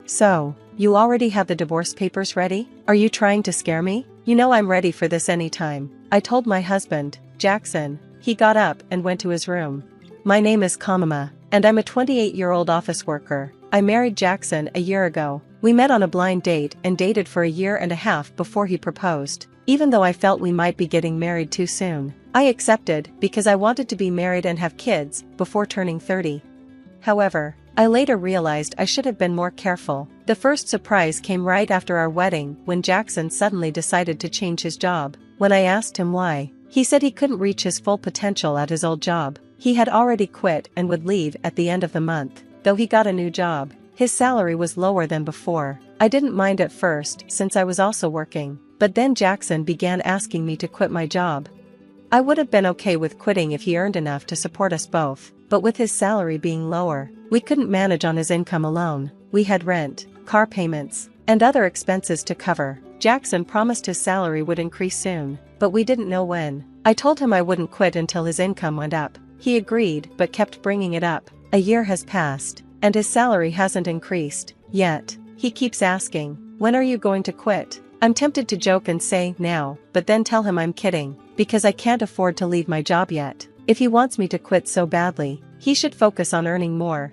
So, you already have the divorce papers ready? Are you trying to scare me? You know I'm ready for this anytime. I told my husband, Jackson. He got up and went to his room. My name is Kamama, and I'm a 28-year-old office worker. I married Jackson a year ago. We met on a blind date and dated for a year and a half before he proposed. Even though I felt we might be getting married too soon, I accepted because I wanted to be married and have kids before turning 30. However, I later realized I should have been more careful. The first surprise came right after our wedding when Jackson suddenly decided to change his job. When I asked him why, he said he couldn't reach his full potential at his old job. He had already quit and would leave at the end of the month. Though he got a new job, his salary was lower than before. I didn't mind at first since I was also working, but then Jackson began asking me to quit my job. I would have been okay with quitting if he earned enough to support us both, but with his salary being lower, we couldn't manage on his income alone. We had rent, car payments, and other expenses to cover. Jackson promised his salary would increase soon, but we didn't know when. I told him I wouldn't quit until his income went up. He agreed but kept bringing it up. A year has passed, and his salary hasn't increased yet. He keeps asking, when are you going to quit? I'm tempted to joke and say now, but then tell him I'm kidding, because I can't afford to leave my job yet. If he wants me to quit so badly, he should focus on earning more.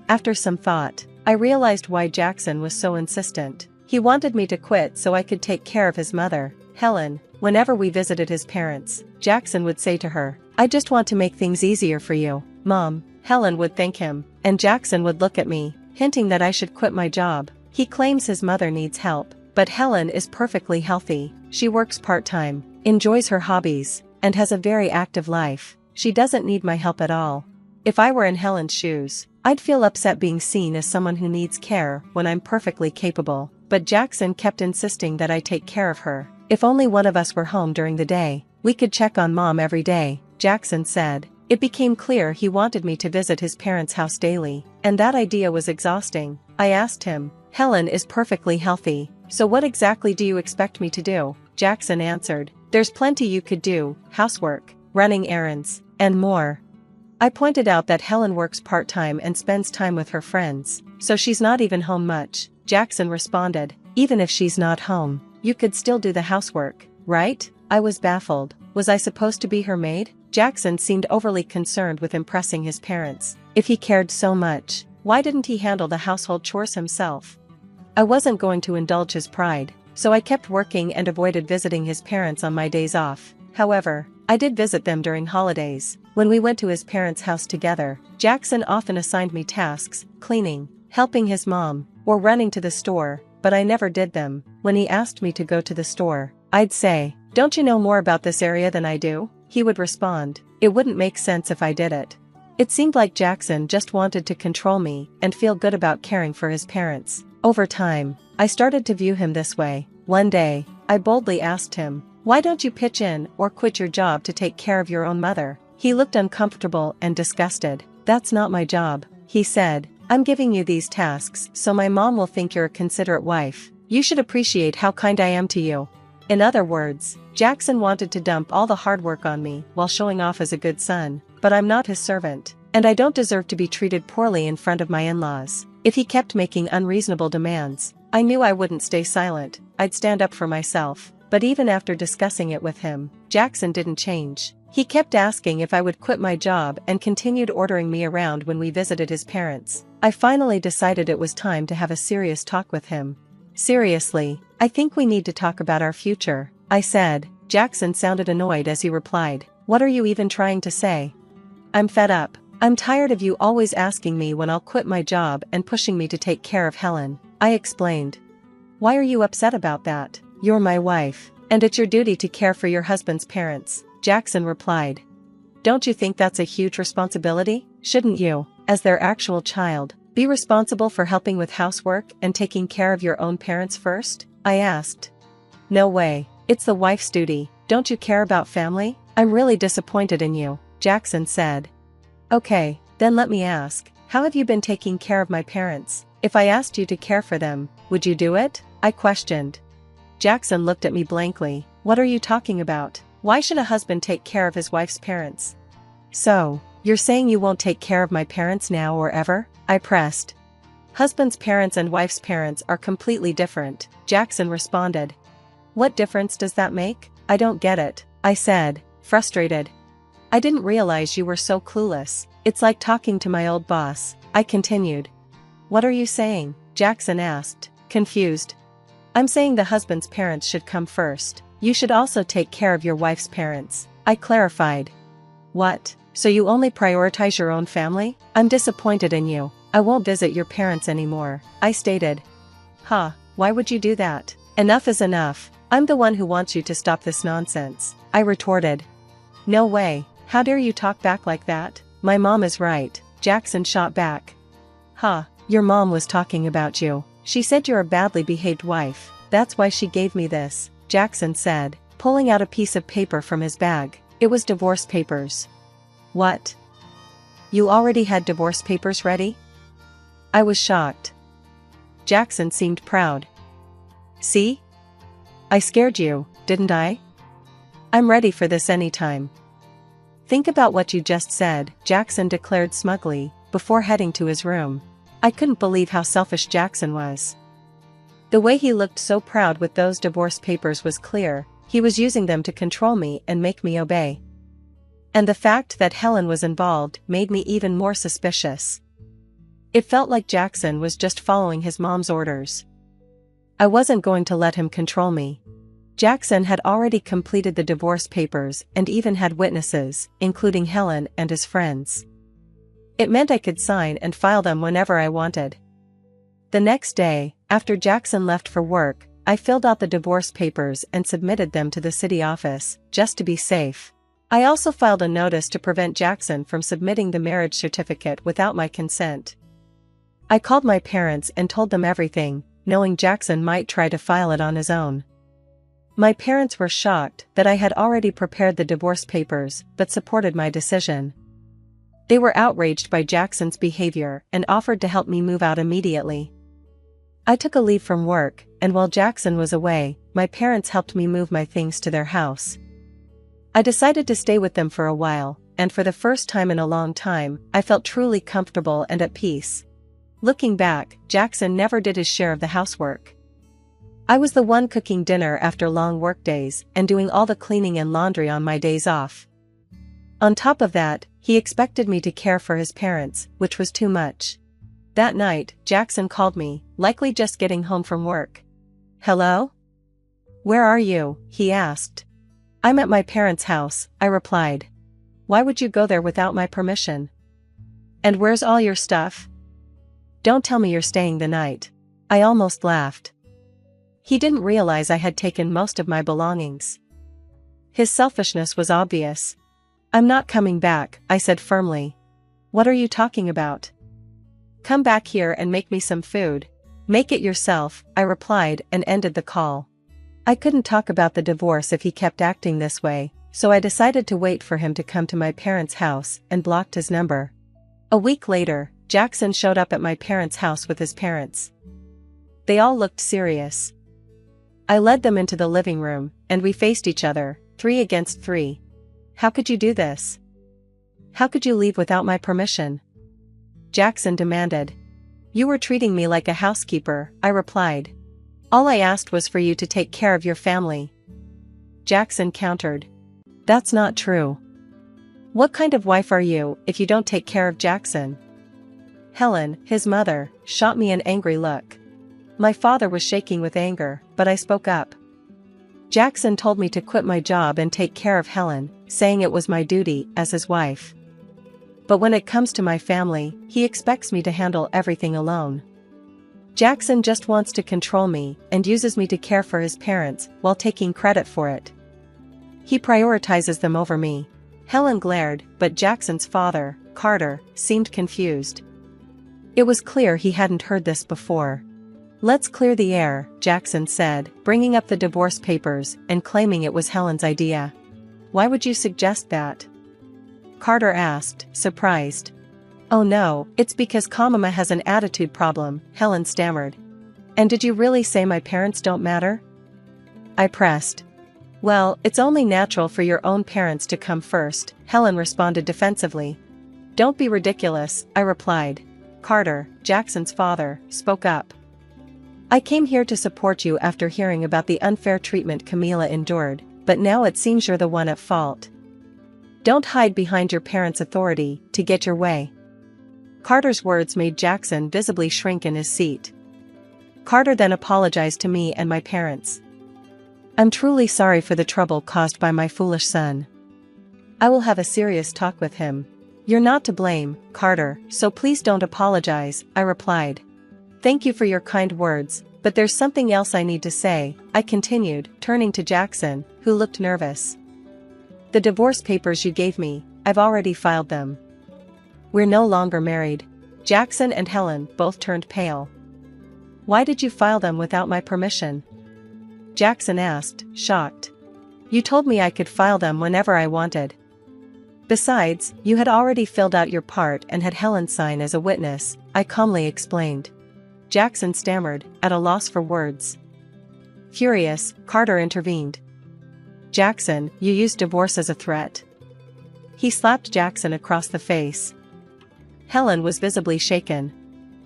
After some thought, I realized why Jackson was so insistent. He wanted me to quit so I could take care of his mother, Helen. Whenever we visited his parents, Jackson would say to her, I just want to make things easier for you, Mom. Helen would thank him, and Jackson would look at me, hinting that I should quit my job. He claims his mother needs help, but Helen is perfectly healthy. She works part-time, enjoys her hobbies, and has a very active life. She doesn't need my help at all. If I were in Helen's shoes, I'd feel upset being seen as someone who needs care when I'm perfectly capable. But Jackson kept insisting that I take care of her. If only one of us were home during the day, we could check on Mom every day, Jackson said. It became clear he wanted me to visit his parents' house daily, and that idea was exhausting. I asked him, Helen is perfectly healthy, so what exactly do you expect me to do? Jackson answered, there's plenty you could do, housework, running errands, and more. I pointed out that Helen works part-time and spends time with her friends, so she's not even home much. Jackson responded, even if she's not home, you could still do the housework, right? I was baffled. Was I supposed to be her maid? Jackson seemed overly concerned with impressing his parents. If he cared so much, why didn't he handle the household chores himself? I wasn't going to indulge his pride, so I kept working and avoided visiting his parents on my days off. However, I did visit them during holidays. When we went to his parents' house together, Jackson often assigned me tasks, cleaning, helping his mom, or running to the store, but I never did them. When he asked me to go to the store, I'd say, don't you know more about this area than I do? He would respond, it wouldn't make sense if I did it. It seemed like Jackson just wanted to control me and feel good about caring for his parents. Over time, I started to view him this way. One day, I boldly asked him, why don't you pitch in or quit your job to take care of your own mother? He looked uncomfortable and disgusted. That's not my job, he said. I'm giving you these tasks so my mom will think you're a considerate wife. You should appreciate how kind I am to you. In other words, Jackson wanted to dump all the hard work on me while showing off as a good son, but I'm not his servant, and I don't deserve to be treated poorly in front of my in-laws. If he kept making unreasonable demands, I knew I wouldn't stay silent. I'd stand up for myself. But even after discussing it with him, Jackson didn't change. He kept asking if I would quit my job and continued ordering me around when we visited his parents. I finally decided it was time to have a serious talk with him. Seriously, I think we need to talk about our future, I said. Jackson sounded annoyed as he replied, what are you even trying to say? I'm fed up. I'm tired of you always asking me when I'll quit my job and pushing me to take care of Helen. I explained. Why are you upset about that? You're my wife, and it's your duty to care for your husband's parents, Jackson replied. Don't you think that's a huge responsibility? Shouldn't you, as their actual child, be responsible for helping with housework and taking care of your own parents first? I asked. No way, it's the wife's duty. Don't you care about family? I'm really disappointed in you, Jackson said. Okay, then let me ask, how have you been taking care of my parents? If I asked you to care for them, would you do it? I questioned. Jackson looked at me blankly. What are you talking about? Why should a husband take care of his wife's parents? So, you're saying you won't take care of my parents now or ever? I pressed. Husband's parents and wife's parents are completely different, Jackson responded. What difference does that make? I don't get it, I said, frustrated. I didn't realize you were so clueless. It's like talking to my old boss, I continued. What are you saying? Jackson asked, confused. I'm saying the husband's parents should come first. You should also take care of your wife's parents, I clarified. What? So you only prioritize your own family? I'm disappointed in you. I won't visit your parents anymore, I stated. Huh, why would you do that? Enough is enough. I'm the one who wants you to stop this nonsense, I retorted. No way, how dare you talk back like that? My mom is right, Jackson shot back. Huh, your mom was talking about you. She said you're a badly behaved wife. That's why she gave me this, Jackson said, pulling out a piece of paper from his bag. It was divorce papers. What? You already had divorce papers ready? I was shocked. Jackson seemed proud. See? I scared you, didn't I? I'm ready for this anytime. Think about what you just said, Jackson declared smugly, before heading to his room. I couldn't believe how selfish Jackson was. The way he looked so proud with those divorce papers was clear. He was using them to control me and make me obey. And the fact that Helen was involved made me even more suspicious. It felt like Jackson was just following his mom's orders. I wasn't going to let him control me. Jackson had already completed the divorce papers and even had witnesses, including Helen and his friends. It meant I could sign and file them whenever I wanted. The next day, after Jackson left for work, I filled out the divorce papers and submitted them to the city office, just to be safe. I also filed a notice to prevent Jackson from submitting the marriage certificate without my consent. I called my parents and told them everything, knowing Jackson might try to file it on his own. My parents were shocked that I had already prepared the divorce papers but supported my decision. They were outraged by Jackson's behavior and offered to help me move out immediately. I took a leave from work, and while Jackson was away, my parents helped me move my things to their house. I decided to stay with them for a while, and for the first time in a long time, I felt truly comfortable and at peace. Looking back, Jackson never did his share of the housework. I was the one cooking dinner after long workdays and doing all the cleaning and laundry on my days off. On top of that, he expected me to care for his parents, which was too much. That night, Jackson called me, likely just getting home from work. Hello? Where are you? He asked. I'm at my parents' house, I replied. Why would you go there without my permission? And where's all your stuff? Don't tell me you're staying the night. I almost laughed. He didn't realize I had taken most of my belongings. His selfishness was obvious. I'm not coming back, I said firmly. What are you talking about? Come back here and make me some food. Make it yourself, I replied and ended the call. I couldn't talk about the divorce if he kept acting this way, so I decided to wait for him to come to my parents' house and blocked his number. A week later, Jackson showed up at my parents' house with his parents. They all looked serious. I led them into the living room, and we faced each other, 3 against 3. How could you do this? How could you leave without my permission? Jackson demanded. You were treating me like a housekeeper, I replied. All I asked was for you to take care of your family. Jackson countered. That's not true. What kind of wife are you if you don't take care of Jackson? Helen, his mother, shot me an angry look. My father was shaking with anger, but I spoke up. Jackson told me to quit my job and take care of Helen, saying it was my duty as his wife. But when it comes to my family, he expects me to handle everything alone. Jackson just wants to control me and uses me to care for his parents while taking credit for it. He prioritizes them over me. Helen glared, but Jackson's father, Carter, seemed confused. It was clear he hadn't heard this before. Let's clear the air, Jackson said, bringing up the divorce papers and claiming it was Helen's idea. Why would you suggest that? Carter asked, surprised. Oh no, it's because Kamama has an attitude problem, Helen stammered. And did you really say my parents don't matter? I pressed. Well, it's only natural for your own parents to come first, Helen responded defensively. Don't be ridiculous, I replied. Carter, Jackson's father, spoke up. I came here to support you after hearing about the unfair treatment Camila endured, but now it seems you're the one at fault. Don't hide behind your parents' authority to get your way. Carter's words made Jackson visibly shrink in his seat. Carter then apologized to me and my parents. I'm truly sorry for the trouble caused by my foolish son. I will have a serious talk with him. You're not to blame, Carter, so please don't apologize, I replied. Thank you for your kind words, but there's something else I need to say, I continued, turning to Jackson, who looked nervous. The divorce papers you gave me, I've already filed them. We're no longer married. Jackson and Helen both turned pale. Why did you file them without my permission? Jackson asked, shocked. You told me I could file them whenever I wanted. Besides, you had already filled out your part and had Helen sign as a witness, I calmly explained. Jackson stammered, at a loss for words. Furious, Carter intervened. Jackson, you used divorce as a threat. He slapped Jackson across the face. Helen was visibly shaken.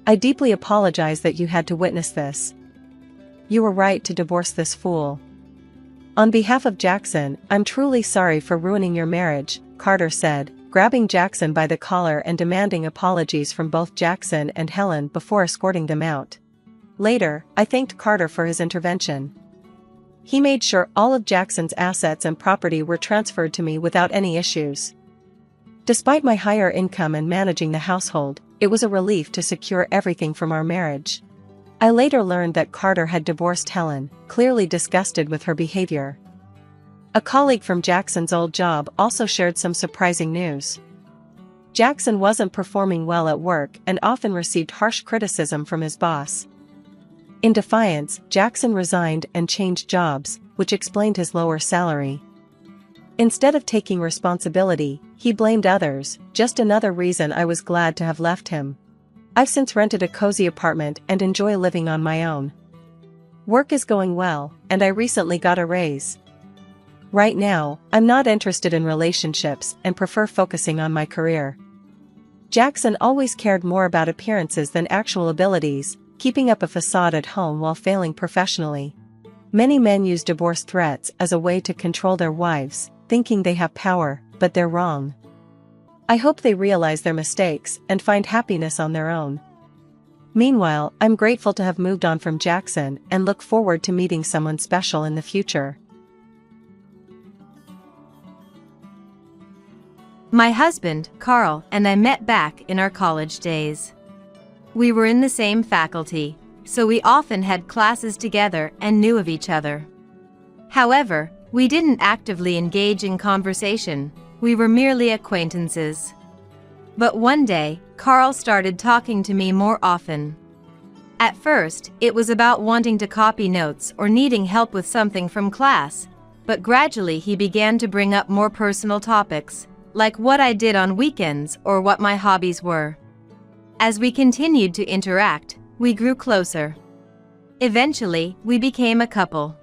I deeply apologize that you had to witness this. You were right to divorce this fool. On behalf of Jackson, I'm truly sorry for ruining your marriage, Carter said, grabbing Jackson by the collar and demanding apologies from both Jackson and Helen before escorting them out. Later, I thanked Carter for his intervention. He made sure all of Jackson's assets and property were transferred to me without any issues. Despite my higher income and managing the household, it was a relief to secure everything from our marriage. I later learned that Carter had divorced Helen, clearly disgusted with her behavior. A colleague from Jackson's old job also shared some surprising news. Jackson wasn't performing well at work and often received harsh criticism from his boss. In defiance, Jackson resigned and changed jobs, which explained his lower salary. Instead of taking responsibility, he blamed others, just another reason I was glad to have left him. I've since rented a cozy apartment and enjoy living on my own. Work is going well, and I recently got a raise. Right now, I'm not interested in relationships and prefer focusing on my career. Jackson always cared more about appearances than actual abilities, keeping up a facade at home while failing professionally. Many men use divorce threats as a way to control their wives, thinking they have power, but they're wrong. I hope they realize their mistakes and find happiness on their own. Meanwhile, I'm grateful to have moved on from Jackson and look forward to meeting someone special in the future. My husband, Carl, and I met back in our college days. We were in the same faculty, so we often had classes together and knew of each other. However, we didn't actively engage in conversation, we were merely acquaintances. But one day, Carl started talking to me more often. At first, it was about wanting to copy notes or needing help with something from class, but gradually he began to bring up more personal topics, like what I did on weekends or what my hobbies were. As we continued to interact, we grew closer. Eventually, we became a couple.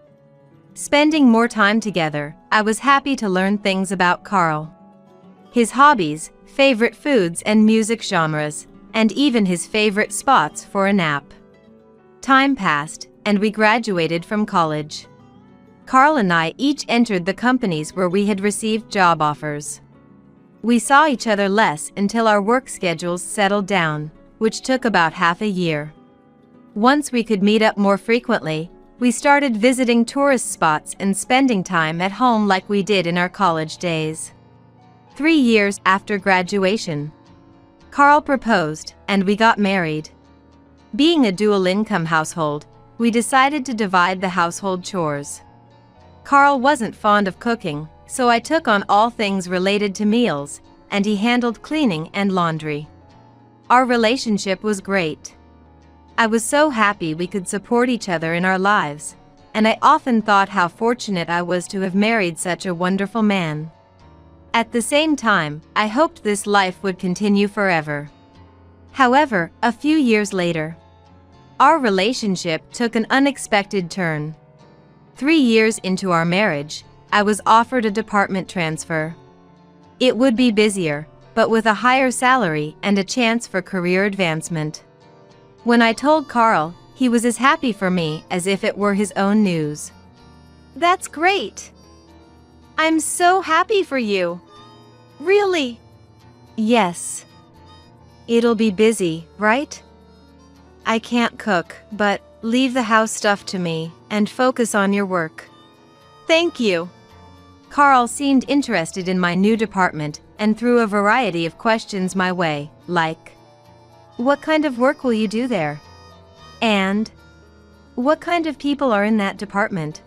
Spending more time together, I was happy to learn things about Carl. His hobbies, favorite foods and music genres, and even his favorite spots for a nap. Time passed, and we graduated from college. Carl and I each entered the companies where we had received job offers. We saw each other less until our work schedules settled down, which took about half a year. Once we could meet up more frequently, we started visiting tourist spots and spending time at home like we did in our college days. 3 years after graduation, Carl proposed, and we got married. Being a dual-income household, we decided to divide the household chores. Carl wasn't fond of cooking, so I took on all things related to meals, and he handled cleaning and laundry. Our relationship was great. I was so happy we could support each other in our lives, and I often thought how fortunate I was to have married such a wonderful man. At the same time, I hoped this life would continue forever. However, a few years later, our relationship took an unexpected turn. 3 years into our marriage, I was offered a department transfer. It would be busier, but with a higher salary and a chance for career advancement. When I told Carl, he was as happy for me as if it were his own news. That's great! I'm so happy for you. Really? Yes. It'll be busy, right? I can't cook, but leave the house stuff to me and focus on your work. Thank you. Carl seemed interested in my new department and threw a variety of questions my way, like, "What kind of work will you do there?" And, "What kind of people are in that department?"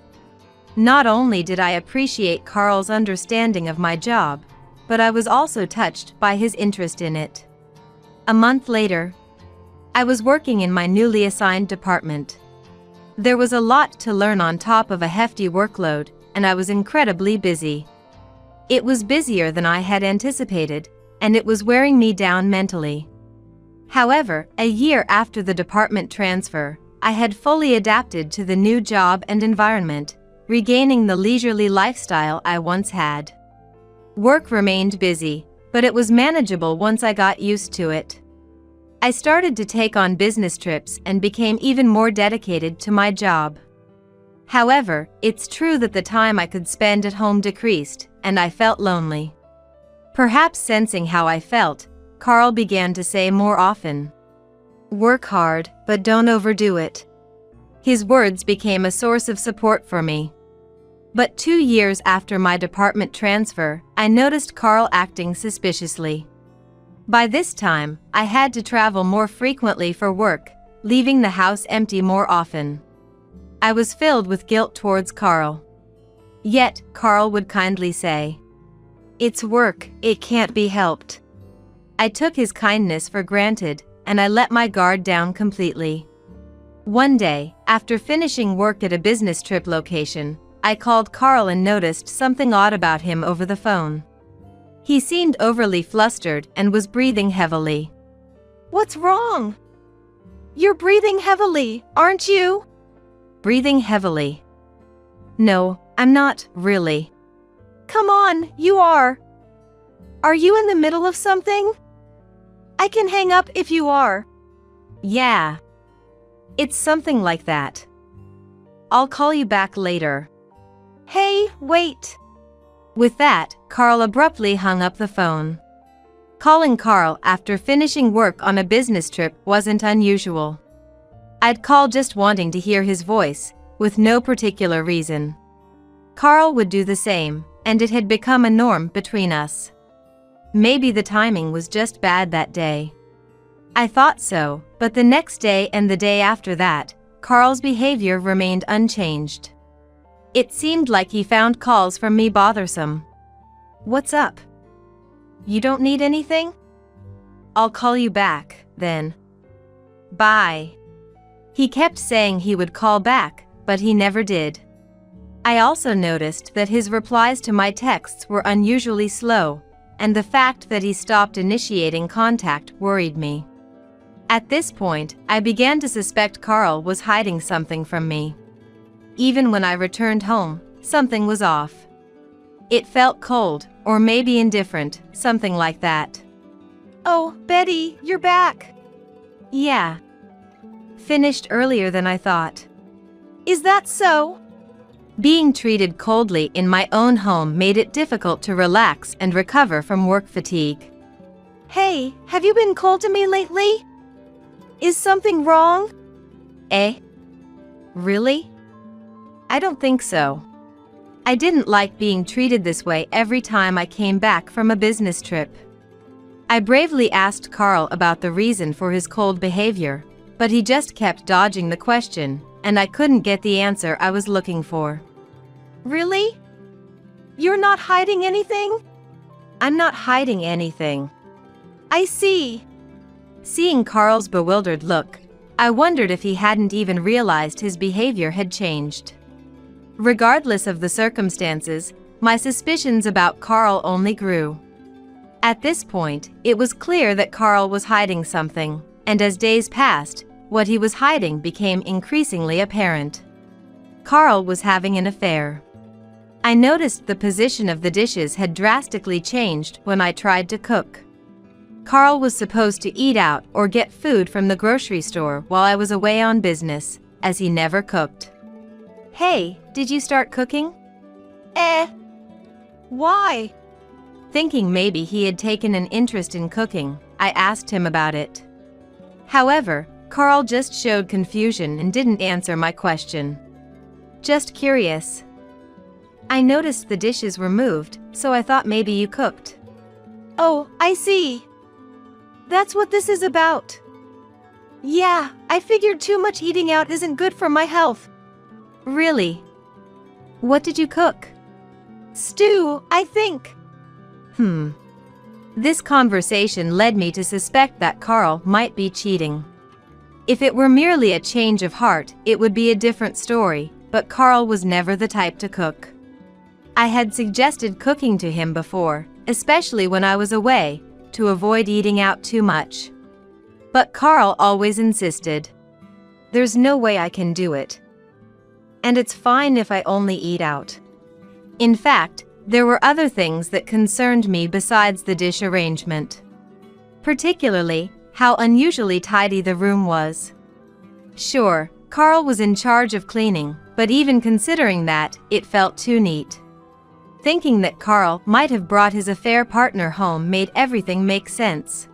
Not only did I appreciate Carl's understanding of my job, but I was also touched by his interest in it. A month later, I was working in my newly assigned department. There was a lot to learn on top of a hefty workload, and I was incredibly busy. It was busier than I had anticipated, and it was wearing me down mentally. However, a year after the department transfer, I had fully adapted to the new job and environment, regaining the leisurely lifestyle I once had. Work remained busy, but it was manageable once I got used to it. I started to take on business trips and became even more dedicated to my job. However, it's true that the time I could spend at home decreased, and I felt lonely. Perhaps sensing how I felt, Carl began to say more often, "Work hard, but don't overdo it." His words became a source of support for me. But 2 years after my department transfer, I noticed Carl acting suspiciously. By this time, I had to travel more frequently for work, leaving the house empty more often. I was filled with guilt towards Carl. Yet, Carl would kindly say, "It's work, it can't be helped." I took his kindness for granted, and I let my guard down completely. One day, after finishing work at a business trip location, I called Carl and noticed something odd about him over the phone. He seemed overly flustered and was breathing heavily. What's wrong? You're breathing heavily, aren't you? Breathing heavily. No, I'm not, really. Come on, you are. Are you in the middle of something? I can hang up if you are. Yeah. It's something like that. I'll call you back later. Hey, wait. With that, Carl abruptly hung up the phone. Calling Carl after finishing work on a business trip wasn't unusual. I'd call just wanting to hear his voice, with no particular reason. Carl would do the same, and it had become a norm between us. Maybe the timing was just bad that day. I thought so, but the next day and the day after that, Carl's behavior remained unchanged. It seemed like he found calls from me bothersome. "What's up? You don't need anything? I'll call you back, then. Bye." He kept saying he would call back, but he never did. I also noticed that his replies to my texts were unusually slow, and the fact that he stopped initiating contact worried me. At this point, I began to suspect Carl was hiding something from me. Even when I returned home, something was off. It felt cold, or maybe indifferent, something like that. Oh, Betty, you're back. Yeah. Finished earlier than I thought. Is that so? Being treated coldly in my own home made it difficult to relax and recover from work fatigue. Hey, have you been cold to me lately? Is something wrong? Eh? Really? I don't think so. I didn't like being treated this way every time I came back from a business trip. I bravely asked Carl about the reason for his cold behavior, but he just kept dodging the question, and I couldn't get the answer I was looking for. Really? You're not hiding anything? I'm not hiding anything. I see. Seeing Carl's bewildered look, I wondered if he hadn't even realized his behavior had changed. Regardless of the circumstances, my suspicions about Carl only grew. At this point, it was clear that Carl was hiding something, and as days passed, what he was hiding became increasingly apparent. Carl was having an affair. I noticed the position of the dishes had drastically changed when I tried to cook. Carl was supposed to eat out or get food from the grocery store while I was away on business, as he never cooked. "Hey, did you start cooking?" Why? Thinking maybe he had taken an interest in cooking, I asked him about it. However, Carl just showed confusion and didn't answer my question. "Just curious. I noticed the dishes were moved, so I thought maybe you cooked." Oh, I see. That's what this is about. Yeah, I figured too much eating out isn't good for my health. "Really? What did you cook?" Stew, I think. This conversation led me to suspect that Carl might be cheating. If it were merely a change of heart, it would be a different story, but Carl was never the type to cook. I had suggested cooking to him before, especially when I was away, to avoid eating out too much. But Carl always insisted. "There's no way I can do it. And it's fine if I only eat out." In fact, there were other things that concerned me besides the dish arrangement. Particularly, how unusually tidy the room was. Sure, Carl was in charge of cleaning, but even considering that, it felt too neat. Thinking that Carl might have brought his affair partner home made everything make sense.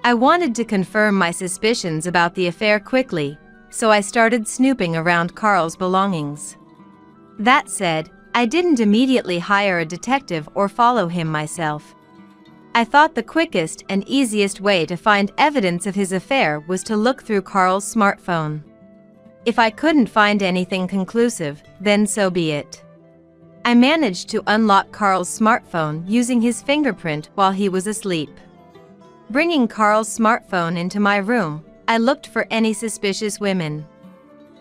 I wanted to confirm my suspicions about the affair quickly, so I started snooping around Carl's belongings. That said, I didn't immediately hire a detective or follow him myself. I thought the quickest and easiest way to find evidence of his affair was to look through Carl's smartphone. If I couldn't find anything conclusive, then so be it. I managed to unlock Carl's smartphone using his fingerprint while he was asleep. Bringing Carl's smartphone into my room, I looked for any suspicious women.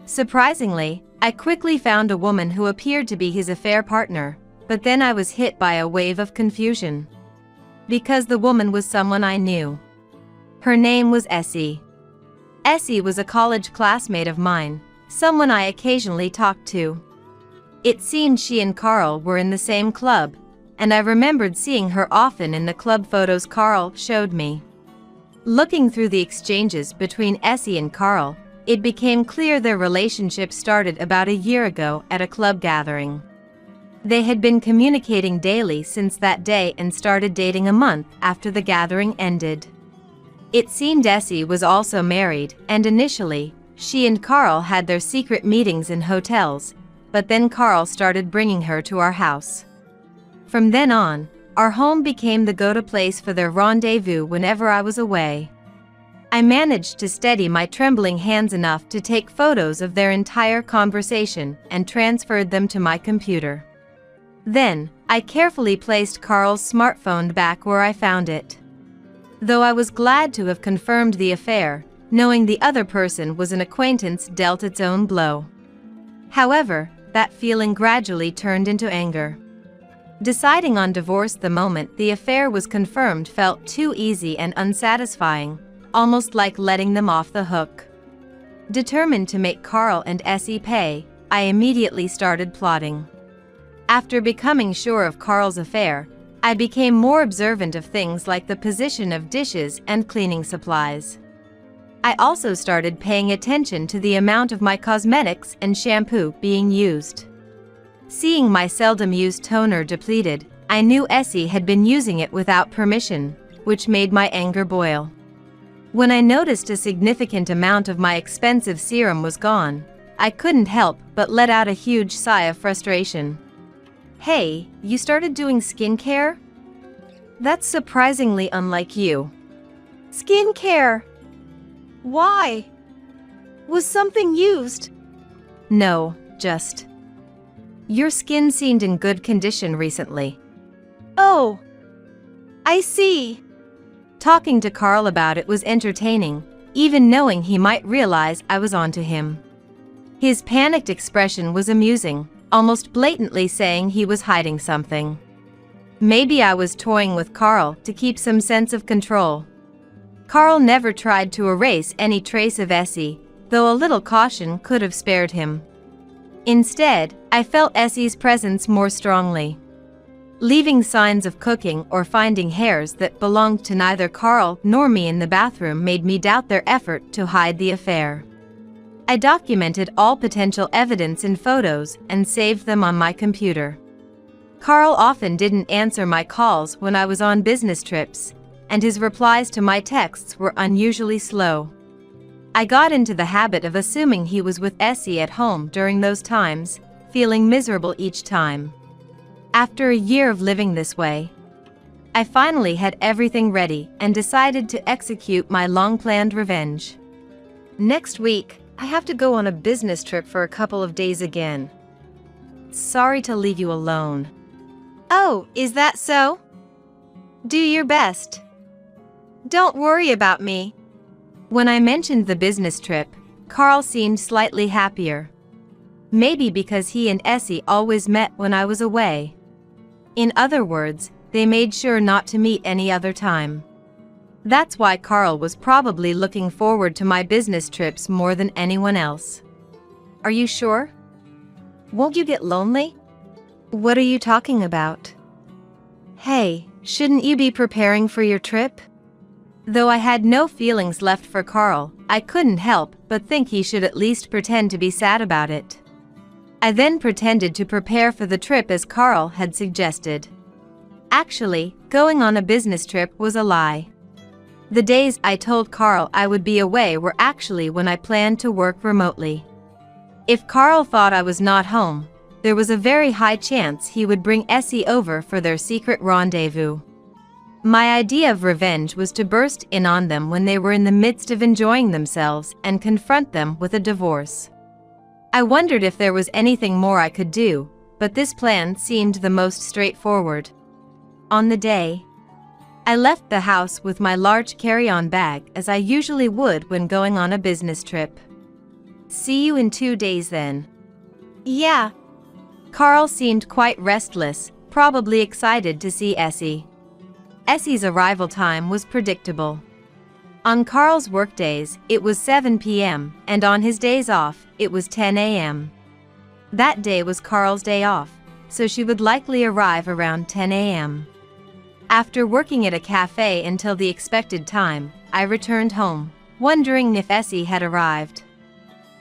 Surprisingly, I quickly found a woman who appeared to be his affair partner, but then I was hit by a wave of confusion. Because the woman was someone I knew. Her name was Essie. Essie was a college classmate of mine, someone I occasionally talked to. It seemed she and Carl were in the same club, and I remembered seeing her often in the club photos Carl showed me. Looking through the exchanges between Essie and Carl, it became clear their relationship started about a year ago at a club gathering. They had been communicating daily since that day and started dating a month after the gathering ended. It seemed Essie was also married, and initially, she and Carl had their secret meetings in hotels, but then Carl started bringing her to our house. From then on, our home became the go-to place for their rendezvous whenever I was away. I managed to steady my trembling hands enough to take photos of their entire conversation and transferred them to my computer. Then, I carefully placed Carl's smartphone back where I found it. Though I was glad to have confirmed the affair, knowing the other person was an acquaintance dealt its own blow. However, that feeling gradually turned into anger. Deciding on divorce the moment the affair was confirmed felt too easy and unsatisfying, almost like letting them off the hook. Determined to make Carl and Essie pay, I immediately started plotting. After becoming sure of Carl's affair, I became more observant of things like the position of dishes and cleaning supplies. I also started paying attention to the amount of my cosmetics and shampoo being used. Seeing my seldom used toner depleted, I knew Essie had been using it without permission, which made my anger boil. When I noticed a significant amount of my expensive serum was gone, I couldn't help but let out a huge sigh of frustration. "Hey, you started doing skincare? That's surprisingly unlike you." Skincare? Why? Was something used? "No, just. Your skin seemed in good condition recently." Oh. I see. Talking to Carl about it was entertaining, even knowing he might realize I was onto him. His panicked expression was amusing, almost blatantly saying he was hiding something. Maybe I was toying with Carl to keep some sense of control. Carl never tried to erase any trace of Essie, though a little caution could have spared him. Instead, I felt Essie's presence more strongly. leaving signs of cooking or finding hairs that belonged to neither Carl nor me in the bathroom made me doubt their effort to hide the affair. I documented all potential evidence in photos and saved them on my computer. Carl often didn't answer my calls when I was on business trips, and his replies to my texts were unusually slow. I got into the habit of assuming he was with Essie at home during those times, feeling miserable each time. After a year of living this way, I finally had everything ready and decided to execute my long-planned revenge. Next week, I have to go on a business trip for a couple of days again. Sorry to leave you alone. Oh, is that so? Do your best. Don't worry about me. When I mentioned the business trip, Carl seemed slightly happier. Maybe because he and Essie always met when I was away. In other words, they made sure not to meet any other time. That's why Carl was probably looking forward to my business trips more than anyone else. Are you sure? Won't you get lonely? What are you talking about? Hey, shouldn't you be preparing for your trip? Though I had no feelings left for Carl, I couldn't help but think he should at least pretend to be sad about it. I then pretended to prepare for the trip as Carl had suggested. Actually, going on a business trip was a lie. The days I told Carl I would be away were actually when I planned to work remotely. If Carl thought I was not home, there was a very high chance he would bring Essie over for their secret rendezvous. My idea of revenge was to burst in on them when they were in the midst of enjoying themselves and confront them with a divorce. I wondered if there was anything more I could do, but this plan seemed the most straightforward. On the day, I left the house with my large carry-on bag as I usually would when going on a business trip. See you in 2 days then. Yeah. Carl seemed quite restless, probably excited to see Essie. Essie's arrival time was predictable. On Carl's workdays, it was 7 p.m., and on his days off, it was 10 a.m. That day was Carl's day off, so she would likely arrive around 10 a.m. After working at a cafe until the expected time, I returned home, wondering if Essie had arrived.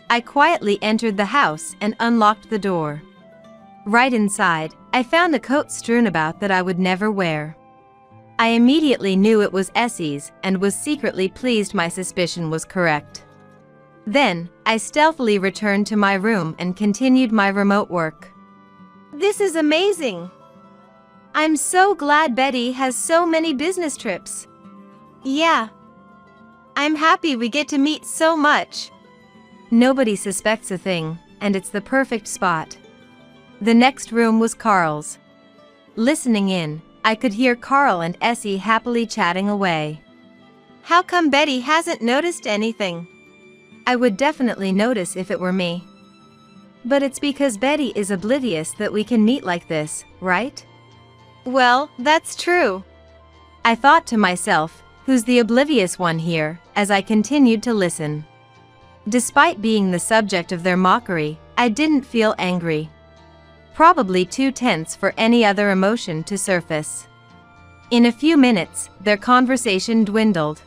I quietly entered the house and unlocked the door. Right inside, I found a coat strewn about that I would never wear. I immediately knew it was Essie's and was secretly pleased my suspicion was correct. Then, I stealthily returned to my room and continued my remote work. This is amazing. I'm so glad Betty has so many business trips. Yeah. I'm happy we get to meet so much. Nobody suspects a thing, and it's the perfect spot. The next room was Carl's. Listening in, I could hear Carl and Essie happily chatting away. How come Betty hasn't noticed anything? I would definitely notice if it were me. But it's because Betty is oblivious that we can meet like this, right? Well, that's true. I thought to myself, who's the oblivious one here, as I continued to listen. Despite being the subject of their mockery, I didn't feel angry. Probably too tense for any other emotion to surface. In a few minutes, their conversation dwindled.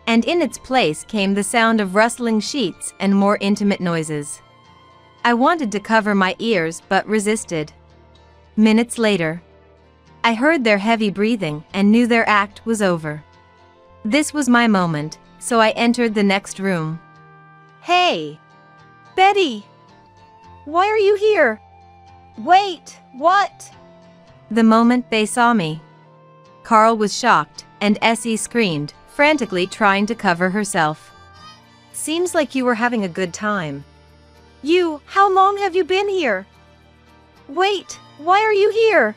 And in its place came the sound of rustling sheets and more intimate noises. I wanted to cover my ears but resisted. Minutes later, I heard their heavy breathing and knew their act was over. This was my moment, so I entered the next room. Hey! Betty! Why are you here? Wait, what? The moment they saw me, Carl was shocked, and Essie screamed, frantically trying to cover herself. Seems like you were having a good time. How long have you been here? Wait, why are you here?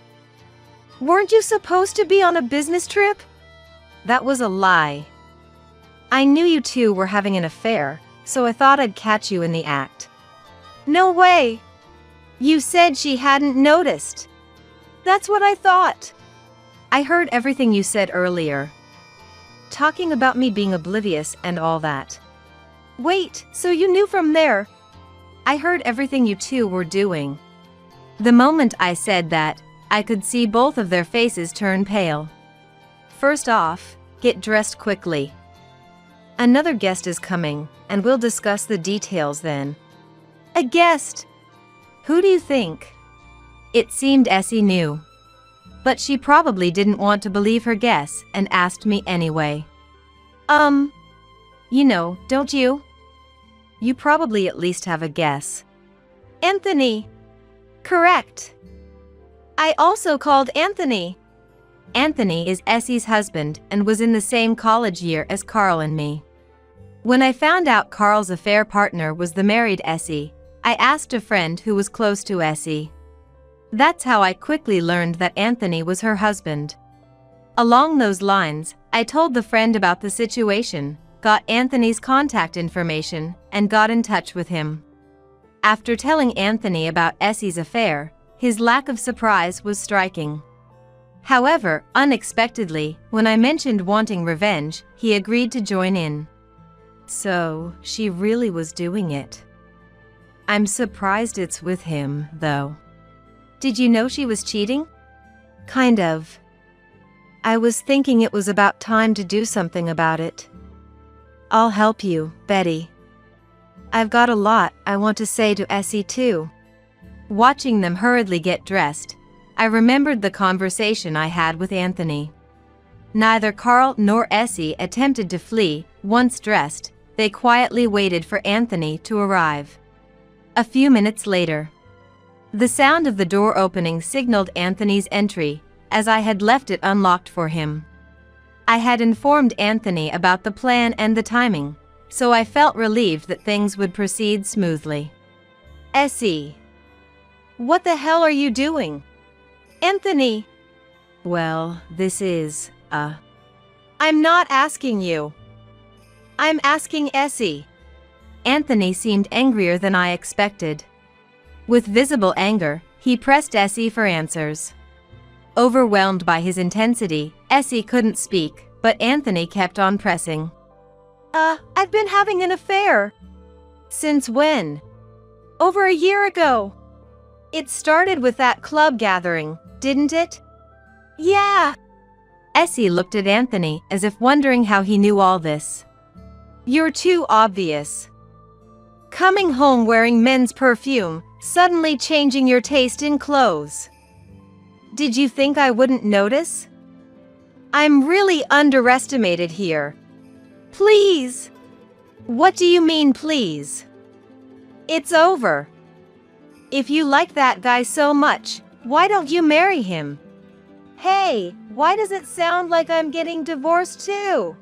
Weren't you supposed to be on a business trip? That was a lie. I knew you two were having an affair, so I thought I'd catch you in the act. No way! You said she hadn't noticed. That's what I thought. I heard everything you said earlier. Talking about me being oblivious and all that. Wait, so you knew from there? I heard everything you two were doing. The moment I said that, I could see both of their faces turn pale. First off, get dressed quickly. Another guest is coming, and we'll discuss the details then. A guest? Who do you think? It seemed Essie knew. But she probably didn't want to believe her guess and asked me anyway. You know, don't you? You probably at least have a guess. Anthony. Correct. I also called Anthony. Anthony is Essie's husband and was in the same college year as Carl and me. When I found out Carl's affair partner was the married Essie, I asked a friend who was close to Essie. That's how I quickly learned that Anthony was her husband. Along those lines, I told the friend about the situation, got Anthony's contact information, and got in touch with him. After telling Anthony about Essie's affair, his lack of surprise was striking. However, unexpectedly, when I mentioned wanting revenge, he agreed to join in. So, she really was doing it. I'm surprised it's with him, though. Did you know she was cheating? Kind of. I was thinking it was about time to do something about it. I'll help you, Betty. I've got a lot I want to say to Essie too. Watching them hurriedly get dressed, I remembered the conversation I had with Anthony. Neither Carl nor Essie attempted to flee. Once dressed, they quietly waited for Anthony to arrive. A few minutes later, the sound of the door opening signaled Anthony's entry, as I had left it unlocked for him. I had informed Anthony about the plan and the timing, so I felt relieved that things would proceed smoothly. Essie. What the hell are you doing? Anthony. Well, this is, I'm not asking you. I'm asking Essie. Anthony seemed angrier than I expected. With visible anger, he pressed Essie for answers. Overwhelmed by his intensity, Essie couldn't speak, but Anthony kept on pressing. I've been having an affair. Since when? Over a year ago. It started with that club gathering, didn't it? Yeah. Essie looked at Anthony as if wondering how he knew all this. You're too obvious. Coming home wearing men's perfume, suddenly changing your taste in clothes. Did you think I wouldn't notice? I'm really underestimated here. Please. What do you mean, please? It's over. If you like that guy so much, why don't you marry him? Hey, why does it sound like I'm getting divorced too?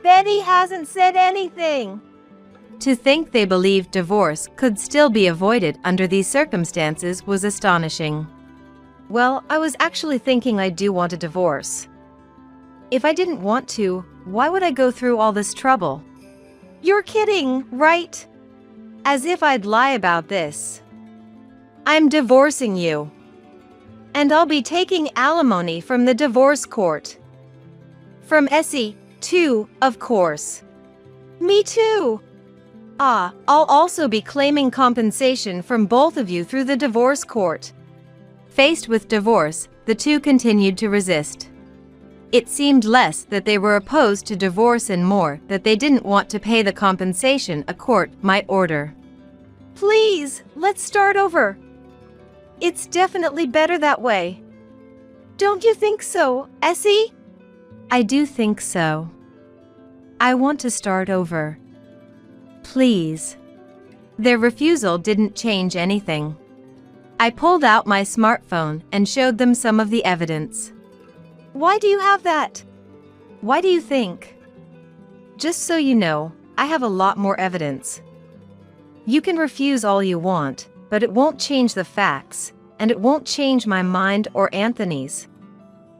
Betty hasn't said anything. To think they believed divorce could still be avoided under these circumstances was astonishing. Well, I was actually thinking I do want a divorce. If I didn't want to, why would I go through all this trouble? You're kidding, right? As if I'd lie about this. I'm divorcing you. And I'll be taking alimony from the divorce court. From Essie, too, of course. Me too. I'll also be claiming compensation from both of you through the divorce court. Faced with divorce, the two continued to resist. It seemed less that they were opposed to divorce and more that they didn't want to pay the compensation a court might order. Please, let's start over. It's definitely better that way. Don't you think so, Essie? I do think so. I want to start over. Please. Their refusal didn't change anything. I pulled out my smartphone and showed them some of the evidence. Why do you have that? Why do you think? Just so you know, I have a lot more evidence. You can refuse all you want, but it won't change the facts, and it won't change my mind or Anthony's.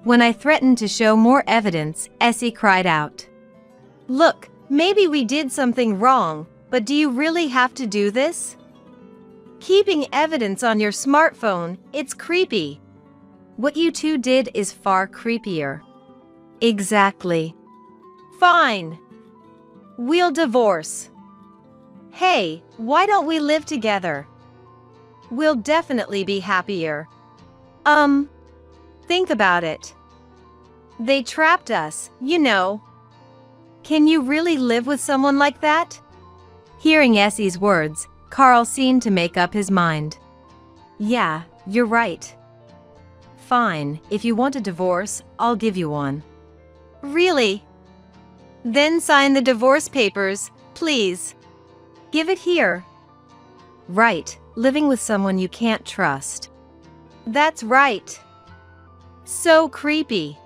When I threatened to show more evidence, Essie cried out. Look, maybe we did something wrong, but do you really have to do this? Keeping evidence on your smartphone, it's creepy. What you two did is far creepier. Exactly. Fine. We'll divorce. Hey, why don't we live together? We'll definitely be happier. Think about it. They trapped us, you know. Can you really live with someone like that? Hearing Essie's words, Carl seemed to make up his mind. Yeah, you're right. Fine, if you want a divorce, I'll give you one. Really? Then sign the divorce papers, please. Give it here. Right, living with someone you can't trust. That's right. So creepy.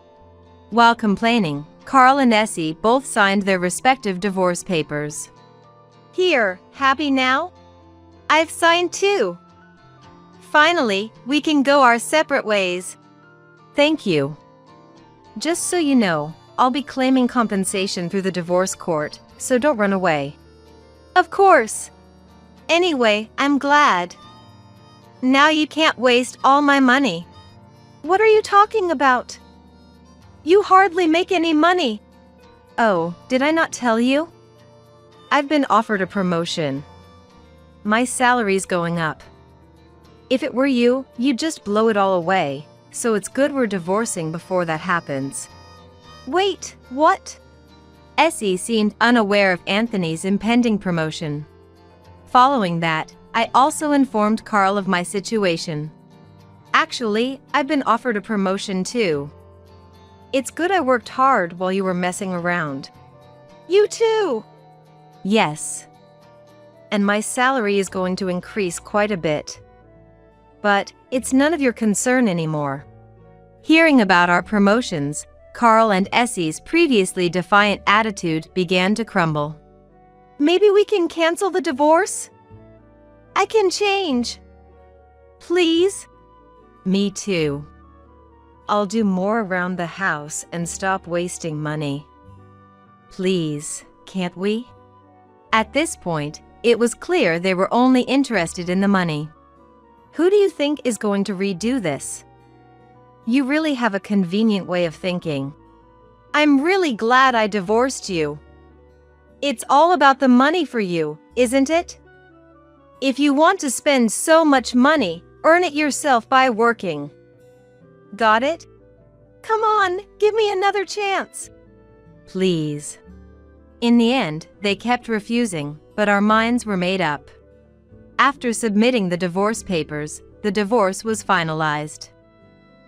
While complaining, Carl and Essie both signed their respective divorce papers. Here, happy now? I've signed too. Finally, we can go our separate ways. Thank you. Just so you know, I'll be claiming compensation through the divorce court, so don't run away. Of course. Anyway, I'm glad. Now you can't waste all my money. What are you talking about? You hardly make any money. Oh, did I not tell you? I've been offered a promotion. My salary's going up. If it were you, you'd just blow it all away, so it's good we're divorcing before that happens. Wait, what? Essie seemed unaware of Anthony's impending promotion. Following that, I also informed Carl of my situation. Actually, I've been offered a promotion too. It's good I worked hard while you were messing around. You too? Yes. And my salary is going to increase quite a bit. But it's none of your concern anymore. Hearing about our promotions, Carl and Essie's previously defiant attitude began to crumble. Maybe we can cancel the divorce? I can change. Please? Me too. I'll do more around the house and stop wasting money. Please, can't we? At this point, it was clear they were only interested in the money. Who do you think is going to redo this? You really have a convenient way of thinking. I'm really glad I divorced you. It's all about the money for you, isn't it? If you want to spend so much money, earn it yourself by working. Got it? Come on, give me another chance. Please. In the end, they kept refusing, but our minds were made up. After submitting the divorce papers, the divorce was finalized.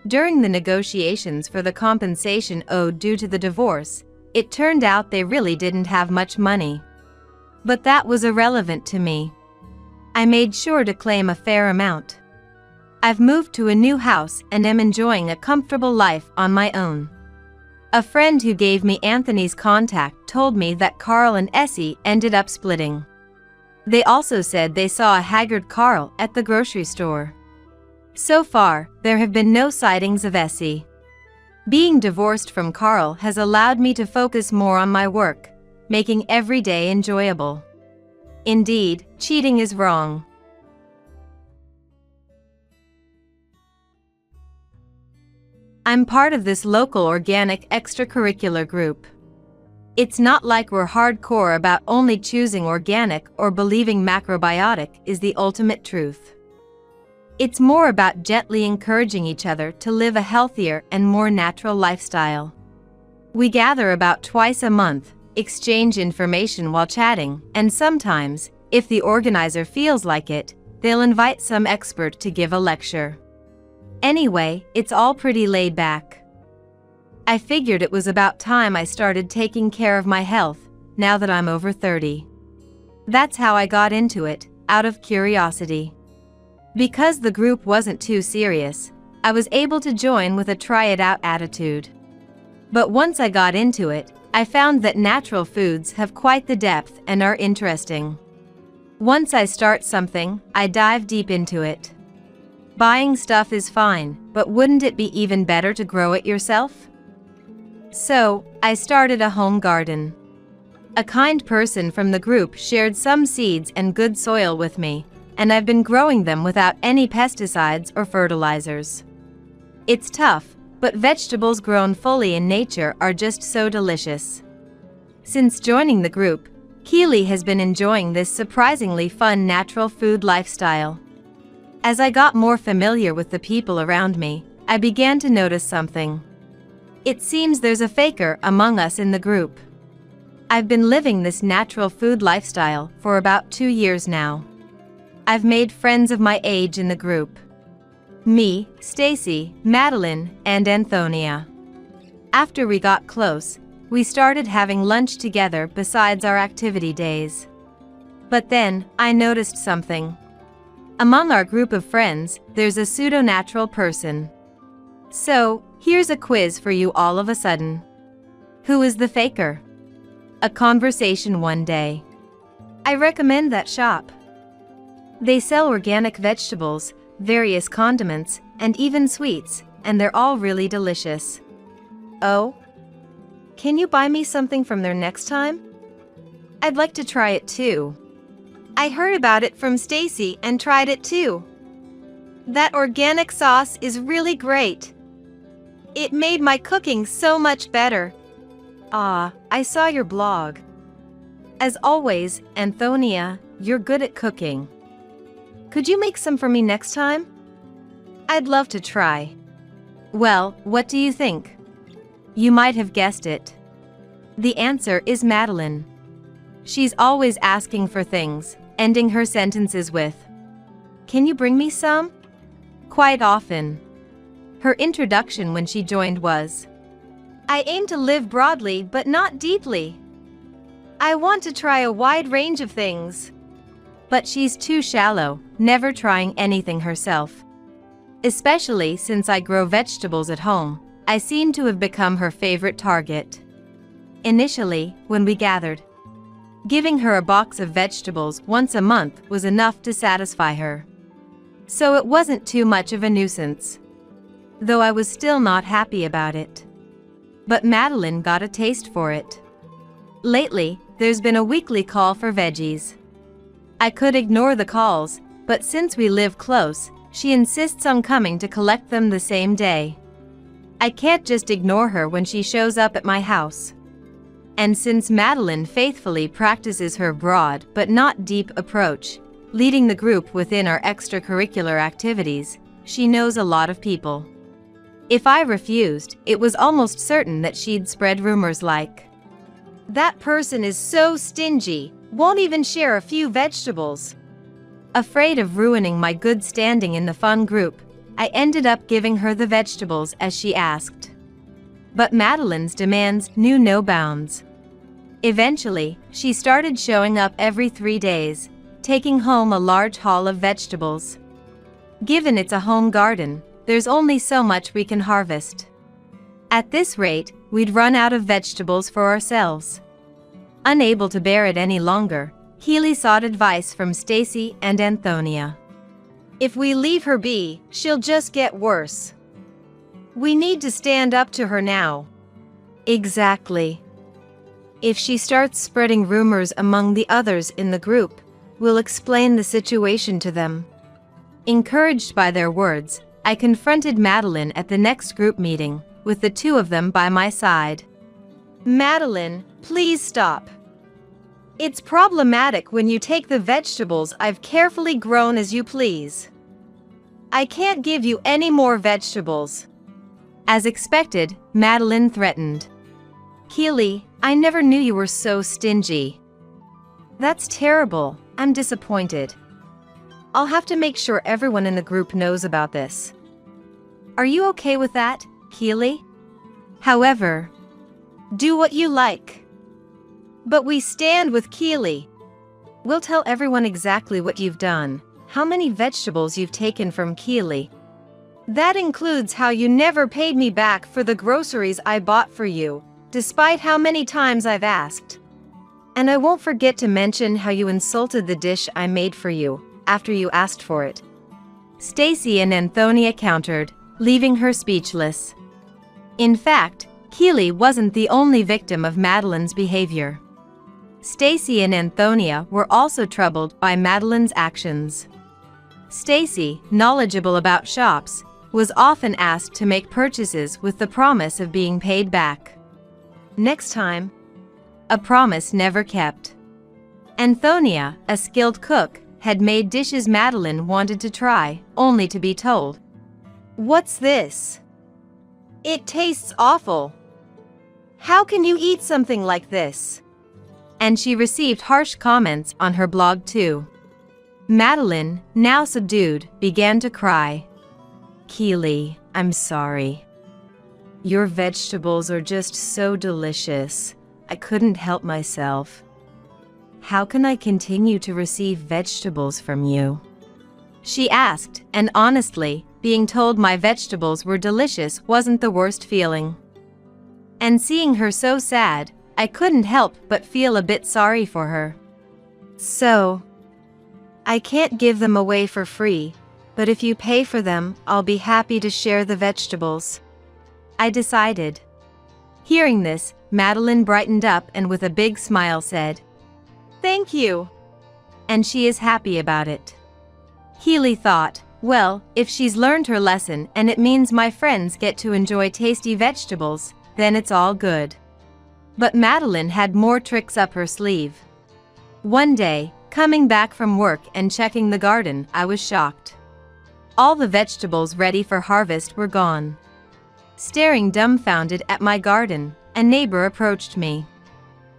During the negotiations for the compensation owed due to the divorce, it turned out they really didn't have much money. But that was irrelevant to me. I made sure to claim a fair amount. I've moved to a new house and am enjoying a comfortable life on my own. A friend who gave me Anthony's contact told me that Carl and Essie ended up splitting. They also said they saw a haggard Carl at the grocery store. So far, there have been no sightings of Essie. Being divorced from Carl has allowed me to focus more on my work, making every day enjoyable. Indeed, cheating is wrong. I'm part of this local organic extracurricular group. It's not like we're hardcore about only choosing organic or believing macrobiotic is the ultimate truth. It's more about gently encouraging each other to live a healthier and more natural lifestyle. We gather about twice a month, exchange information while chatting, and sometimes, if the organizer feels like it, they'll invite some expert to give a lecture. Anyway, it's all pretty laid back. I figured it was about time I started taking care of my health, now that I'm over 30. That's how I got into it, out of curiosity. Because the group wasn't too serious, I was able to join with a try-it-out attitude. But once I got into it, I found that natural foods have quite the depth and are interesting. Once I start something, I dive deep into it. Buying stuff is fine, but wouldn't it be even better to grow it yourself? So, I started a home garden. A kind person from the group shared some seeds and good soil with me, and I've been growing them without any pesticides or fertilizers. It's tough, but vegetables grown fully in nature are just so delicious. Since joining the group, Keely has been enjoying this surprisingly fun natural food lifestyle. As I got more familiar with the people around me, I began to notice something. It seems there's a faker among us in the group. I've been living this natural food lifestyle for about 2 years now. I've made friends of my age in the group. Me, Stacy, Madeline, and Antonia. After we got close, we started having lunch together besides our activity days. But then, I noticed something. Among our group of friends, there's a pseudo-natural person. So, here's a quiz for you all of a sudden. Who is the faker? A conversation one day. I recommend that shop. They sell organic vegetables, various condiments, and even sweets, and they're all really delicious. Oh? Can you buy me something from there next time? I'd like to try it too. I heard about it from Stacy and tried it too. That organic sauce is really great. It made my cooking so much better. Ah, I saw your blog. As always, Antonia, you're good at cooking. Could you make some for me next time? I'd love to try. Well, what do you think? You might have guessed it. The answer is Madeline. She's always asking for things, ending her sentences with, "Can you bring me some?" Quite often. Her introduction when she joined was, "I aim to live broadly but not deeply. I want to try a wide range of things." But she's too shallow, never trying anything herself. Especially since I grow vegetables at home, I seem to have become her favorite target. Initially, when we gathered, giving her a box of vegetables once a month was enough to satisfy her. So it wasn't too much of a nuisance. Though I was still not happy about it. But Madeline got a taste for it. Lately, there's been a weekly call for veggies. I could ignore the calls, but since we live close, she insists on coming to collect them the same day. I can't just ignore her when she shows up at my house. And since Madeline faithfully practices her broad but not deep approach, leading the group within our extracurricular activities, she knows a lot of people. If I refused, it was almost certain that she'd spread rumors like, "That person is so stingy, won't even share a few vegetables." Afraid of ruining my good standing in the fun group, I ended up giving her the vegetables as she asked. But Madeline's demands knew no bounds. Eventually, she started showing up every 3 days, taking home a large haul of vegetables. Given it's a home garden, there's only so much we can harvest. At this rate, we'd run out of vegetables for ourselves. Unable to bear it any longer, Healy sought advice from Stacy and Antonia. "If we leave her be, she'll just get worse. We need to stand up to her now." Exactly. If she starts spreading rumors among the others in the group, we'll explain the situation to them. Encouraged by their words, I confronted Madeline at the next group meeting, with the two of them by my side. "Madeline, please stop. It's problematic when you take the vegetables I've carefully grown as you please. I can't give you any more vegetables." As expected, Madeline threatened. "Keely, I never knew you were so stingy." "That's terrible. I'm disappointed. I'll have to make sure everyone in the group knows about this." Are you okay with that, Keely? However, "Do what you like. But we stand with Keely. We'll tell everyone exactly what you've done, how many vegetables you've taken from Keely. That includes how you never paid me back for the groceries I bought for you, despite how many times I've asked. And I won't forget to mention how you insulted the dish I made for you, after you asked for it." Stacy and Antonia countered, leaving her speechless. In fact, Keely wasn't the only victim of Madeline's behavior. Stacy and Antonia were also troubled by Madeline's actions. Stacy, knowledgeable about shops, was often asked to make purchases with the promise of being paid back. Next time. A promise never kept. Antonia, a skilled cook, had made dishes Madeline wanted to try, only to be told, "What's this? It tastes awful. How can you eat something like this?" And she received harsh comments on her blog too. Madeline, now subdued, began to cry. "Keely, I'm sorry. Your vegetables are just so delicious. I couldn't help myself. How can I continue to receive vegetables from you?" she asked, and honestly, being told my vegetables were delicious wasn't the worst feeling. And seeing her so sad, I couldn't help but feel a bit sorry for her. "So, I can't give them away for free, but if you pay for them, I'll be happy to share the vegetables," I decided. Hearing this, Madeline brightened up and with a big smile said, "Thank you." And she is happy about it. Keely thought, well, if she's learned her lesson and it means my friends get to enjoy tasty vegetables, then it's all good. But Madeline had more tricks up her sleeve. One day, coming back from work and checking the garden, I was shocked. All the vegetables ready for harvest were gone. Staring dumbfounded at my garden, a neighbor approached me.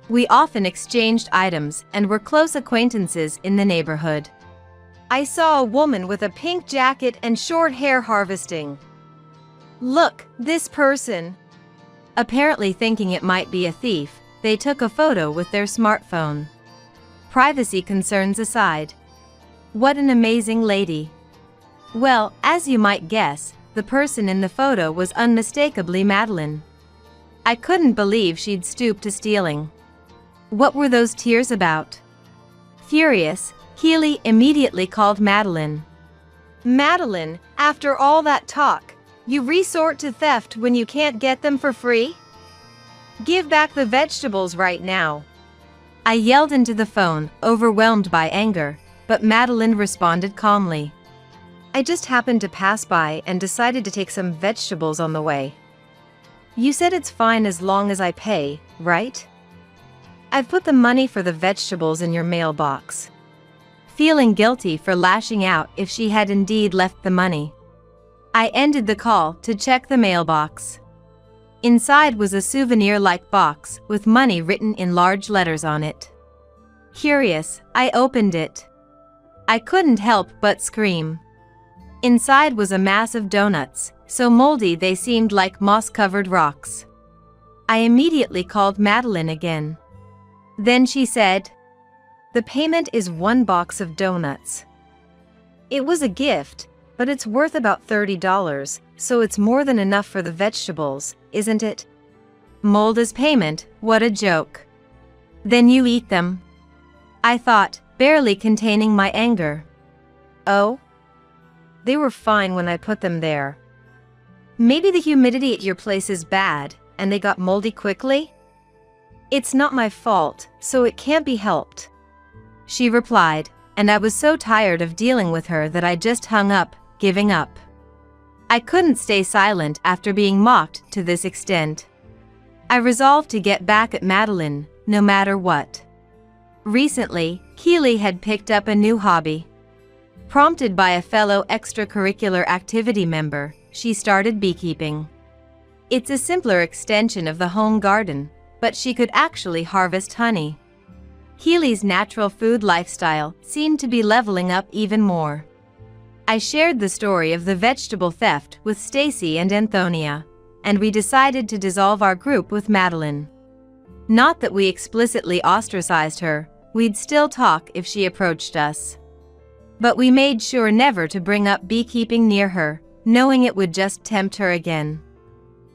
We often exchanged items and were close acquaintances in the neighborhood. "I saw a woman with a pink jacket and short hair harvesting. Look, this person." Apparently thinking it might be a thief, they took a photo with their smartphone. Privacy concerns aside. What an amazing lady. Well, as you might guess, the person in the photo was unmistakably Madeline. I couldn't believe she'd stooped to stealing. What were those tears about? Furious, Keely immediately called Madeline. "Madeline, after all that talk, you resort to theft when you can't get them for free? Give back the vegetables right now." I yelled into the phone, overwhelmed by anger, but Madeline responded calmly. "I just happened to pass by and decided to take some vegetables on the way. You said it's fine as long as I pay, right? I've put the money for the vegetables in your mailbox." Feeling guilty for lashing out if she had indeed left the money, I ended the call to check the mailbox. Inside was a souvenir-like box with money written in large letters on it. Curious, I opened it. I couldn't help but scream. Inside was a mass of donuts, so moldy they seemed like moss-covered rocks. I immediately called Madeline again. Then she said, "The payment is 1 box of donuts. It was a gift, but it's worth about $30, so it's more than enough for the vegetables, isn't it?" Mold as payment, what a joke. "Then you eat them," I thought, barely containing my anger. "Oh? They were fine when I put them there. Maybe the humidity at your place is bad, and they got moldy quickly? It's not my fault, so it can't be helped," she replied, and I was so tired of dealing with her that I just hung up, giving up. I couldn't stay silent after being mocked to this extent. I resolved to get back at Madeline, no matter what. Recently, Keely had picked up a new hobby. Prompted by a fellow extracurricular activity member, she started beekeeping. It's a simpler extension of the home garden, but she could actually harvest honey. Keely's natural food lifestyle seemed to be leveling up even more. I shared the story of the vegetable theft with Stacy and Antonia, and we decided to dissolve our group with Madeline. Not that we explicitly ostracized her, we'd still talk if she approached us. But we made sure never to bring up beekeeping near her, knowing it would just tempt her again.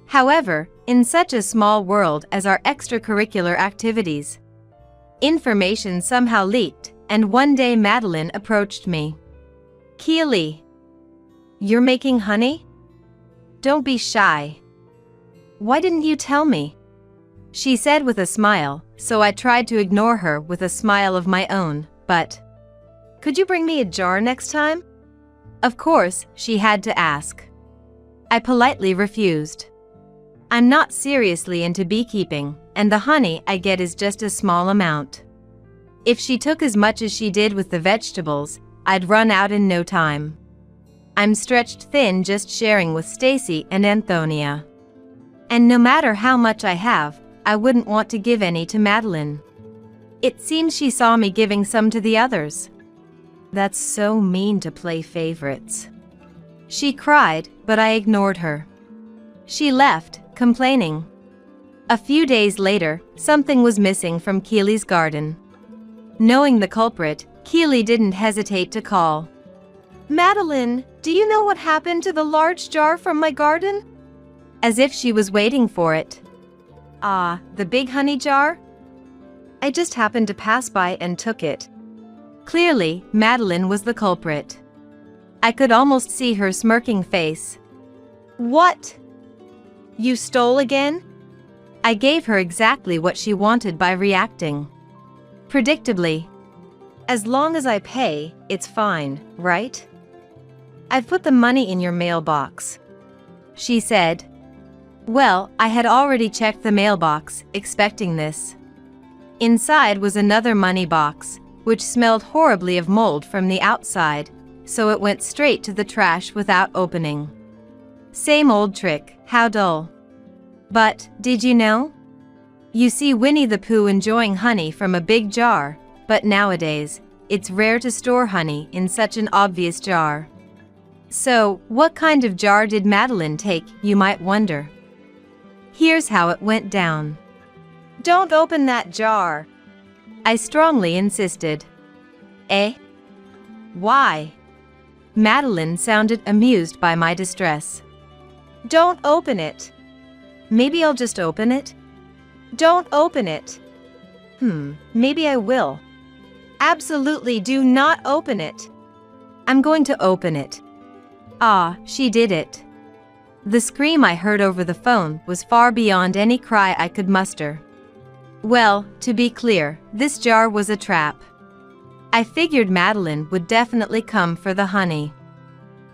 However, in such a small world as our extracurricular activities, information somehow leaked, and one day Madeline approached me. "Keely, you're making honey? Don't be shy. Why didn't you tell me?" she said with a smile, so I tried to ignore her with a smile of my own, but, "Could you bring me a jar next time?" Of course, she had to ask. I politely refused. I'm not seriously into beekeeping, and the honey I get is just a small amount. If she took as much as she did with the vegetables, I'd run out in no time. I'm stretched thin just sharing with Stacy and Antonia. And no matter how much I have, I wouldn't want to give any to Madeline. It seems she saw me giving some to the others. That's so mean to play favorites. She cried, but I ignored her. She left, complaining. A few days later, something was missing from Keely's garden. Knowing the culprit, Keely didn't hesitate to call. Madeline, do you know what happened to the large jar from my garden? As if she was waiting for it. Ah, the big honey jar? I just happened to pass by and took it. Clearly, Madeline was the culprit. I could almost see her smirking face. What? You stole again? I gave her exactly what she wanted by reacting. Predictably. As long as I pay, it's fine, right? I've put the money in your mailbox, she said. Well, I had already checked the mailbox, expecting this. Inside was another money box, which smelled horribly of mold from the outside, so it went straight to the trash without opening. Same old trick, how dull. But, did you know? You see Winnie the Pooh enjoying honey from a big jar, but nowadays, it's rare to store honey in such an obvious jar. So, what kind of jar did Madeline take, you might wonder? Here's how it went down. Don't open that jar, I strongly insisted. Eh? Why? Madeline sounded amused by my distress. Don't open it. Maybe I'll just open it? Don't open it. Maybe I will. Absolutely do not open it. I'm going to open it. Ah, she did it. The scream I heard over the phone was far beyond any cry I could muster. Well, to be clear, this jar was a trap. I figured Madeline would definitely come for the honey.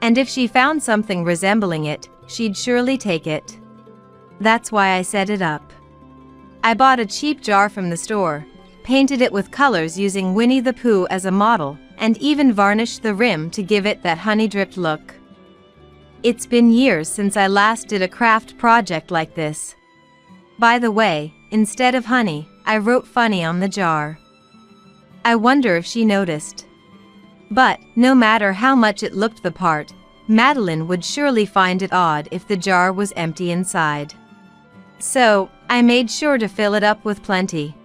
And if she found something resembling it, she'd surely take it. That's why I set it up. I bought a cheap jar from the store, painted it with colors using Winnie the Pooh as a model, and even varnished the rim to give it that honey-dripped look. It's been years since I last did a craft project like this. By the way, instead of honey, I wrote funny on the jar. I wonder if she noticed. But, no matter how much it looked the part, Madeline would surely find it odd if the jar was empty inside. So, I made sure to fill it up with plenty.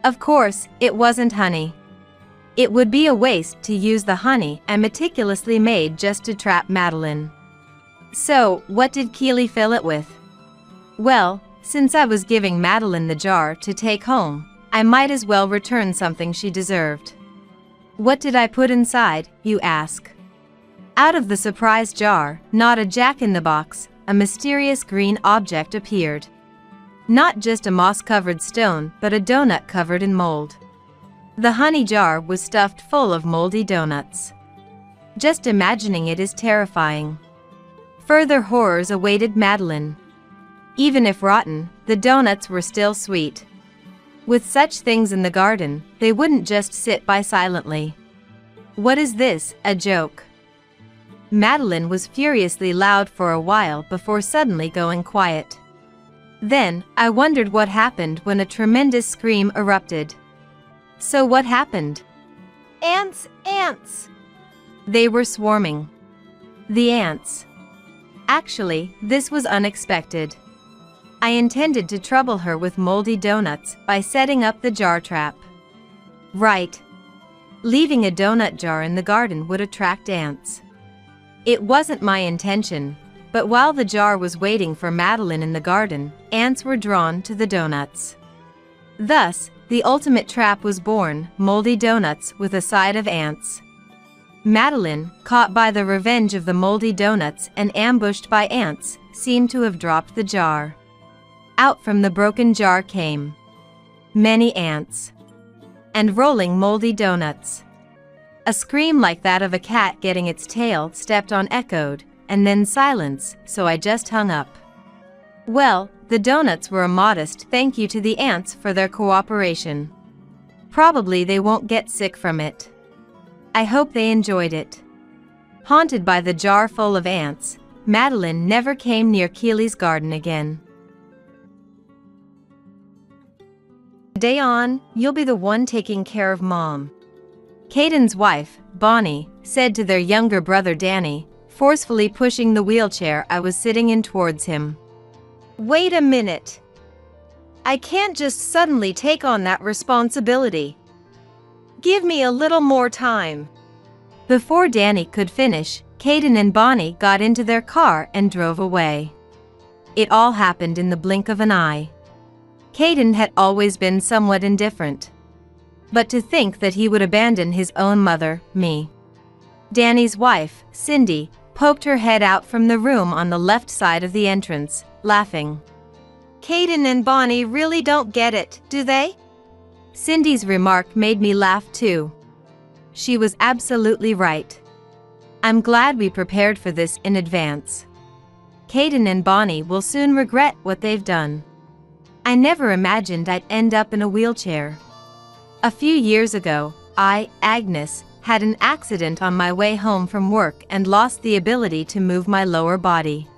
Of course, it wasn't honey. It would be a waste to use the honey I meticulously made just to trap Madeline. So, what did Keely fill it with? Well, since I was giving Madeline the jar to take home, I might as well return something she deserved. What did I put inside, you ask? Out of the surprise jar, not a jack-in-the-box, a mysterious green object appeared. Not just a moss-covered stone, but a donut covered in mold. The honey jar was stuffed full of moldy donuts. Just imagining it is terrifying. Further horrors awaited Madeline. Even if rotten, the donuts were still sweet. With such things in the garden, they wouldn't just sit by silently. What is this, a joke? Madeline was furiously loud for a while before suddenly going quiet. Then, I wondered what happened when a tremendous scream erupted. So what happened? Ants, ants! They were swarming. The ants. Actually, this was unexpected. I intended to trouble her with moldy donuts by setting up the jar trap. Right. Leaving a donut jar in the garden would attract ants. It wasn't my intention, but while the jar was waiting for Madeline in the garden, ants were drawn to the donuts. Thus, the ultimate trap was born, moldy donuts with a side of ants. Madeline, caught by the revenge of the moldy donuts and ambushed by ants, seemed to have dropped the jar. Out from the broken jar came many ants. And rolling moldy donuts. A scream like that of a cat getting its tail stepped on echoed, and then silence, so I just hung up. Well, the donuts were a modest thank you to the ants for their cooperation. Probably they won't get sick from it. I hope they enjoyed it. Haunted by the jar full of ants, Madeline never came near Keely's garden again. Day on, you'll be the one taking care of Mom. Caden's wife, Bonnie, said to their younger brother Danny, forcefully pushing the wheelchair I was sitting in towards him. Wait a minute. I can't just suddenly take on that responsibility. Give me a little more time. Before Danny could finish, Caden and Bonnie got into their car and drove away. It all happened in the blink of an eye. Caden had always been somewhat indifferent. But to think that he would abandon his own mother, me. Danny's wife, Cindy, poked her head out from the room on the left side of the entrance, laughing. Caden and Bonnie really don't get it, do they? Cindy's remark made me laugh too. She was absolutely right. I'm glad we prepared for this in advance. Caden and Bonnie will soon regret what they've done. I never imagined I'd end up in a wheelchair. A few years ago, I, Agnes, had an accident on my way home from work and lost the ability to move my lower body.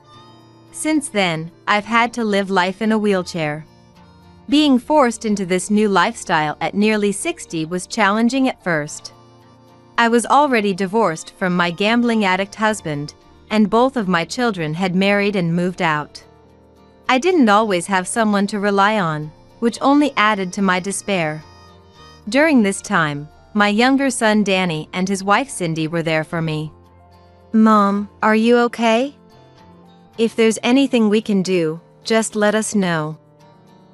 Since then, I've had to live life in a wheelchair. Being forced into this new lifestyle at nearly 60 was challenging at first. I was already divorced from my gambling addict husband, and both of my children had married and moved out. I didn't always have someone to rely on, which only added to my despair. During this time, my younger son Danny and his wife Cindy were there for me. Mom, are you okay? If there's anything we can do, just let us know.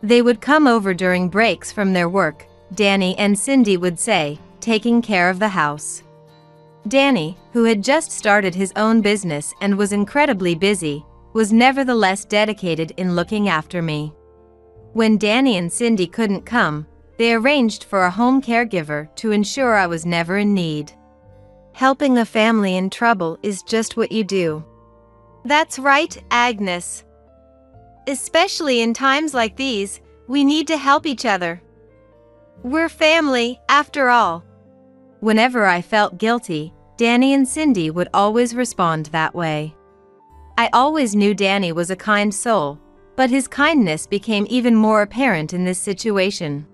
They would come over during breaks from their work, Danny and Cindy would say, taking care of the house. Danny, who had just started his own business and was incredibly busy, was nevertheless dedicated in looking after me. When Danny and Cindy couldn't come, they arranged for a home caregiver to ensure I was never in need. Helping a family in trouble is just what you do. That's right, Agnes. Especially in times like these, we need to help each other. We're family, after all. Whenever I felt guilty, Danny and Cindy would always respond that way. I always knew Danny was a kind soul, but his kindness became even more apparent in this situation.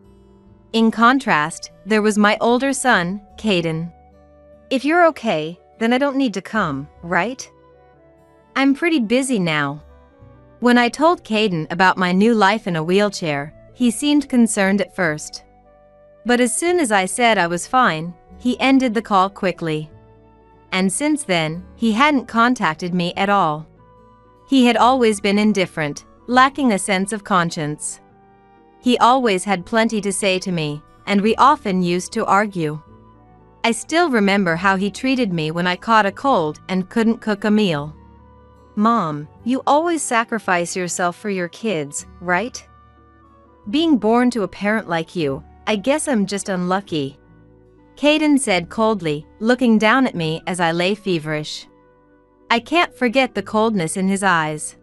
In contrast, there was my older son, Caden. If you're okay, then I don't need to come, right? I'm pretty busy now. When I told Caden about my new life in a wheelchair, he seemed concerned at first. But as soon as I said I was fine, he ended the call quickly. And since then, he hadn't contacted me at all. He had always been indifferent, lacking a sense of conscience. He always had plenty to say to me, and we often used to argue. I still remember how he treated me when I caught a cold and couldn't cook a meal. Mom, you always sacrifice yourself for your kids, right? Being born to a parent like you, I guess I'm just unlucky. Caden said coldly, looking down at me as I lay feverish. I can't forget the coldness in his eyes.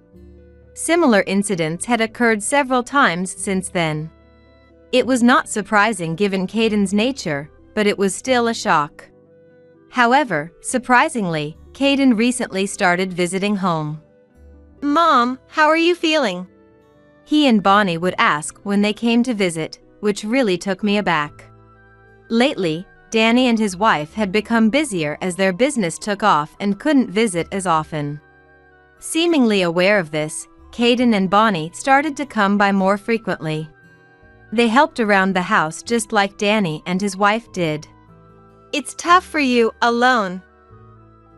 Similar incidents had occurred several times since then. It was not surprising given Caden's nature, but it was still a shock. However, surprisingly, Caden recently started visiting home. Mom, how are you feeling? He and Bonnie would ask when they came to visit, which really took me aback. Lately, Danny and his wife had become busier as their business took off and couldn't visit as often. Seemingly aware of this, Caden and Bonnie started to come by more frequently. They helped around the house just like Danny and his wife did. It's tough for you, alone.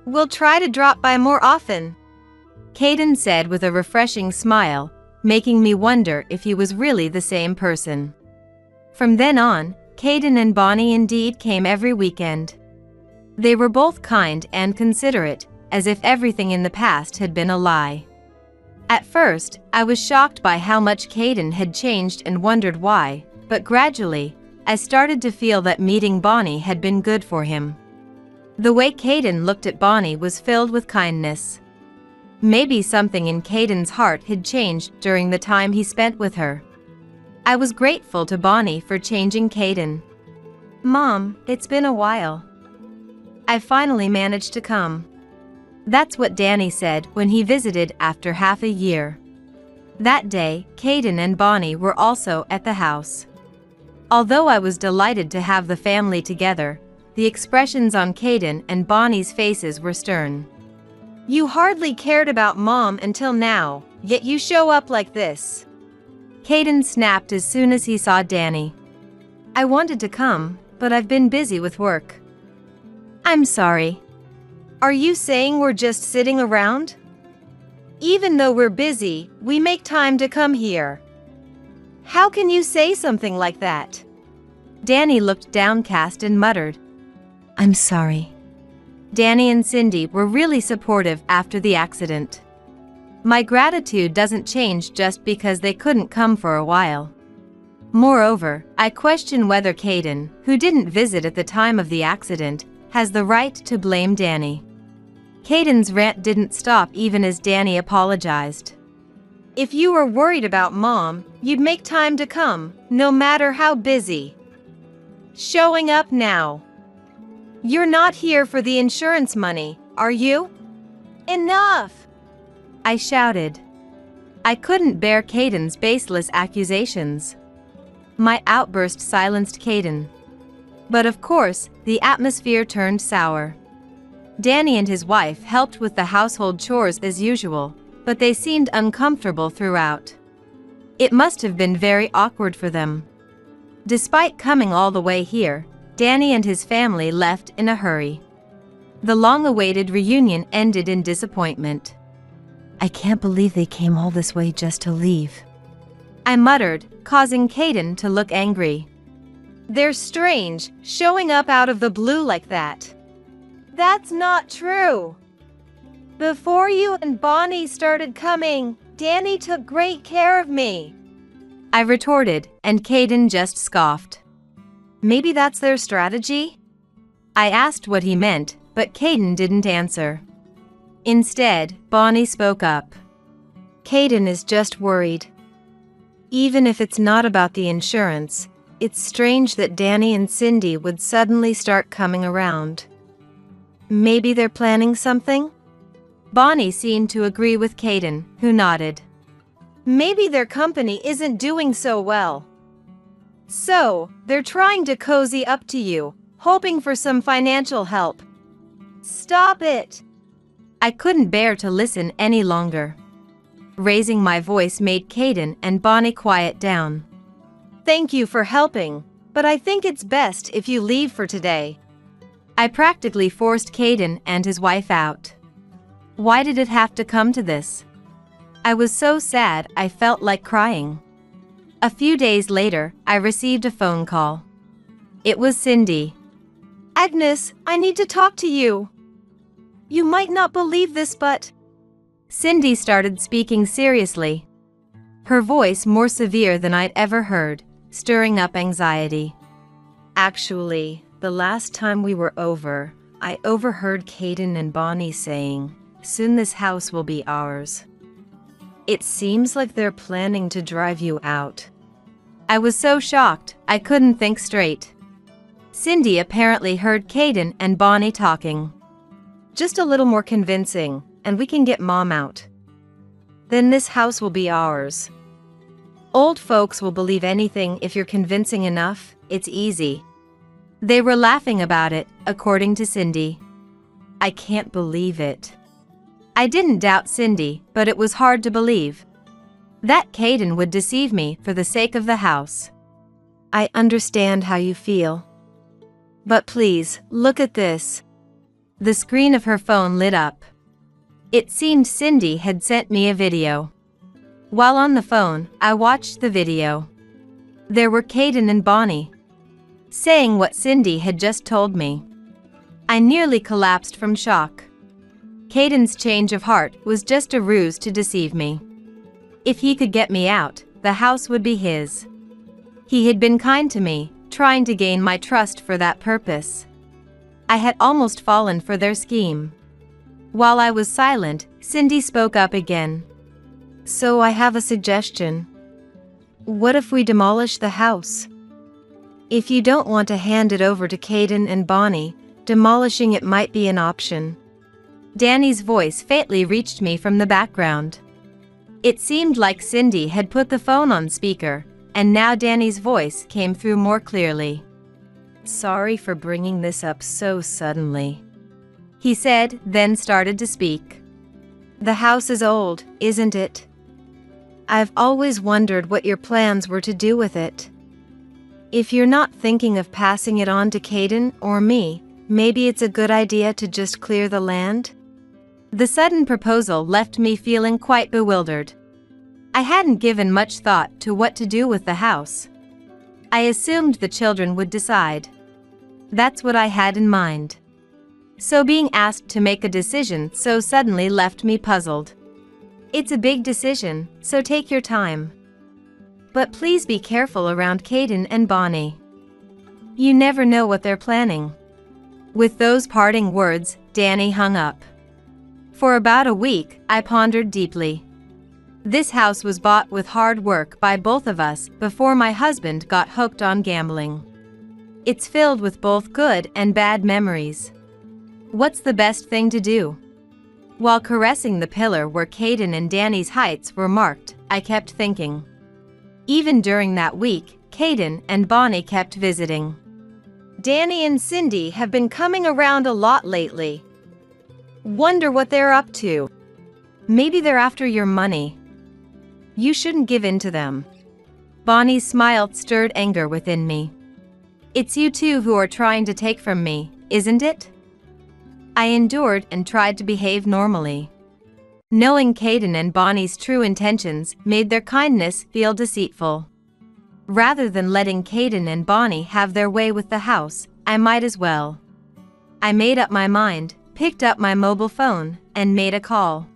We'll try to drop by more often, Caden said with a refreshing smile, making me wonder if he was really the same person. From then on, Caden and Bonnie indeed came every weekend. They were both kind and considerate, as if everything in the past had been a lie. At first, I was shocked by how much Caden had changed and wondered why, but gradually, I started to feel that meeting Bonnie had been good for him. The way Caden looked at Bonnie was filled with kindness. Maybe something in Caden's heart had changed during the time he spent with her. I was grateful to Bonnie for changing Caden. Mom, it's been a while. I finally managed to come. That's what Danny said when he visited after half a year. That day, Caden and Bonnie were also at the house. Although I was delighted to have the family together, the expressions on Caden and Bonnie's faces were stern. You hardly cared about Mom until now, yet you show up like this. Caden snapped as soon as he saw Danny. I wanted to come, but I've been busy with work. I'm sorry. Are you saying we're just sitting around? Even though we're busy, we make time to come here. How can you say something like that? Danny looked downcast and muttered, I'm sorry. Danny and Cindy were really supportive after the accident. My gratitude doesn't change just because they couldn't come for a while. Moreover, I question whether Caden, who didn't visit at the time of the accident, has the right to blame Danny. Caden's rant didn't stop even as Danny apologized. If you were worried about Mom, you'd make time to come, no matter how busy. Showing up now. You're not here for the insurance money, are you? Enough! I shouted. I couldn't bear Caden's baseless accusations. My outburst silenced Caden. But of course, the atmosphere turned sour. Danny and his wife helped with the household chores as usual, but they seemed uncomfortable throughout. It must have been very awkward for them. Despite coming all the way here, Danny and his family left in a hurry. The long-awaited reunion ended in disappointment. I can't believe they came all this way just to leave, I muttered, causing Caden to look angry. They're strange, showing up out of the blue like that. That's not true. Before you and Bonnie started coming, Danny took great care of me. I retorted, and Caden just scoffed. Maybe that's their strategy? I asked what he meant, but Caden didn't answer. Instead, Bonnie spoke up. Caden is just worried. Even if it's not about the insurance, it's strange that Danny and Cindy would suddenly start coming around. Maybe they're planning something? Bonnie seemed to agree with Caden, who nodded. Maybe their company isn't doing so well. So, they're trying to cozy up to you, hoping for some financial help. Stop it! I couldn't bear to listen any longer. Raising my voice made Caden and Bonnie quiet down. Thank you for helping, but I think it's best if you leave for today. I practically forced Caden and his wife out. Why did it have to come to this? I was so sad I felt like crying. A few days later, I received a phone call. It was Cindy. Agnes, I need to talk to you. You might not believe this, but... Cindy started speaking seriously. Her voice more severe than I'd ever heard, stirring up anxiety. Actually, the last time we were over, I overheard Caden and Bonnie saying, "Soon this house will be ours." It seems like they're planning to drive you out. I was so shocked, I couldn't think straight. Cindy apparently heard Caden and Bonnie talking. Just a little more convincing, and we can get Mom out. Then this house will be ours. Old folks will believe anything if you're convincing enough, it's easy. They were laughing about it, according to Cindy. I can't believe it. I didn't doubt Cindy, but it was hard to believe. That Caden would deceive me for the sake of the house. I understand how you feel. But please, look at this. The screen of her phone lit up. It seemed Cindy had sent me a video. While on the phone, I watched the video. There were Caden and Bonnie, saying what Cindy had just told me. I nearly collapsed from shock. Caden's change of heart was just a ruse to deceive me. If he could get me out, the house would be his. He had been kind to me, trying to gain my trust for that purpose. I had almost fallen for their scheme. While I was silent, Cindy spoke up again. So I have a suggestion. What if we demolish the house? If you don't want to hand it over to Caden and Bonnie, demolishing it might be an option. Danny's voice faintly reached me from the background. It seemed like Cindy had put the phone on speaker, and now Danny's voice came through more clearly. Sorry for bringing this up so suddenly, he said, then started to speak. The house is old, isn't it? I've always wondered what your plans were to do with it. If you're not thinking of passing it on to Caden or me, maybe it's a good idea to just clear the land? The sudden proposal left me feeling quite bewildered. I hadn't given much thought to what to do with the house. I assumed the children would decide. That's what I had in mind. So being asked to make a decision so suddenly left me puzzled. It's a big decision, so take your time. But please be careful around Caden and Bonnie. You never know what they're planning. With those parting words, Danny hung up. For about a week, I pondered deeply. This house was bought with hard work by both of us before my husband got hooked on gambling. It's filled with both good and bad memories. What's the best thing to do? While caressing the pillar where Caden and Danny's heights were marked, I kept thinking. Even during that week, Caden and Bonnie kept visiting. Danny and Cindy have been coming around a lot lately. Wonder what they're up to. Maybe they're after your money. You shouldn't give in to them. Bonnie's smile stirred anger within me. It's you two who are trying to take from me, isn't it? I endured and tried to behave normally. Knowing Caden and Bonnie's true intentions made their kindness feel deceitful. Rather than letting Caden and Bonnie have their way with the house, I might as well. I made up my mind, picked up my mobile phone, and made a call.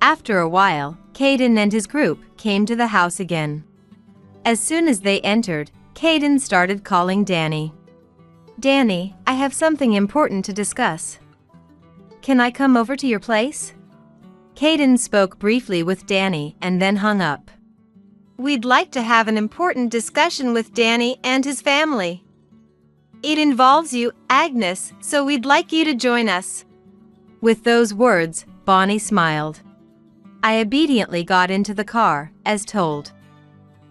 After a while, Caden and his group came to the house again. As soon as they entered, Caden started calling Danny. Danny, I have something important to discuss. Can I come over to your place? Caden spoke briefly with Danny and then hung up. We'd like to have an important discussion with Danny and his family. It involves you, Agnes, so we'd like you to join us. With those words, Bonnie smiled. I obediently got into the car, as told.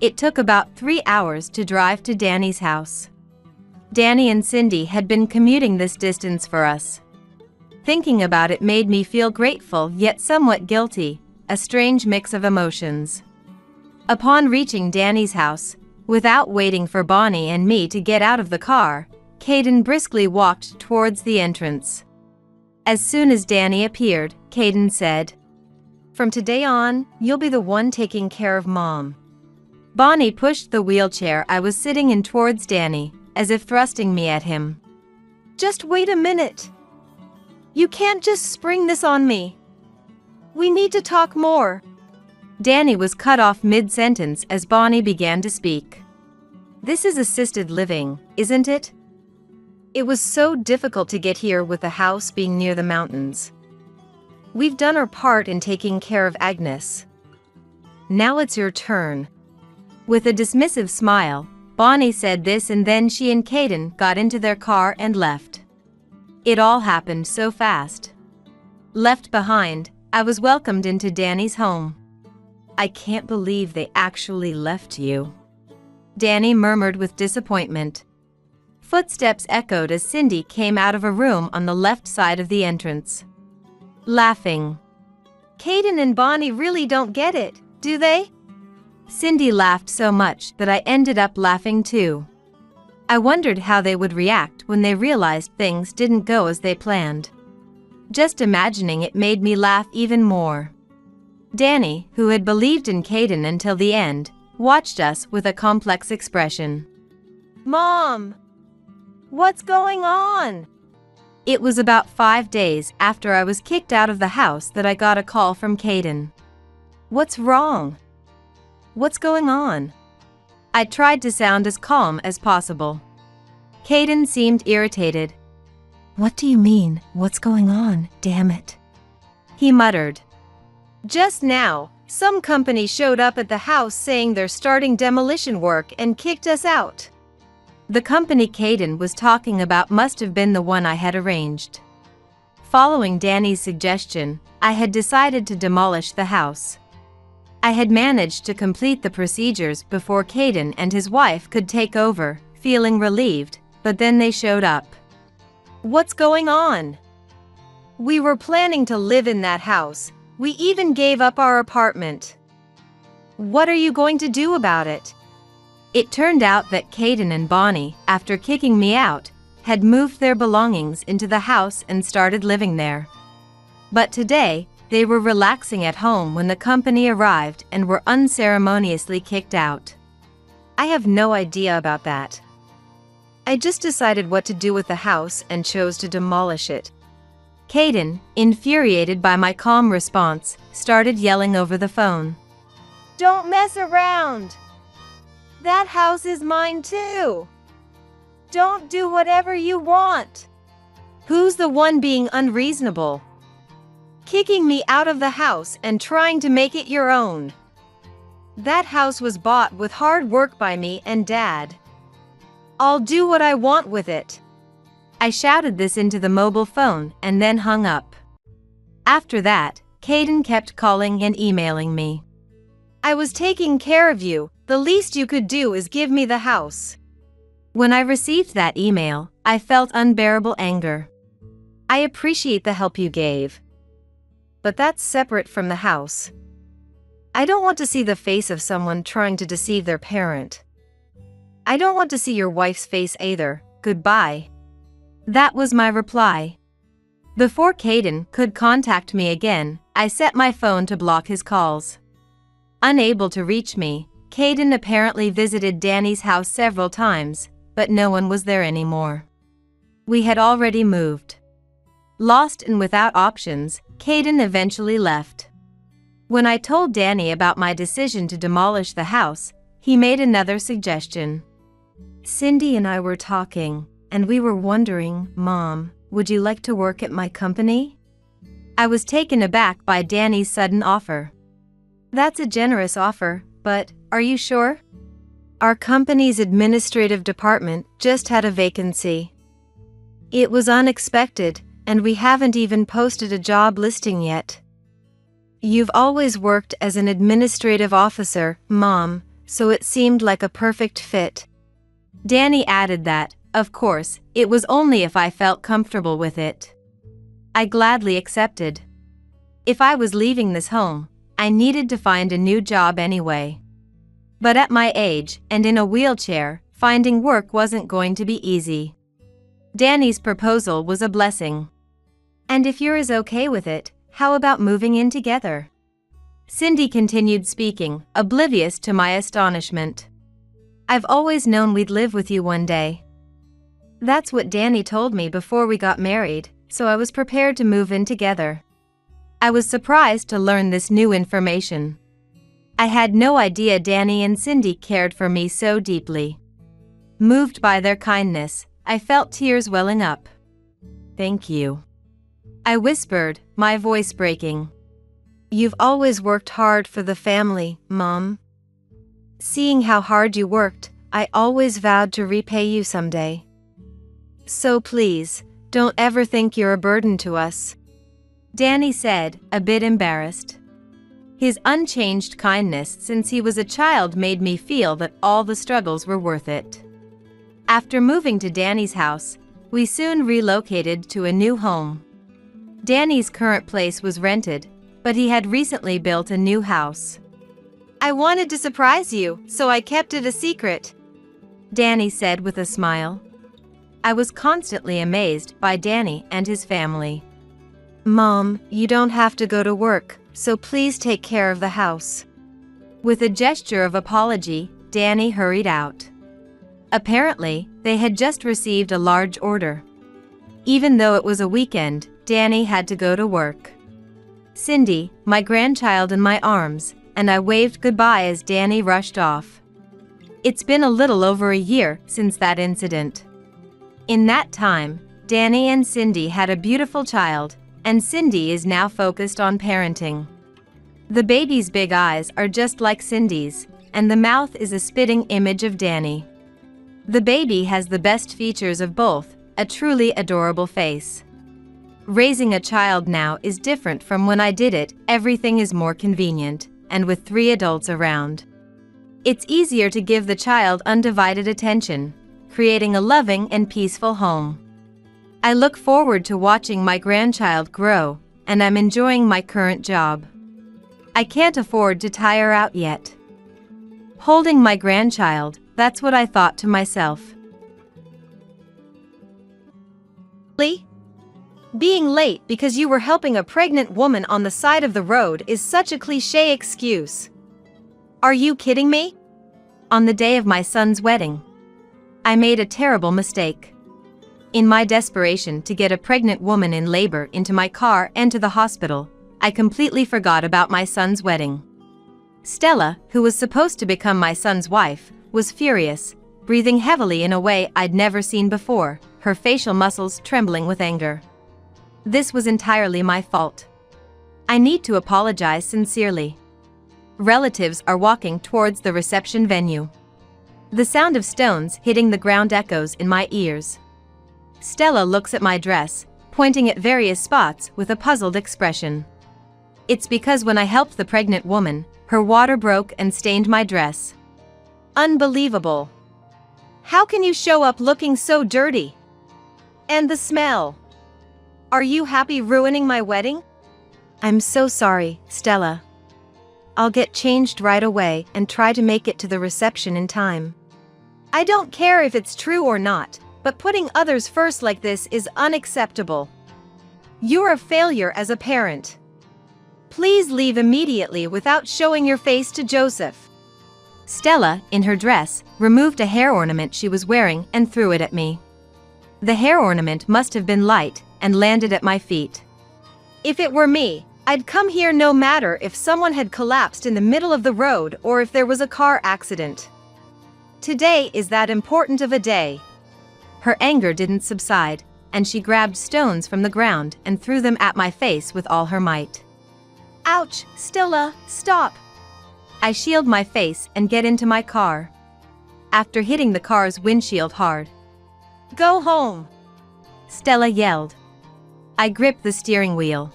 It took about 3 hours to drive to Danny's house. Danny and Cindy had been commuting this distance for us. Thinking about it made me feel grateful yet somewhat guilty, a strange mix of emotions. Upon reaching Danny's house, without waiting for Bonnie and me to get out of the car, Caden briskly walked towards the entrance. As soon as Danny appeared, Caden said, "From today on, you'll be the one taking care of Mom." Bonnie pushed the wheelchair I was sitting in towards Danny, as if thrusting me at him. Just wait a minute. You can't just spring this on me. We need to talk more. Danny was cut off mid-sentence as Bonnie began to speak. This is assisted living, isn't it? It was so difficult to get here with the house being near the mountains. We've done our part in taking care of Agnes. Now it's your turn. With a dismissive smile, Bonnie said this, and then she and Caden got into their car and left. It all happened so fast. Left behind, I was welcomed into Danny's home. I can't believe they actually left you, Danny murmured with disappointment. Footsteps echoed as Cindy came out of a room on the left side of the entrance. Laughing. Caden and Bonnie really don't get it, do they? Cindy laughed so much that I ended up laughing too. I wondered how they would react when they realized things didn't go as they planned. Just imagining it made me laugh even more. Danny, who had believed in Caden until the end, watched us with a complex expression. Mom! What's going on? It was about 5 days after I was kicked out of the house that I got a call from Caden. What's wrong? What's going on? I tried to sound as calm as possible. Caden seemed irritated. What do you mean, what's going on, damn it? He muttered. Just now, some company showed up at the house saying they're starting demolition work and kicked us out. The company Caden was talking about must have been the one I had arranged. Following Danny's suggestion, I had decided to demolish the house. I had managed to complete the procedures before Caden and his wife could take over, feeling relieved, but then they showed up. What's going on? We were planning to live in that house. We even gave up our apartment. What are you going to do about it? It turned out that Caden and Bonnie, after kicking me out, had moved their belongings into the house and started living there. But today, they were relaxing at home when the company arrived and were unceremoniously kicked out. I have no idea about that. I just decided what to do with the house and chose to demolish it. Caden, infuriated by my calm response, started yelling over the phone. Don't mess around! That house is mine too! Don't do whatever you want! Who's the one being unreasonable? Kicking me out of the house and trying to make it your own. That house was bought with hard work by me and Dad. I'll do what I want with it. I shouted this into the mobile phone and then hung up. After that, Caden kept calling and emailing me. I was taking care of you. The least you could do is give me the house. When I received that email, I felt unbearable anger. I appreciate the help you gave. But that's separate from the house. I don't want to see the face of someone trying to deceive their parent. I don't want to see your wife's face either. Goodbye. That was my reply. Before Caden could contact me again, I set my phone to block his calls. Unable to reach me, Caden apparently visited Danny's house several times, but no one was there anymore. We had already moved. Lost and without options, Caden eventually left. When I told Danny about my decision to demolish the house, he made another suggestion. Cindy and I were talking, and we were wondering, Mom, would you like to work at my company? I was taken aback by Danny's sudden offer. That's a generous offer, but are you sure? Our company's administrative department just had a vacancy. It was unexpected, and we haven't even posted a job listing yet. You've always worked as an administrative officer, Mom, so it seemed like a perfect fit. Danny added that, of course, it was only if I felt comfortable with it. I gladly accepted. If I was leaving this home, I needed to find a new job anyway. But at my age, and in a wheelchair, finding work wasn't going to be easy. Danny's proposal was a blessing. And if you're as okay with it, how about moving in together? Cindy continued speaking, oblivious to my astonishment. I've always known we'd live with you one day. That's what Danny told me before we got married, so I was prepared to move in together. I was surprised to learn this new information. I had no idea Danny and Cindy cared for me so deeply. Moved by their kindness, I felt tears welling up. Thank you, I whispered, my voice breaking. You've always worked hard for the family, Mom. Seeing how hard you worked, I always vowed to repay you someday. So please, don't ever think you're a burden to us. Danny said, a bit embarrassed. His unchanged kindness since he was a child made me feel that all the struggles were worth it. After moving to Danny's house, we soon relocated to a new home. Danny's current place was rented, but he had recently built a new house. I wanted to surprise you, so I kept it a secret, Danny said with a smile. I was constantly amazed by Danny and his family. Mom, you don't have to go to work, so please take care of the house. With a gesture of apology, Danny hurried out. Apparently, they had just received a large order. Even though it was a weekend, Danny had to go to work. Cindy, my grandchild in my arms, and I waved goodbye as Danny rushed off. It's been a little over a year since that incident. In that time, Danny and Cindy had a beautiful child, and Cindy is now focused on parenting. The baby's big eyes are just like Cindy's, and the mouth is a spitting image of Danny. The baby has the best features of both, a truly adorable face. Raising a child now is different from when I did it. Everything is more convenient, and with 3 adults around, it's easier to give the child undivided attention, creating a loving and peaceful home. I look forward to watching my grandchild grow, and I'm enjoying my current job. I can't afford to tire out yet. Holding my grandchild, that's what I thought to myself. Being late because you were helping a pregnant woman on the side of the road is such a cliché excuse. Are you kidding me? On the day of my son's wedding, I made a terrible mistake. In my desperation to get a pregnant woman in labor into my car and to the hospital, I completely forgot about my son's wedding. Stella, who was supposed to become my son's wife, was furious, breathing heavily in a way I'd never seen before, her facial muscles trembling with anger. This was entirely my fault. I need to apologize sincerely. Relatives are walking towards the reception venue. The sound of stones hitting the ground echoes in my ears. Stella looks at my dress, pointing at various spots with a puzzled expression. It's because when I helped the pregnant woman, her water broke and stained my dress. Unbelievable. How can you show up looking so dirty? And the smell. Are you happy ruining my wedding? I'm so sorry, Stella. I'll get changed right away and try to make it to the reception in time. I don't care if it's true or not, but putting others first like this is unacceptable. You're a failure as a parent. Please leave immediately without showing your face to Joseph. Stella, in her dress, removed a hair ornament she was wearing and threw it at me. The hair ornament must have been light and landed at my feet. If it were me, I'd come here no matter if someone had collapsed in the middle of the road or if there was a car accident. Today is that important of a day. Her anger didn't subside, and she grabbed stones from the ground and threw them at my face with all her might. Ouch, Stella, stop! I shield my face and get into my car. After hitting the car's windshield hard. Go home! Stella yelled. I gripped the steering wheel.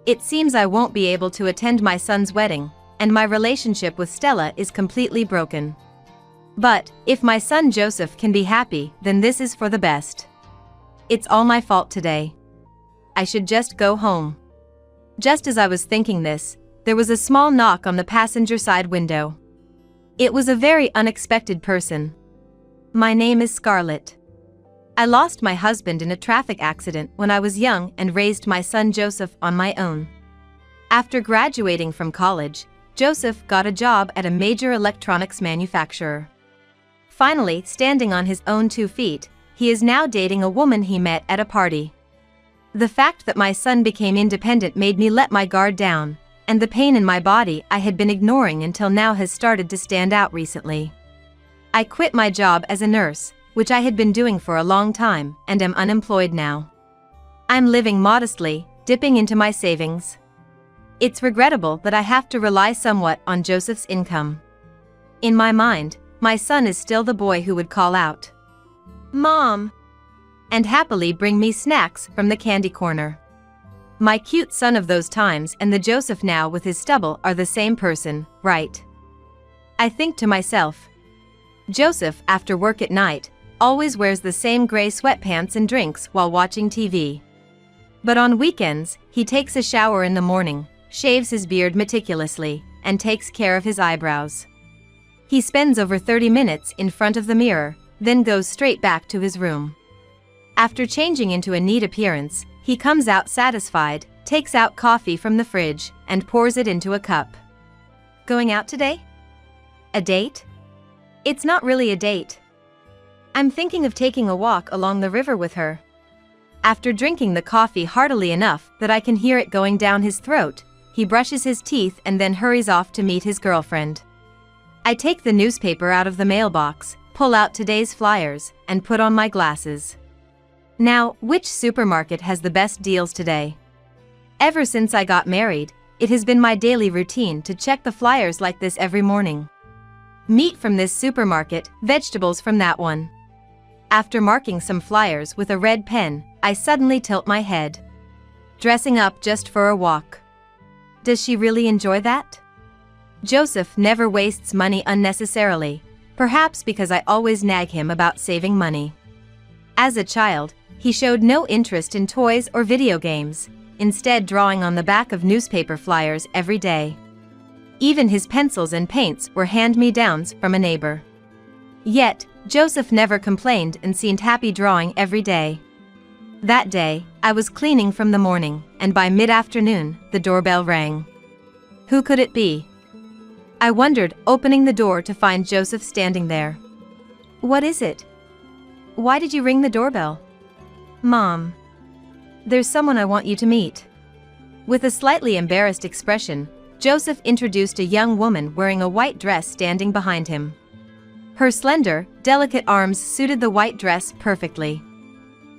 It seems I won't be able to attend my son's wedding, and my relationship with Stella is completely broken. But, if my son Joseph can be happy, then this is for the best. It's all my fault today. I should just go home. Just as I was thinking this, there was a small knock on the passenger side window. It was a very unexpected person. My name is Scarlett. I lost my husband in a traffic accident when I was young and raised my son Joseph on my own. After graduating from college, Joseph got a job at a major electronics manufacturer. Finally, standing on his own 2 feet, he is now dating a woman he met at a party. The fact that my son became independent made me let my guard down, and the pain in my body I had been ignoring until now has started to stand out recently. I quit my job as a nurse, which I had been doing for a long time, and am unemployed now. I'm living modestly, dipping into my savings. It's regrettable that I have to rely somewhat on Joseph's income. In my mind, my son is still the boy who would call out, "Mom!" and happily bring me snacks from the candy corner. My cute son of those times and the Joseph now with his stubble are the same person, right? I think to myself. Joseph, after work at night, always wears the same gray sweatpants and drinks while watching TV. But on weekends, he takes a shower in the morning, shaves his beard meticulously, and takes care of his eyebrows. He spends over 30 minutes in front of the mirror, then goes straight back to his room. After changing into a neat appearance, he comes out satisfied, takes out coffee from the fridge, and pours it into a cup. Going out today? A date? It's not really a date. I'm thinking of taking a walk along the river with her. After drinking the coffee heartily enough that I can hear it going down his throat, he brushes his teeth and then hurries off to meet his girlfriend. I take the newspaper out of the mailbox, pull out today's flyers, and put on my glasses. Now, which supermarket has the best deals today? Ever since I got married, it has been my daily routine to check the flyers like this every morning. Meat from this supermarket, vegetables from that one. After marking some flyers with a red pen, I suddenly tilt my head. Dressing up just for a walk. Does she really enjoy that? Joseph never wastes money unnecessarily, perhaps because I always nag him about saving money. As a child, he showed no interest in toys or video games, instead drawing on the back of newspaper flyers every day. Even his pencils and paints were hand-me-downs from a neighbor. Yet, Joseph never complained and seemed happy drawing every day. That day, I was cleaning from the morning, and by mid-afternoon, the doorbell rang. Who could it be? I wondered, opening the door to find Joseph standing there. What is it? Why did you ring the doorbell? Mom. There's someone I want you to meet. With a slightly embarrassed expression, Joseph introduced a young woman wearing a white dress standing behind him. Her slender, delicate arms suited the white dress perfectly.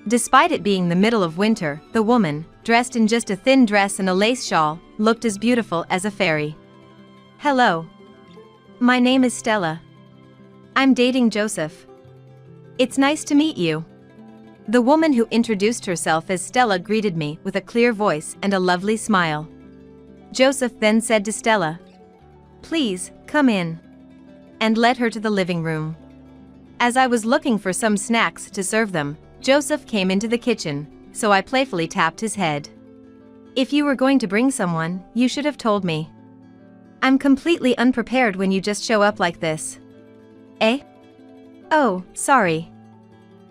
Despite it being the middle of winter, the woman, dressed in just a thin dress and a lace shawl, looked as beautiful as a fairy. Hello. My name is Stella. I'm dating Joseph. It's nice to meet you. The woman who introduced herself as Stella greeted me with a clear voice and a lovely smile. Joseph then said to Stella, "Please, come in," and led her to the living room. As I was looking for some snacks to serve them, Joseph came into the kitchen, so I playfully tapped his head. If you were going to bring someone, you should have told me. I'm completely unprepared when you just show up like this. Eh? Oh, sorry.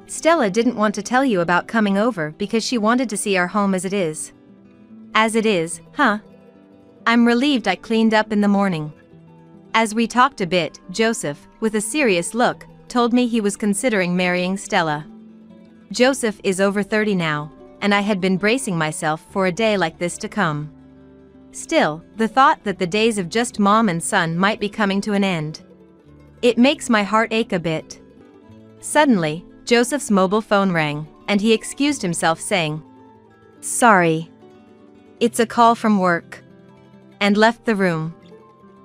Stella didn't want to tell you about coming over because she wanted to see our home as it is. As it is, huh? I'm relieved I cleaned up in the morning. As we talked a bit, Joseph, with a serious look, told me he was considering marrying Stella. Joseph is over 30 now, and I had been bracing myself for a day like this to come. Still, the thought that the days of just mom and son might be coming to an end. It makes my heart ache a bit. Suddenly, Joseph's mobile phone rang, and he excused himself saying, "Sorry. It's a call from work," and left the room.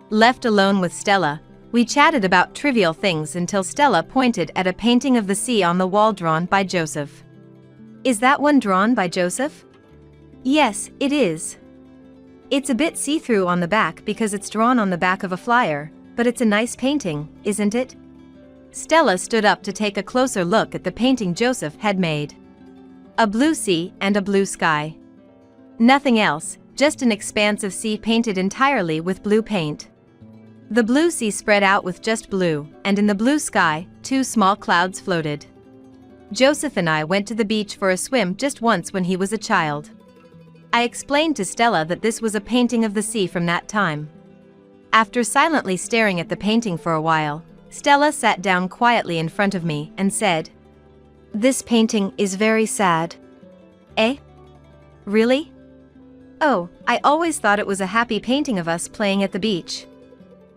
Left alone with Stella, we chatted about trivial things until Stella pointed at a painting of the sea on the wall drawn by Joseph. Is that one drawn by Joseph? Yes, it is. It's a bit see-through on the back because it's drawn on the back of a flyer, but it's a nice painting, isn't it? Stella stood up to take a closer look at the painting Joseph had made. A blue sea and a blue sky. Nothing else, just an expanse of sea painted entirely with blue paint. The blue sea spread out with just blue, and in the blue sky, 2 small clouds floated. Joseph and I went to the beach for a swim just once when he was a child. I explained to Stella that this was a painting of the sea from that time. After silently staring at the painting for a while, Stella sat down quietly in front of me and said, "This painting is very sad." Eh? Really? Oh, I always thought it was a happy painting of us playing at the beach.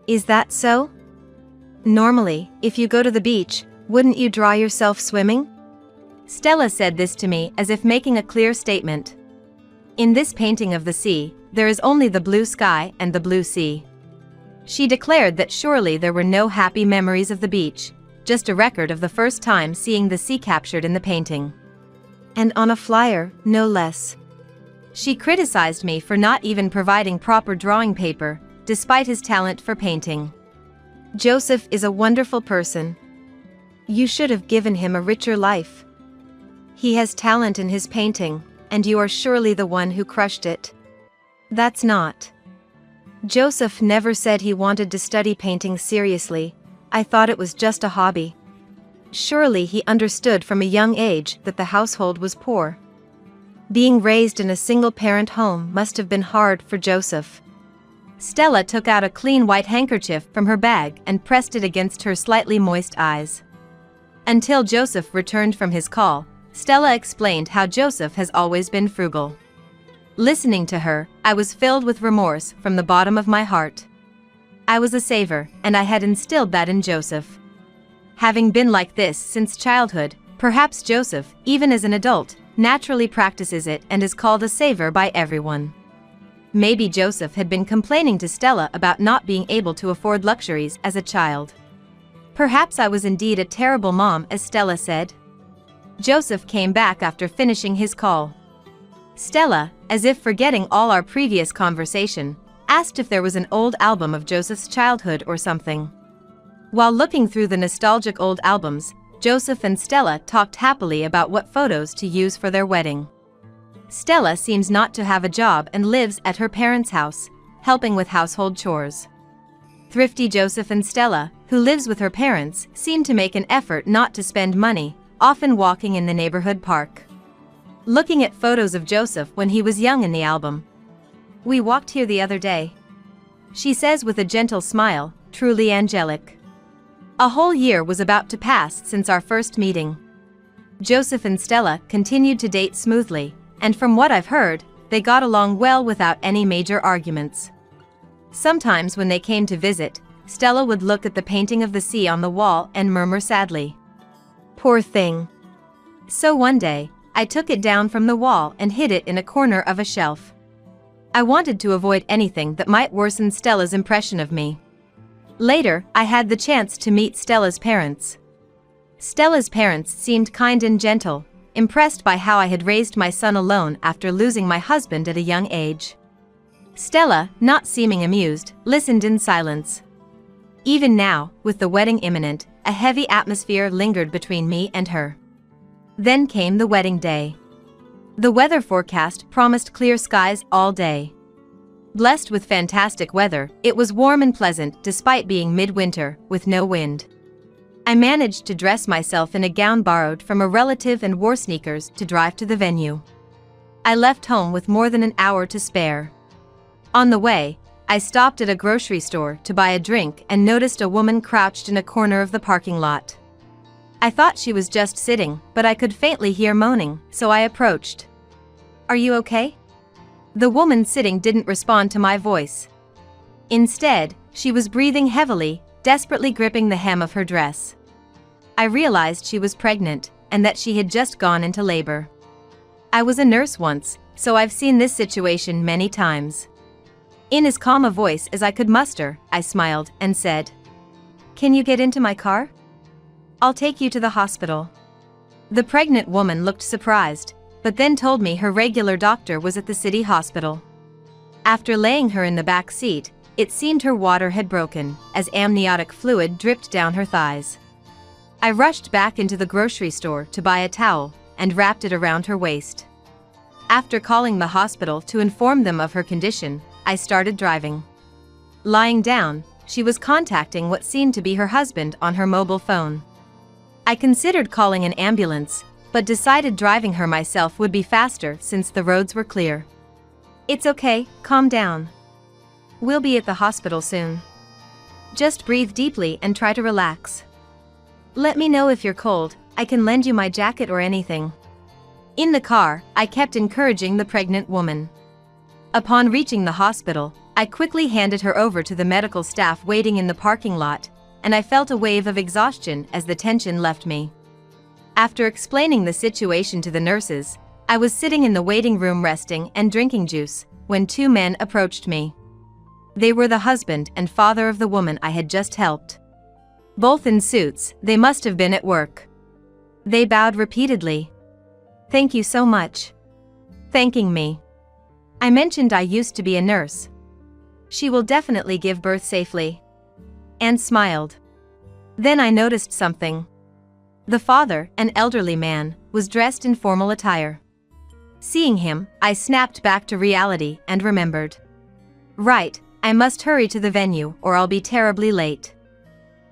Is that so? Normally, if you go to the beach, wouldn't you draw yourself swimming? Stella said this to me as if making a clear statement. In this painting of the sea, there is only the blue sky and the blue sea. She declared that surely there were no happy memories of the beach, just a record of the first time seeing the sea captured in the painting. And on a flyer, no less. She criticized me for not even providing proper drawing paper, despite his talent for painting. Joseph is a wonderful person. You should have given him a richer life. He has talent in his painting, and you are surely the one who crushed it. That's not. Joseph never said he wanted to study painting seriously. I thought it was just a hobby. Surely he understood from a young age that the household was poor. Being raised in a single-parent home must have been hard for Joseph. Stella took out a clean white handkerchief from her bag and pressed it against her slightly moist eyes. Until Joseph returned from his call, Stella explained how Joseph has always been frugal. Listening to her, I was filled with remorse from the bottom of my heart. I was a saver, and I had instilled that in Joseph. Having been like this since childhood, perhaps Joseph, even as an adult, naturally practices it and is called a saver by everyone. Maybe Joseph had been complaining to Stella about not being able to afford luxuries as a child. Perhaps I was indeed a terrible mom, as Stella said. Joseph came back after finishing his call. Stella, as if forgetting all our previous conversation, asked if there was an old album of Joseph's childhood or something. While looking through the nostalgic old albums, Joseph and Stella talked happily about what photos to use for their wedding. Stella seems not to have a job and lives at her parents' house, helping with household chores. Thrifty Joseph and Stella, who lives with her parents, seem to make an effort not to spend money, often walking in the neighborhood park. Looking at photos of Joseph when he was young in the album. "We walked here the other day," she says with a gentle smile, truly angelic. A whole year was about to pass since our first meeting. Joseph and Stella continued to date smoothly, and from what I've heard, they got along well without any major arguments. Sometimes when they came to visit, Stella would look at the painting of the sea on the wall and murmur sadly, "Poor thing." So one day, I took it down from the wall and hid it in a corner of a shelf. I wanted to avoid anything that might worsen Stella's impression of me. Later, I had the chance to meet Stella's parents. Stella's parents seemed kind and gentle, impressed by how I had raised my son alone after losing my husband at a young age. Stella, not seeming amused, listened in silence. Even now, with the wedding imminent, a heavy atmosphere lingered between me and her. Then came the wedding day. The weather forecast promised clear skies all day. Blessed with fantastic weather, it was warm and pleasant despite being midwinter, with no wind. I managed to dress myself in a gown borrowed from a relative and wore sneakers to drive to the venue. I left home with more than an hour to spare. On the way, I stopped at a grocery store to buy a drink and noticed a woman crouched in a corner of the parking lot. I thought she was just sitting, but I could faintly hear moaning, so I approached. "Are you okay?" The woman sitting didn't respond to my voice. Instead, she was breathing heavily, desperately gripping the hem of her dress. I realized she was pregnant, and that she had just gone into labor. I was a nurse once, so I've seen this situation many times. In as calm a voice as I could muster, I smiled and said, "Can you get into my car? I'll take you to the hospital." The pregnant woman looked surprised, but then told me her regular doctor was at the city hospital. After laying her in the back seat, it seemed her water had broken, as amniotic fluid dripped down her thighs. I rushed back into the grocery store to buy a towel, and wrapped it around her waist. After calling the hospital to inform them of her condition, I started driving. Lying down, she was contacting what seemed to be her husband on her mobile phone. I considered calling an ambulance, but decided driving her myself would be faster since the roads were clear. "It's okay, calm down. We'll be at the hospital soon. Just breathe deeply and try to relax. Let me know if you're cold, I can lend you my jacket or anything." In the car, I kept encouraging the pregnant woman. Upon reaching the hospital, I quickly handed her over to the medical staff waiting in the parking lot, and I felt a wave of exhaustion as the tension left me. After explaining the situation to the nurses, I was sitting in the waiting room resting and drinking juice, when two men approached me. They were the husband and father of the woman I had just helped. Both in suits, they must have been at work. They bowed repeatedly. "Thank you so much." Thanking me. I mentioned I used to be a nurse. "She will definitely give birth safely." And smiled. Then I noticed something. The father, an elderly man, was dressed in formal attire. Seeing him, I snapped back to reality and remembered. Right, I must hurry to the venue or I'll be terribly late.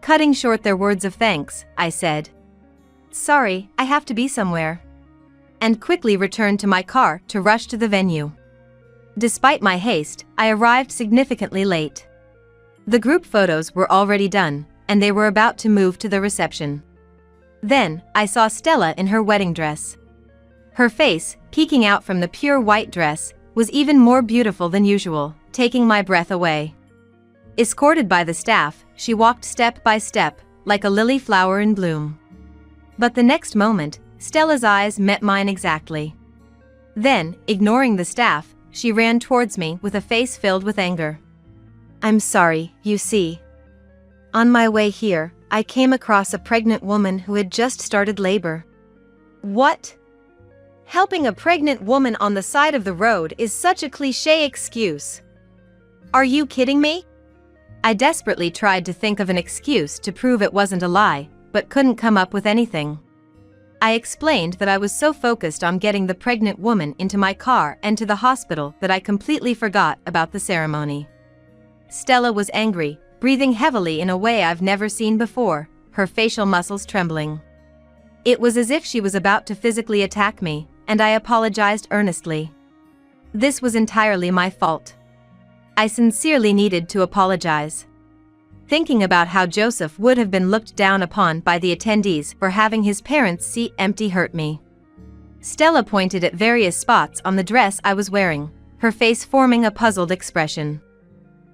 Cutting short their words of thanks, I said, "Sorry, I have to be somewhere," and quickly returned to my car to rush to the venue. Despite my haste, I arrived significantly late. The group photos were already done, and they were about to move to the reception. Then, I saw Stella in her wedding dress. Her face, peeking out from the pure white dress, was even more beautiful than usual, taking my breath away. Escorted by the staff, she walked step by step, like a lily flower in bloom. But the next moment, Stella's eyes met mine exactly. Then, ignoring the staff, she ran towards me with a face filled with anger. "I'm sorry, you see. On my way here, I came across a pregnant woman who had just started labor. What? Helping a pregnant woman on the side of the road is such a cliché excuse. Are you kidding me? I desperately tried to think of an excuse to prove it wasn't a lie, but couldn't come up with anything. I explained that I was so focused on getting the pregnant woman into my car and to the hospital that I completely forgot about the ceremony. Stella was angry, breathing heavily in a way I've never seen before, her facial muscles trembling. It was as if she was about to physically attack me, and I apologized earnestly. This was entirely my fault. I sincerely needed to apologize. Thinking about how Joseph would have been looked down upon by the attendees for having his parents' seat empty hurt me. Stella pointed at various spots on the dress I was wearing, her face forming a puzzled expression.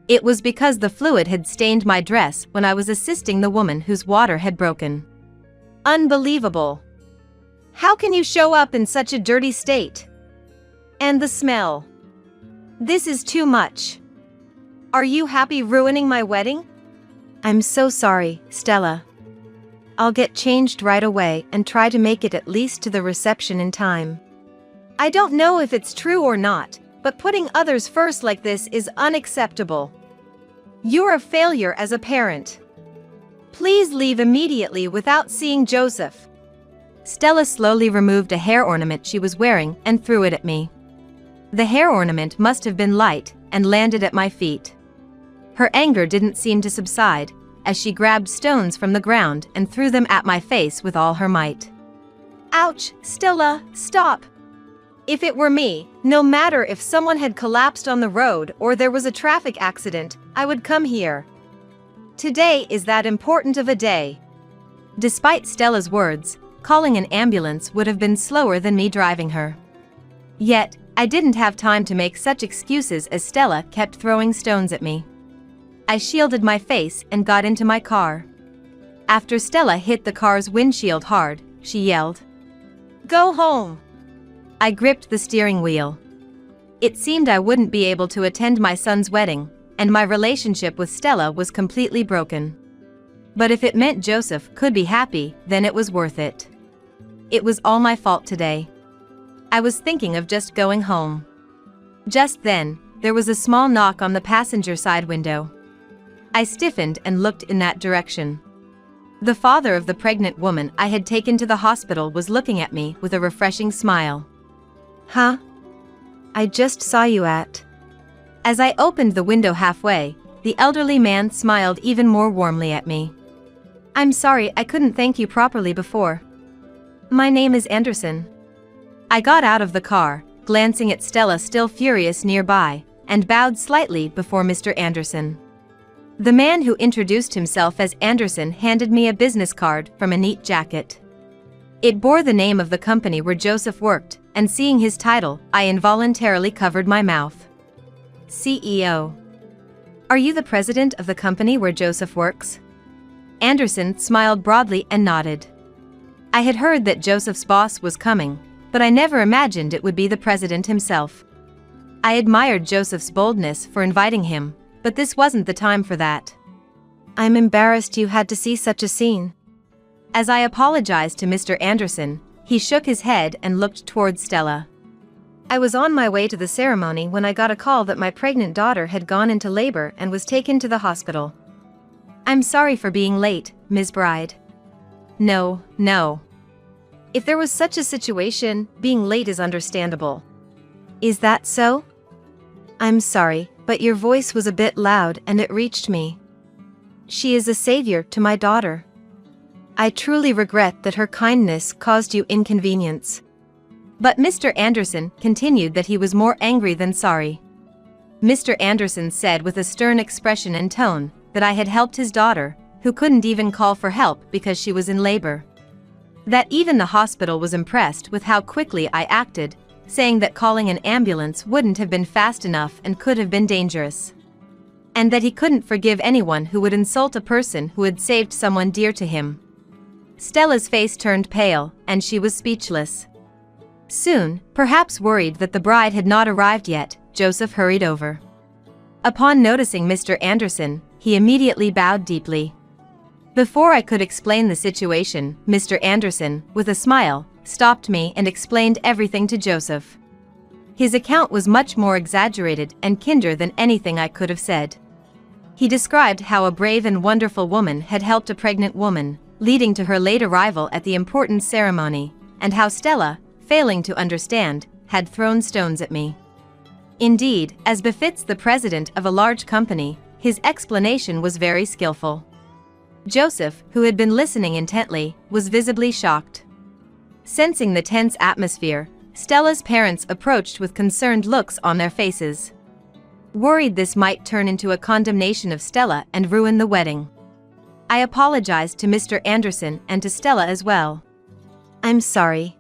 It was because the fluid had stained my dress when I was assisting the woman whose water had broken. Unbelievable. How can you show up in such a dirty state? And the smell. This is too much. Are you happy ruining my wedding? I'm so sorry, Stella. I'll get changed right away and try to make it at least to the reception in time. I don't know if it's true or not, but putting others first like this is unacceptable. You're a failure as a parent. Please leave immediately without seeing Joseph. Stella slowly removed a hair ornament she was wearing and threw it at me. The hair ornament must have been light and landed at my feet. Her anger didn't seem to subside, as she grabbed stones from the ground and threw them at my face with all her might. Ouch, Stella, stop! If it were me, no matter if someone had collapsed on the road or there was a traffic accident, I would come here. Today is that important of a day. Despite Stella's words, calling an ambulance would have been slower than me driving her. Yet, I didn't have time to make such excuses as Stella kept throwing stones at me. I shielded my face and got into my car. After Stella hit the car's windshield hard, she yelled, "Go home!" I gripped the steering wheel. It seemed I wouldn't be able to attend my son's wedding, and my relationship with Stella was completely broken. But if it meant Joseph could be happy, then it was worth it. It was all my fault today. I was thinking of just going home. Just then, there was a small knock on the passenger side window. I stiffened and looked in that direction. The father of the pregnant woman I had taken to the hospital was looking at me with a refreshing smile. Huh? I just saw you at. As I opened the window halfway, the elderly man smiled even more warmly at me. I'm sorry I couldn't thank you properly before. My name is Anderson. I got out of the car, glancing at Stella still furious nearby, and bowed slightly before Mr. Anderson. The man who introduced himself as Anderson handed me a business card from a neat jacket. It bore the name of the company where Joseph worked, and seeing his title, I involuntarily covered my mouth. CEO. Are you the president of the company where Joseph works? Anderson smiled broadly and nodded. I had heard that Joseph's boss was coming, but I never imagined it would be the president himself. I admired Joseph's boldness for inviting him, but this wasn't the time for that. I'm embarrassed you had to see such a scene. As I apologized to Mr. Anderson, he shook his head and looked towards Stella. I was on my way to the ceremony when I got a call that my pregnant daughter had gone into labor and was taken to the hospital. I'm sorry for being late, Ms. Bride. No. If there was such a situation, being late is understandable. Is that so? I'm sorry, but your voice was a bit loud and it reached me. She is a savior to my daughter. I truly regret that her kindness caused you inconvenience. But Mr. Anderson continued that he was more angry than sorry. Mr. Anderson said with a stern expression and tone that I had helped his daughter, who couldn't even call for help because she was in labor. That even the hospital was impressed with how quickly I acted, saying that calling an ambulance wouldn't have been fast enough and could have been dangerous. And that he couldn't forgive anyone who would insult a person who had saved someone dear to him. Stella's face turned pale, and she was speechless. Soon, perhaps worried that the bride had not arrived yet, Joseph hurried over. Upon noticing Mr. Anderson, he immediately bowed deeply. Before I could explain the situation, Mr. Anderson, with a smile, stopped me and explained everything to Joseph. His account was much more exaggerated and kinder than anything I could have said. He described how a brave and wonderful woman had helped a pregnant woman, leading to her late arrival at the important ceremony, and how Stella, failing to understand, had thrown stones at me. Indeed, as befits the president of a large company, his explanation was very skillful. Joseph, who had been listening intently, was visibly shocked. Sensing the tense atmosphere, Stella's parents approached with concerned looks on their faces. Worried this might turn into a condemnation of Stella and ruin the wedding. I apologized to Mr. Anderson and to Stella as well. I'm sorry.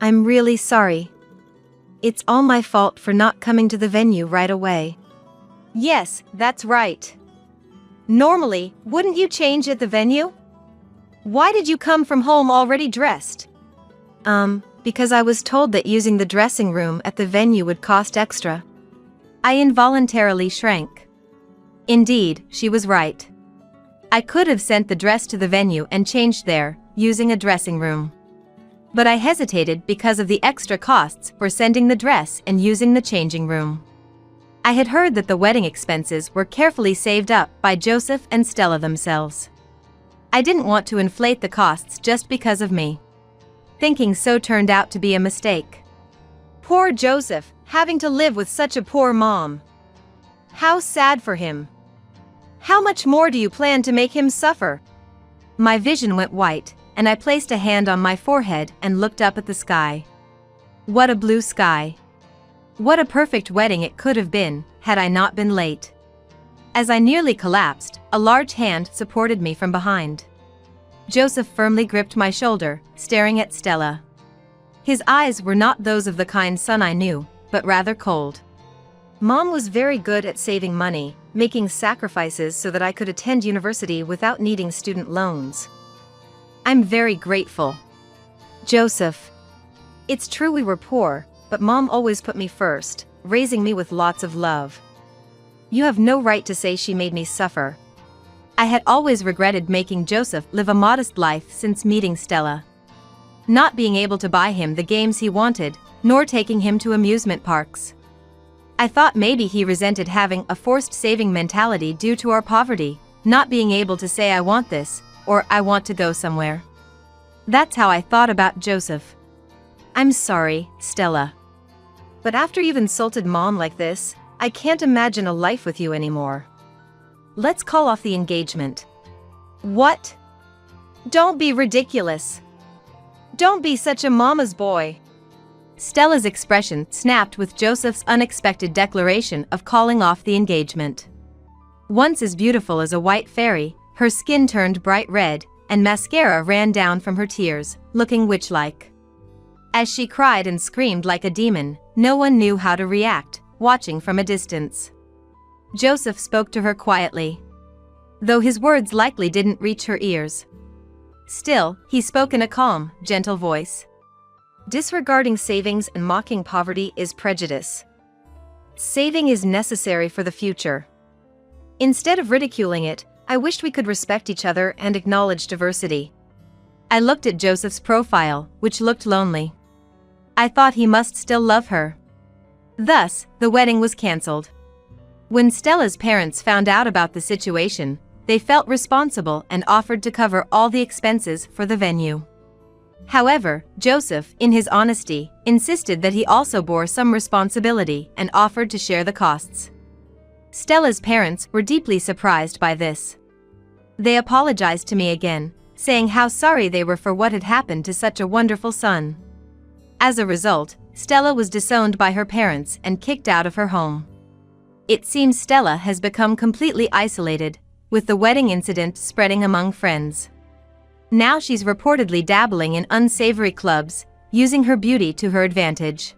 I'm really sorry. It's all my fault for not coming to the venue right away. Yes, that's right. Normally, wouldn't you change at the venue? Why did you come from home already dressed? Because I was told that using the dressing room at the venue would cost extra. I involuntarily shrank. Indeed, she was right. I could have sent the dress to the venue and changed there, using a dressing room. But I hesitated because of the extra costs for sending the dress and using the changing room. I had heard that the wedding expenses were carefully saved up by Joseph and Stella themselves. I didn't want to inflate the costs just because of me. Thinking so turned out to be a mistake. Poor Joseph, having to live with such a poor mom. How sad for him. How much more do you plan to make him suffer? My vision went white, and I placed a hand on my forehead and looked up at the sky. What a blue sky. What a perfect wedding it could have been, had I not been late. As I nearly collapsed, a large hand supported me from behind. Joseph firmly gripped my shoulder, staring at Stella. His eyes were not those of the kind son I knew, but rather cold. Mom was very good at saving money, making sacrifices so that I could attend university without needing student loans. I'm very grateful. Joseph. It's true we were poor, but Mom always put me first, raising me with lots of love. You have no right to say she made me suffer. I had always regretted making Joseph live a modest life since meeting Stella. Not being able to buy him the games he wanted, nor taking him to amusement parks. I thought maybe he resented having a forced saving mentality due to our poverty, not being able to say I want this, or I want to go somewhere. That's how I thought about Joseph. I'm sorry, Stella. But after you've insulted Mom like this, I can't imagine a life with you anymore. Let's call off the engagement. What? Don't be ridiculous. Don't be such a mama's boy. Stella's expression snapped with Joseph's unexpected declaration of calling off the engagement. Once as beautiful as a white fairy, her skin turned bright red, and mascara ran down from her tears, looking witch-like. As she cried and screamed like a demon, no one knew how to react, watching from a distance. Joseph spoke to her quietly, though his words likely didn't reach her ears. Still, he spoke in a calm, gentle voice. Disregarding savings and mocking poverty is prejudice. Saving is necessary for the future. Instead of ridiculing it, I wished we could respect each other and acknowledge diversity. I looked at Joseph's profile, which looked lonely. I thought he must still love her. Thus, the wedding was cancelled. When Stella's parents found out about the situation, they felt responsible and offered to cover all the expenses for the venue. However, Joseph, in his honesty, insisted that he also bore some responsibility and offered to share the costs. Stella's parents were deeply surprised by this. They apologized to me again, saying how sorry they were for what had happened to such a wonderful son. As a result, Stella was disowned by her parents and kicked out of her home. It seems Stella has become completely isolated, with the wedding incident spreading among friends. Now she's reportedly dabbling in unsavory clubs, using her beauty to her advantage.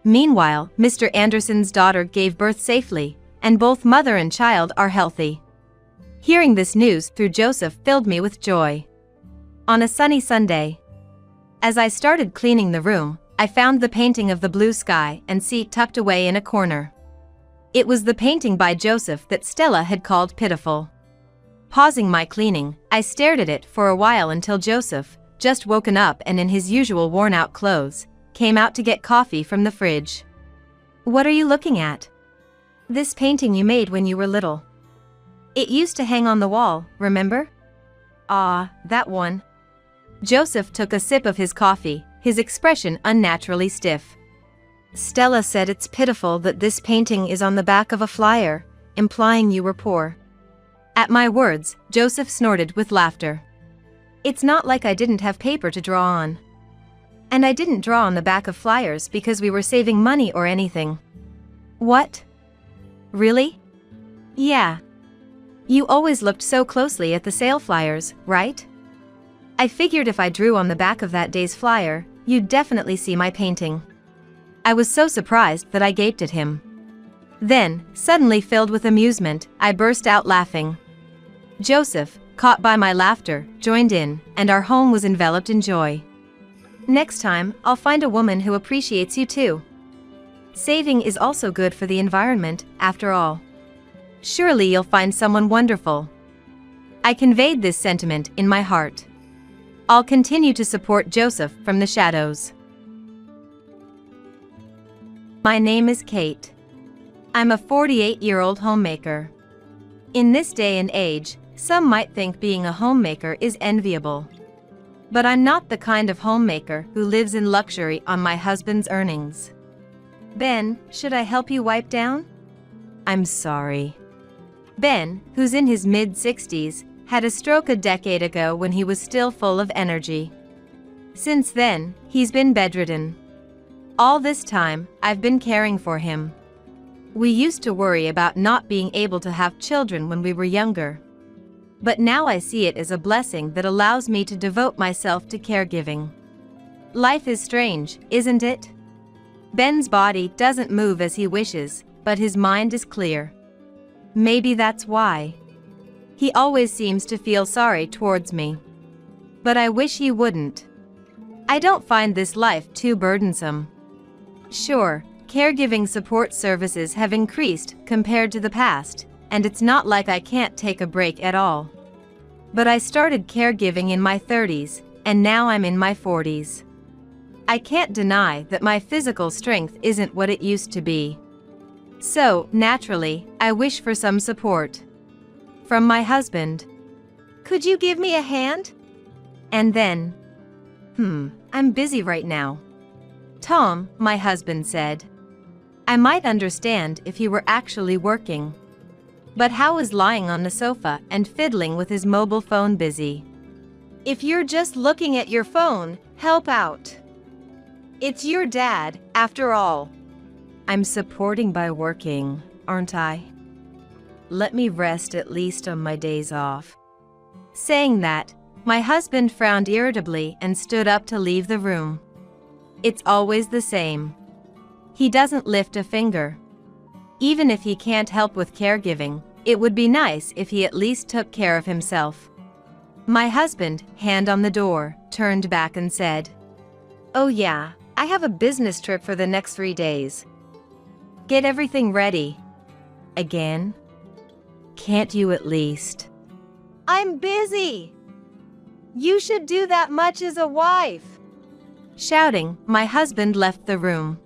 Meanwhile, Mr. Anderson's daughter gave birth safely, and both mother and child are healthy. Hearing this news through Joseph filled me with joy. On a sunny Sunday, as I started cleaning the room, I found the painting of the blue sky and sea tucked away in a corner. It was the painting by Joseph that Stella had called pitiful. Pausing my cleaning, I stared at it for a while until Joseph, just woken up and in his usual worn-out clothes, came out to get coffee from the fridge. "What are you looking at?" "This painting you made when you were little. It used to hang on the wall, remember?" "Ah, that one." Joseph took a sip of his coffee, his expression unnaturally stiff. "Stella said it's pitiful that this painting is on the back of a flyer, implying you were poor." At my words, Joseph snorted with laughter. "It's not like I didn't have paper to draw on. And I didn't draw on the back of flyers because we were saving money or anything." "What? Really?" "Yeah. You always looked so closely at the sale flyers, right? I figured if I drew on the back of that day's flyer, you'd definitely see my painting." I was so surprised that I gaped at him. Then, suddenly filled with amusement, I burst out laughing. Joseph, caught by my laughter, joined in, and our home was enveloped in joy. "Next time, I'll find a woman who appreciates you too. Saving is also good for the environment, after all. Surely you'll find someone wonderful." I conveyed this sentiment in my heart. I'll continue to support Joseph from the shadows. My name is Kate. I'm a 48-year-old homemaker. In this day and age, some might think being a homemaker is enviable. But I'm not the kind of homemaker who lives in luxury on my husband's earnings. "Ben, should I help you wipe down?" "I'm sorry." Ben, who's in his mid-60s, had a stroke a decade ago when he was still full of energy. Since then, he's been bedridden. All this time, I've been caring for him. We used to worry about not being able to have children when we were younger. But now I see it as a blessing that allows me to devote myself to caregiving. Life is strange, isn't it? Ben's body doesn't move as he wishes, but his mind is clear. Maybe that's why. He always seems to feel sorry towards me. But I wish he wouldn't. I don't find this life too burdensome. Sure, caregiving support services have increased compared to the past, and it's not like I can't take a break at all. But I started caregiving in my 30s, and now I'm in my 40s. I can't deny that my physical strength isn't what it used to be. So, naturally, I wish for some support. From my husband. "Could you give me a hand?" And then, "I'm busy right now." "Tom," my husband said. I might understand if he were actually working. But how is lying on the sofa and fiddling with his mobile phone busy? "If you're just looking at your phone, help out. It's your dad, after all." I'm supporting by working, aren't I? Let me rest at least on my days off. Saying that, my husband frowned irritably and stood up to leave the room. It's always the same. He doesn't lift a finger. Even if he can't help with caregiving, it would be nice if he at least took care of himself. My husband, hand on the door, turned back and said, "Oh yeah, I have a business trip for the next 3 days. Get everything ready." Again? Can't you at least? "I'm busy. You should do that much as a wife." Shouting, my husband left the room.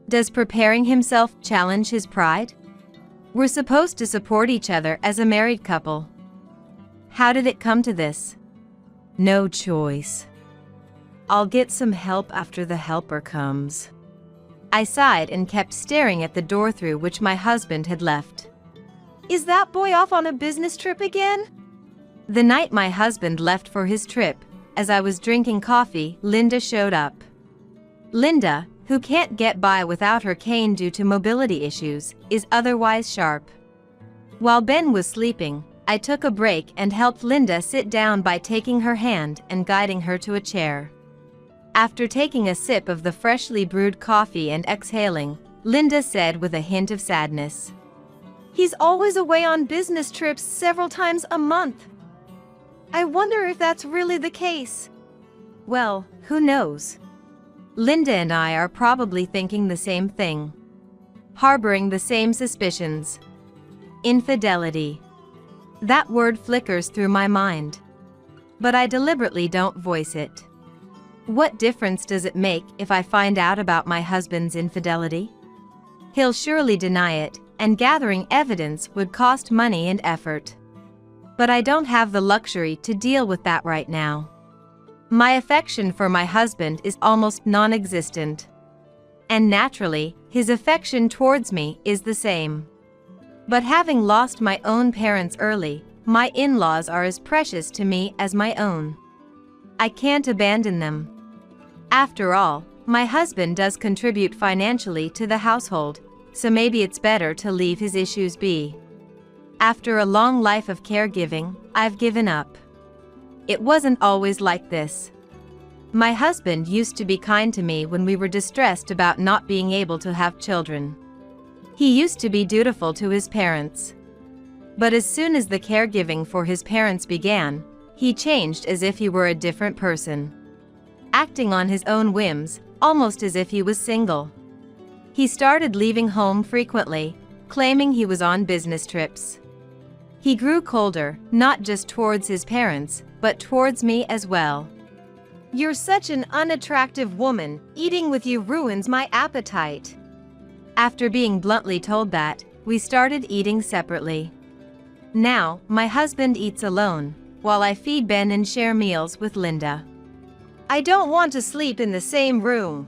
Does preparing himself challenge his pride? We're supposed to support each other as a married couple. How did it come to this? No choice. I'll get some help after the helper comes. I sighed and kept staring at the door through which my husband had left. "Is that boy off on a business trip again?" The night my husband left for his trip, as I was drinking coffee, Linda showed up. Linda, who can't get by without her cane due to mobility issues, is otherwise sharp. While Ben was sleeping, I took a break and helped Linda sit down by taking her hand and guiding her to a chair. After taking a sip of the freshly brewed coffee and exhaling, Linda said with a hint of sadness, "He's always away on business trips several times a month. I wonder if that's really the case." Well, who knows? Linda and I are probably thinking the same thing. Harboring the same suspicions. Infidelity. That word flickers through my mind. But I deliberately don't voice it. What difference does it make if I find out about my husband's infidelity? He'll surely deny it, and gathering evidence would cost money and effort. But I don't have the luxury to deal with that right now. My affection for my husband is almost non-existent. And naturally, his affection towards me is the same. But having lost my own parents early, my in-laws are as precious to me as my own. I can't abandon them. After all, my husband does contribute financially to the household, so maybe it's better to leave his issues be. After a long life of caregiving, I've given up. It wasn't always like this. My husband used to be kind to me when we were distressed about not being able to have children. He used to be dutiful to his parents. But as soon as the caregiving for his parents began, he changed as if he were a different person. Acting on his own whims, almost as if he was single. He started leaving home frequently, claiming he was on business trips. He grew colder, not just towards his parents, but towards me as well. You're such an unattractive woman. Eating with you ruins my appetite. After being bluntly told that, we started eating separately. Now, my husband eats alone, while I feed Ben and share meals with Linda. I don't want to sleep in the same room.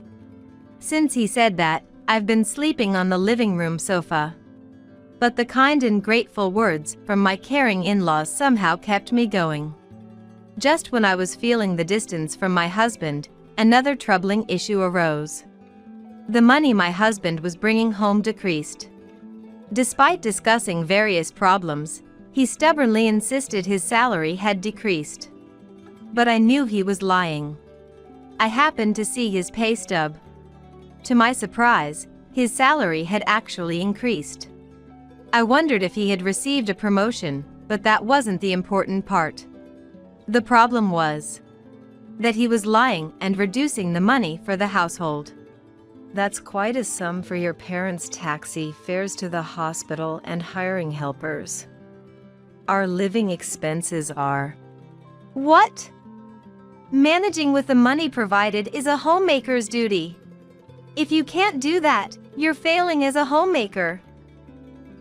Since he said that, I've been sleeping on the living room sofa. But the kind and grateful words from my caring in-laws somehow kept me going. Just when I was feeling the distance from my husband, another troubling issue arose. The money my husband was bringing home decreased. Despite discussing various problems, he stubbornly insisted his salary had decreased. But I knew he was lying. I happened to see his pay stub. To my surprise, his salary had actually increased. I wondered if he had received a promotion, but that wasn't the important part. The problem was that he was lying and reducing the money for the household. That's quite a sum for your parents' taxi fares to the hospital and hiring helpers. Our living expenses are. What? Managing with the money provided is a homemaker's duty. If you can't do that, you're failing as a homemaker.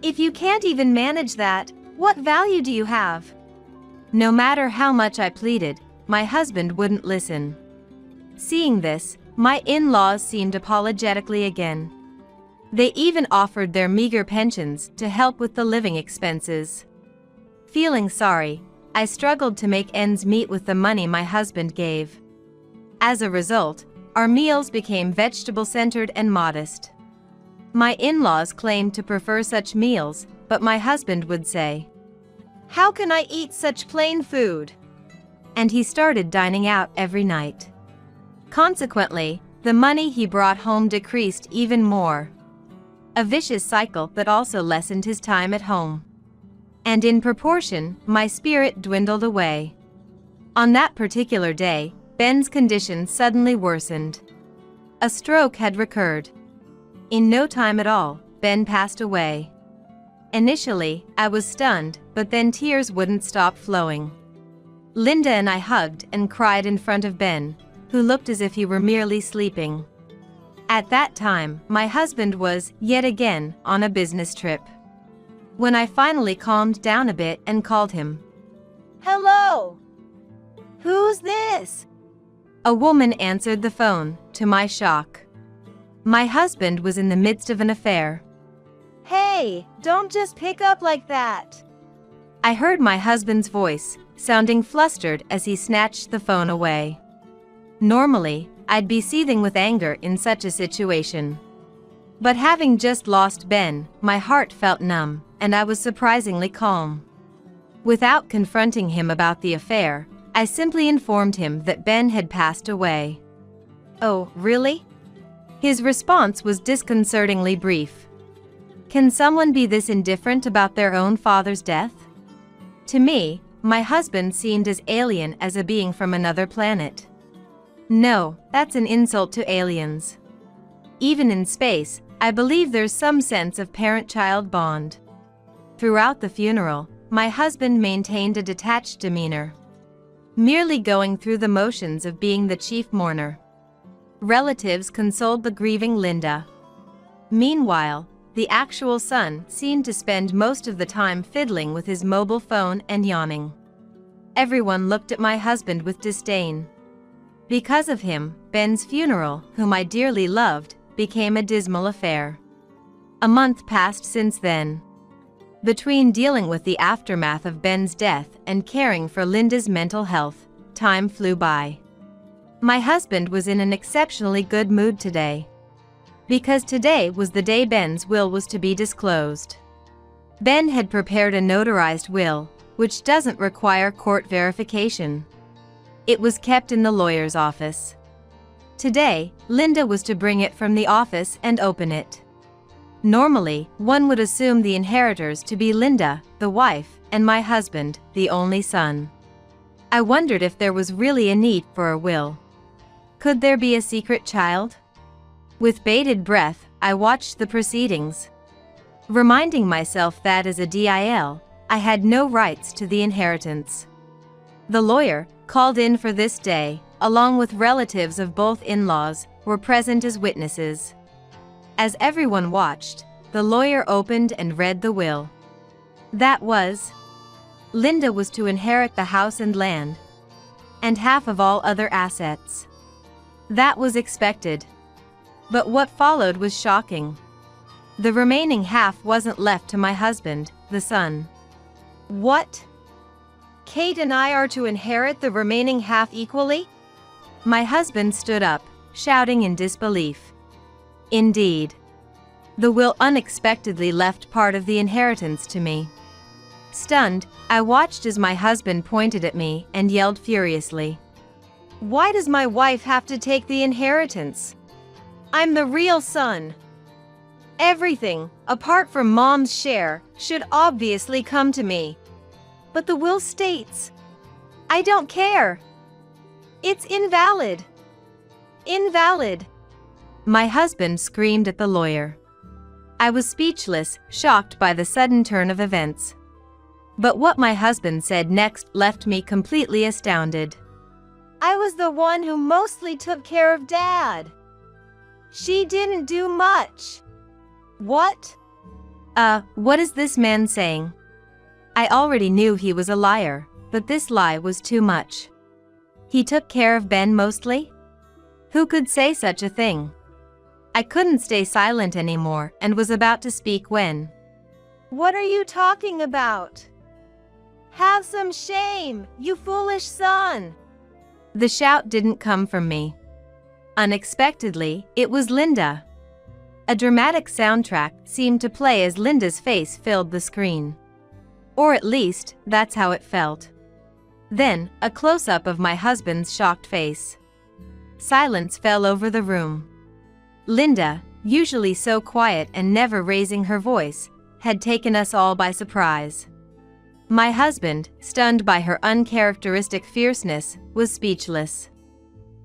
If you can't even manage that, what value do you have? No matter how much I pleaded, my husband wouldn't listen. Seeing this, my in-laws seemed apologetically again. They even offered their meager pensions to help with the living expenses. Feeling sorry, I struggled to make ends meet with the money my husband gave. As a result, our meals became vegetable-centered and modest. My in-laws claimed to prefer such meals, but my husband would say, "How can I eat such plain food?" And he started dining out every night. Consequently, the money he brought home decreased even more. A vicious cycle that also lessened his time at home. And in proportion, my spirit dwindled away. On that particular day, Ben's condition suddenly worsened. A stroke had recurred. In no time at all, Ben passed away. Initially, I was stunned, but then tears wouldn't stop flowing. Linda and I hugged and cried in front of Ben, who looked as if he were merely sleeping. At that time, my husband was, yet again, on a business trip. When I finally calmed down a bit and called him. "Hello? Who's this?" A woman answered the phone, to my shock. My husband was in the midst of an affair. "Hey, don't just pick up like that." I heard my husband's voice, sounding flustered as he snatched the phone away. Normally, I'd be seething with anger in such a situation. But having just lost Ben, my heart felt numb, and I was surprisingly calm. Without confronting him about the affair, I simply informed him that Ben had passed away. "Oh, really?" His response was disconcertingly brief. Can someone be this indifferent about their own father's death? To me, my husband seemed as alien as a being from another planet. No, that's an insult to aliens. Even in space, I believe there's some sense of parent-child bond. Throughout the funeral, my husband maintained a detached demeanor, merely going through the motions of being the chief mourner. Relatives consoled the grieving Linda. Meanwhile, the actual son seemed to spend most of the time fiddling with his mobile phone and yawning. Everyone looked at my husband with disdain. Because of him, Ben's funeral, whom I dearly loved, became a dismal affair. A month passed since then. Between dealing with the aftermath of Ben's death and caring for Linda's mental health, time flew by. My husband was in an exceptionally good mood today, because today was the day Ben's will was to be disclosed. Ben had prepared a notarized will, which doesn't require court verification. It was kept in the lawyer's office. Today, Linda was to bring it from the office and open it. Normally, one would assume the inheritors to be Linda, the wife, and my husband, the only son. I wondered if there was really a need for a will. Could there be a secret child? With bated breath, I watched the proceedings, reminding myself that as a DIL, I had no rights to the inheritance. The lawyer, called in for this day, along with relatives of both in-laws, were present as witnesses. As everyone watched, the lawyer opened and read the will. That was, Linda was to inherit the house and land, and half of all other assets. That was expected. But what followed was shocking. The remaining half wasn't left to my husband, the son. What? Kate and I are to inherit the remaining half equally? My husband stood up, shouting in disbelief. Indeed. The will unexpectedly left part of the inheritance to me. Stunned, I watched as my husband pointed at me and yelled furiously. Why does my wife have to take the inheritance? I'm the real son. Everything, apart from Mom's share, should obviously come to me. But the will states, I don't care. It's invalid. Invalid. My husband screamed at the lawyer. I was speechless, shocked by the sudden turn of events. But what my husband said next left me completely astounded. I was the one who mostly took care of Dad. She didn't do much. What? What is this man saying? I already knew he was a liar, but this lie was too much. He took care of Ben mostly? Who could say such a thing? I couldn't stay silent anymore and was about to speak when. What are you talking about? Have some shame, you foolish son. The shout didn't come from me. Unexpectedly, it was Linda. A dramatic soundtrack seemed to play as Linda's face filled the screen. Or at least, that's how it felt. Then, a close-up of my husband's shocked face. Silence fell over the room. Linda, usually so quiet and never raising her voice, had taken us all by surprise. My husband, stunned by her uncharacteristic fierceness, was speechless.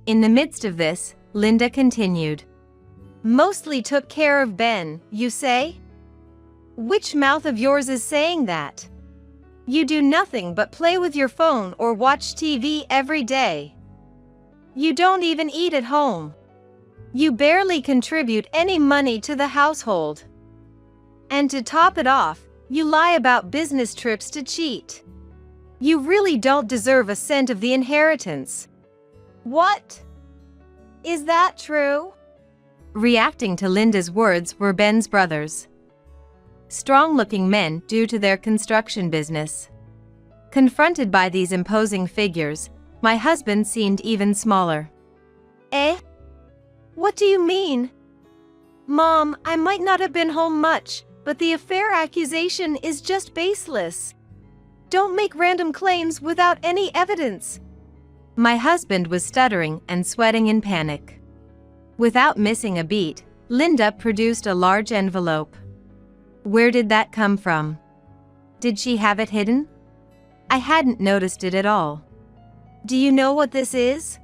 In the midst of this, Linda continued. Mostly took care of Ben, you say? Which mouth of yours is saying that? You do nothing but play with your phone or watch TV every day. You don't even eat at home. You barely contribute any money to the household. And to top it off, you lie about business trips to cheat. You really don't deserve a cent of the inheritance. What? Is that true? Reacting to Linda's words were Ben's brothers. Strong-looking men due to their construction business. Confronted by these imposing figures, my husband seemed even smaller. Eh? What do you mean? Mom, I might not have been home much, but the affair accusation is just baseless. Don't make random claims without any evidence. My husband was stuttering and sweating in panic. Without missing a beat, Linda produced a large envelope. Where did that come from? Did she have it hidden? I hadn't noticed it at all. Do you know what this is?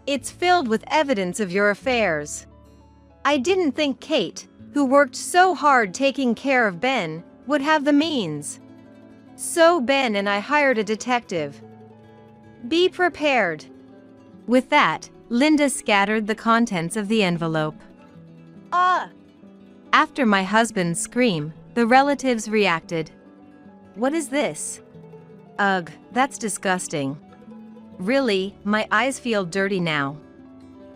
It's filled with evidence of your affairs. I didn't think Kate, who worked so hard taking care of Ben, would have the means. So Ben and I hired a detective. Be prepared. With that, Linda scattered the contents of the envelope. After my husband's scream, the relatives reacted. What is this? Ugh, that's disgusting. Really, my eyes feel dirty now.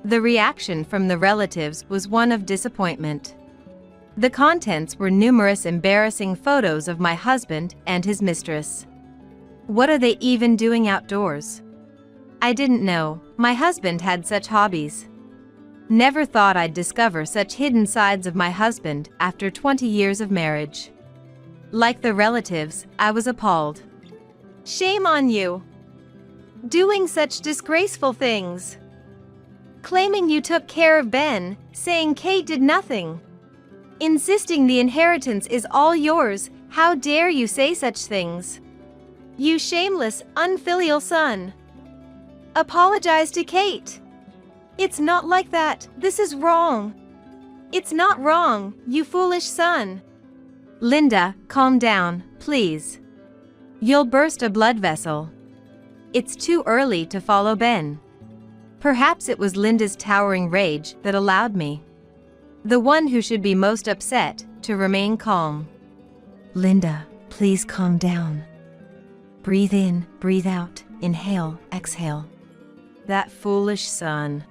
The reaction from the relatives was one of disappointment. The contents were numerous embarrassing photos of my husband and his mistress. What are they even doing outdoors? I didn't know my husband had such hobbies. Never thought I'd discover such hidden sides of my husband after 20 years of marriage. Like the relatives, I was appalled. Shame on you. Doing such disgraceful things. Claiming you took care of Ben, saying Kate did nothing. Insisting the inheritance is all yours. How dare you say such things? You shameless, unfilial son. Apologize to Kate. It's not like that. This is wrong. It's not wrong, you foolish son. Linda, calm down, please. You'll burst a blood vessel. It's too early to follow Ben. Perhaps it was Linda's towering rage that allowed me. The one who should be most upset, to remain calm. Linda, please calm down. Breathe in, breathe out, inhale, exhale. That foolish son.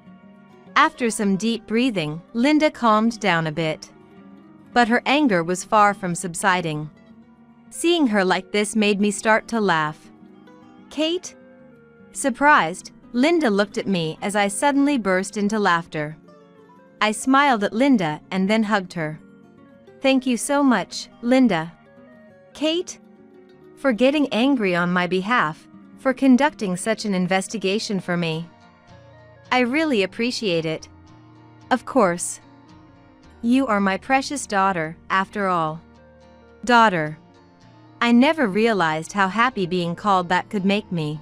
After some deep breathing, Linda calmed down a bit. But her anger was far from subsiding. Seeing her like this made me start to laugh. Kate? Surprised, Linda looked at me as I suddenly burst into laughter. I smiled at Linda and then hugged her. Thank you so much, Linda. Kate? For getting angry on my behalf, for conducting such an investigation for me. I really appreciate it. Of course. You are my precious daughter, after all. Daughter. I never realized how happy being called that could make me.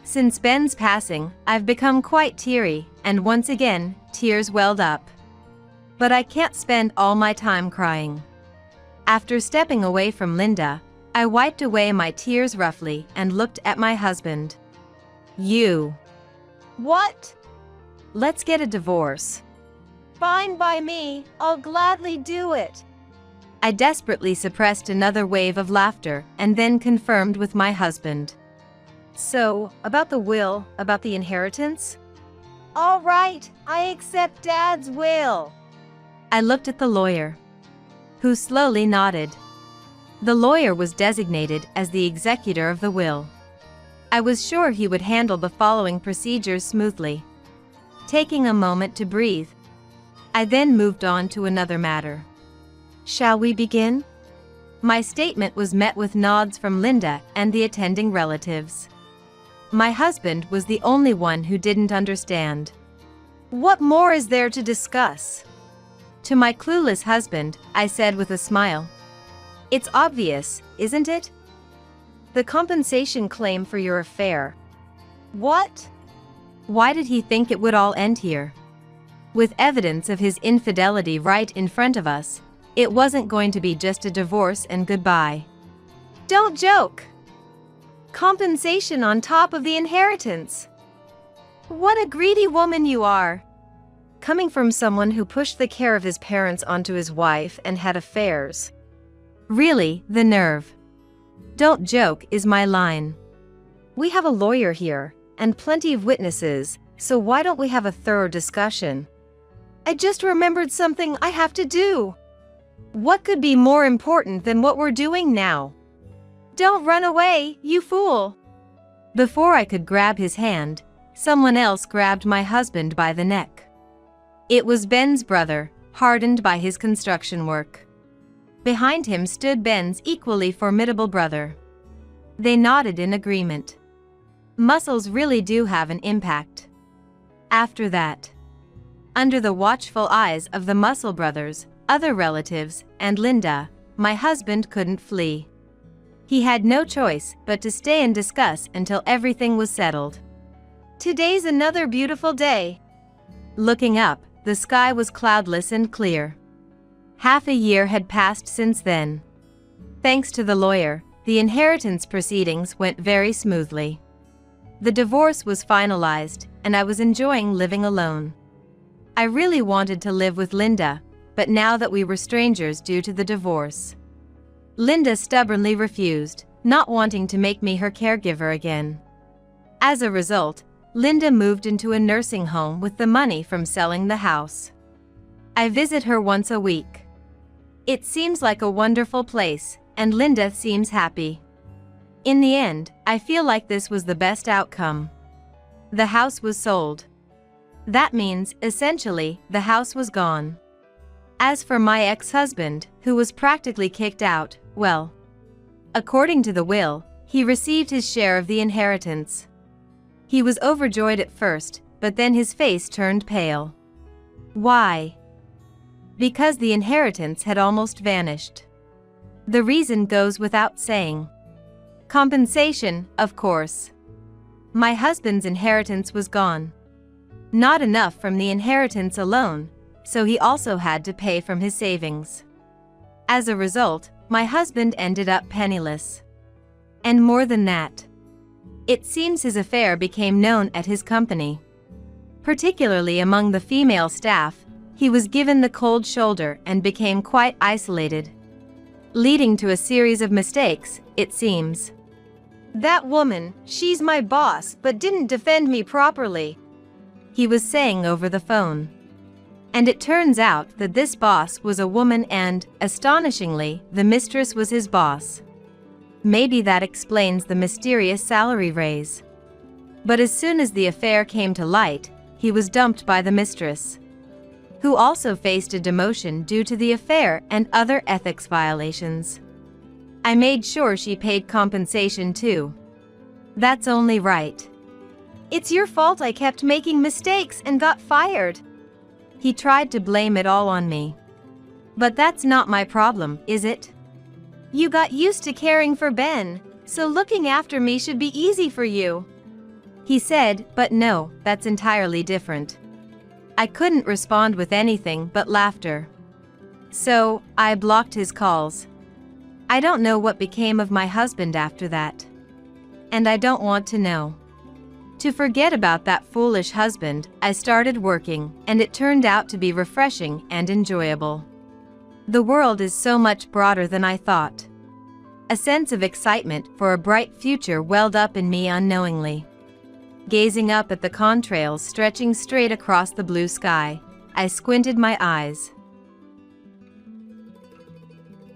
Since Ben's passing, I've become quite teary, and once again, tears welled up. But I can't spend all my time crying. After stepping away from Linda, I wiped away my tears roughly and looked at my husband. You. What? Let's get a divorce. Fine by me, I'll gladly do it. I desperately suppressed another wave of laughter and then confirmed with my husband. So, about the will, about the inheritance? All right, I accept Dad's will. I looked at the lawyer, who slowly nodded. The lawyer was designated as the executor of the will. I was sure he would handle the following procedures smoothly. Taking a moment to breathe, I then moved on to another matter. Shall we begin? My statement was met with nods from Linda and the attending relatives. My husband was the only one who didn't understand. What more is there to discuss? To my clueless husband, I said with a smile. It's obvious, isn't it? The compensation claim for your affair. What? Why did he think it would all end here? With evidence of his infidelity right in front of us, it wasn't going to be just a divorce and goodbye. Don't joke. Compensation on top of the inheritance. What a greedy woman you are. Coming from someone who pushed the care of his parents onto his wife and had affairs. Really, the nerve. Don't joke is my line. We have a lawyer here, and plenty of witnesses, so why don't we have a thorough discussion? I just remembered something I have to do. What could be more important than what we're doing now? Don't run away, you fool! Before I could grab his hand, someone else grabbed my husband by the neck. It was Ben's brother, hardened by his construction work. Behind him stood Ben's equally formidable brother. They nodded in agreement. Muscles really do have an impact. After that, under the watchful eyes of the Muscle brothers, other relatives, and Linda, my husband couldn't flee. He had no choice but to stay and discuss until everything was settled. Today's another beautiful day. Looking up, the sky was cloudless and clear. Half a year had passed since then. Thanks to the lawyer, the inheritance proceedings went very smoothly. The divorce was finalized, and I was enjoying living alone. I really wanted to live with Linda, but now that we were strangers due to the divorce, Linda stubbornly refused, not wanting to make me her caregiver again. As a result, Linda moved into a nursing home with the money from selling the house. I visit her once a week. It seems like a wonderful place, and Linda seems happy. In the end, I feel like this was the best outcome. The house was sold. That means, essentially, the house was gone. As for my ex-husband, who was practically kicked out, well, according to the will, he received his share of the inheritance. He was overjoyed at first, but then his face turned pale. Why? Because the inheritance had almost vanished. The reason goes without saying. Compensation, of course. My husband's inheritance was gone. Not enough from the inheritance alone, so he also had to pay from his savings. As a result, my husband ended up penniless. And more than that, it seems his affair became known at his company. Particularly among the female staff, he was given the cold shoulder and became quite isolated, leading to a series of mistakes, it seems. That woman, she's my boss, but didn't defend me properly, he was saying over the phone. And it turns out that this boss was a woman and, astonishingly, the mistress was his boss. Maybe that explains the mysterious salary raise. But as soon as the affair came to light, he was dumped by the mistress, who also faced a demotion due to the affair and other ethics violations. I made sure she paid compensation too. That's only right. It's your fault I kept making mistakes and got fired. He tried to blame it all on me. But that's not my problem, is it? You got used to caring for Ben, so looking after me should be easy for you, he said, but no, that's entirely different. I couldn't respond with anything but laughter. So, I blocked his calls. I don't know what became of my husband after that. And I don't want to know. To forget about that foolish husband, I started working, and it turned out to be refreshing and enjoyable. The world is so much broader than I thought. A sense of excitement for a bright future welled up in me unknowingly. Gazing up at the contrails stretching straight across the blue sky, I squinted my eyes.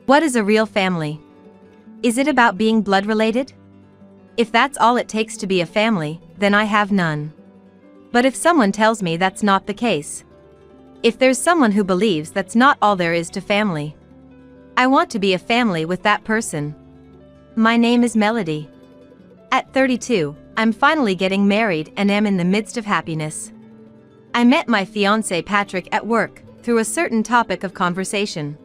What is a real family? Is it about being blood related? If that's all it takes to be a family, then I have none. But if someone tells me that's not the case, if there's someone who believes that's not all there is to family, I want to be a family with that person. My name is Melody. At 32, I'm finally getting married and am in the midst of happiness. I met my fiancé Patrick at work, through a certain topic of conversation.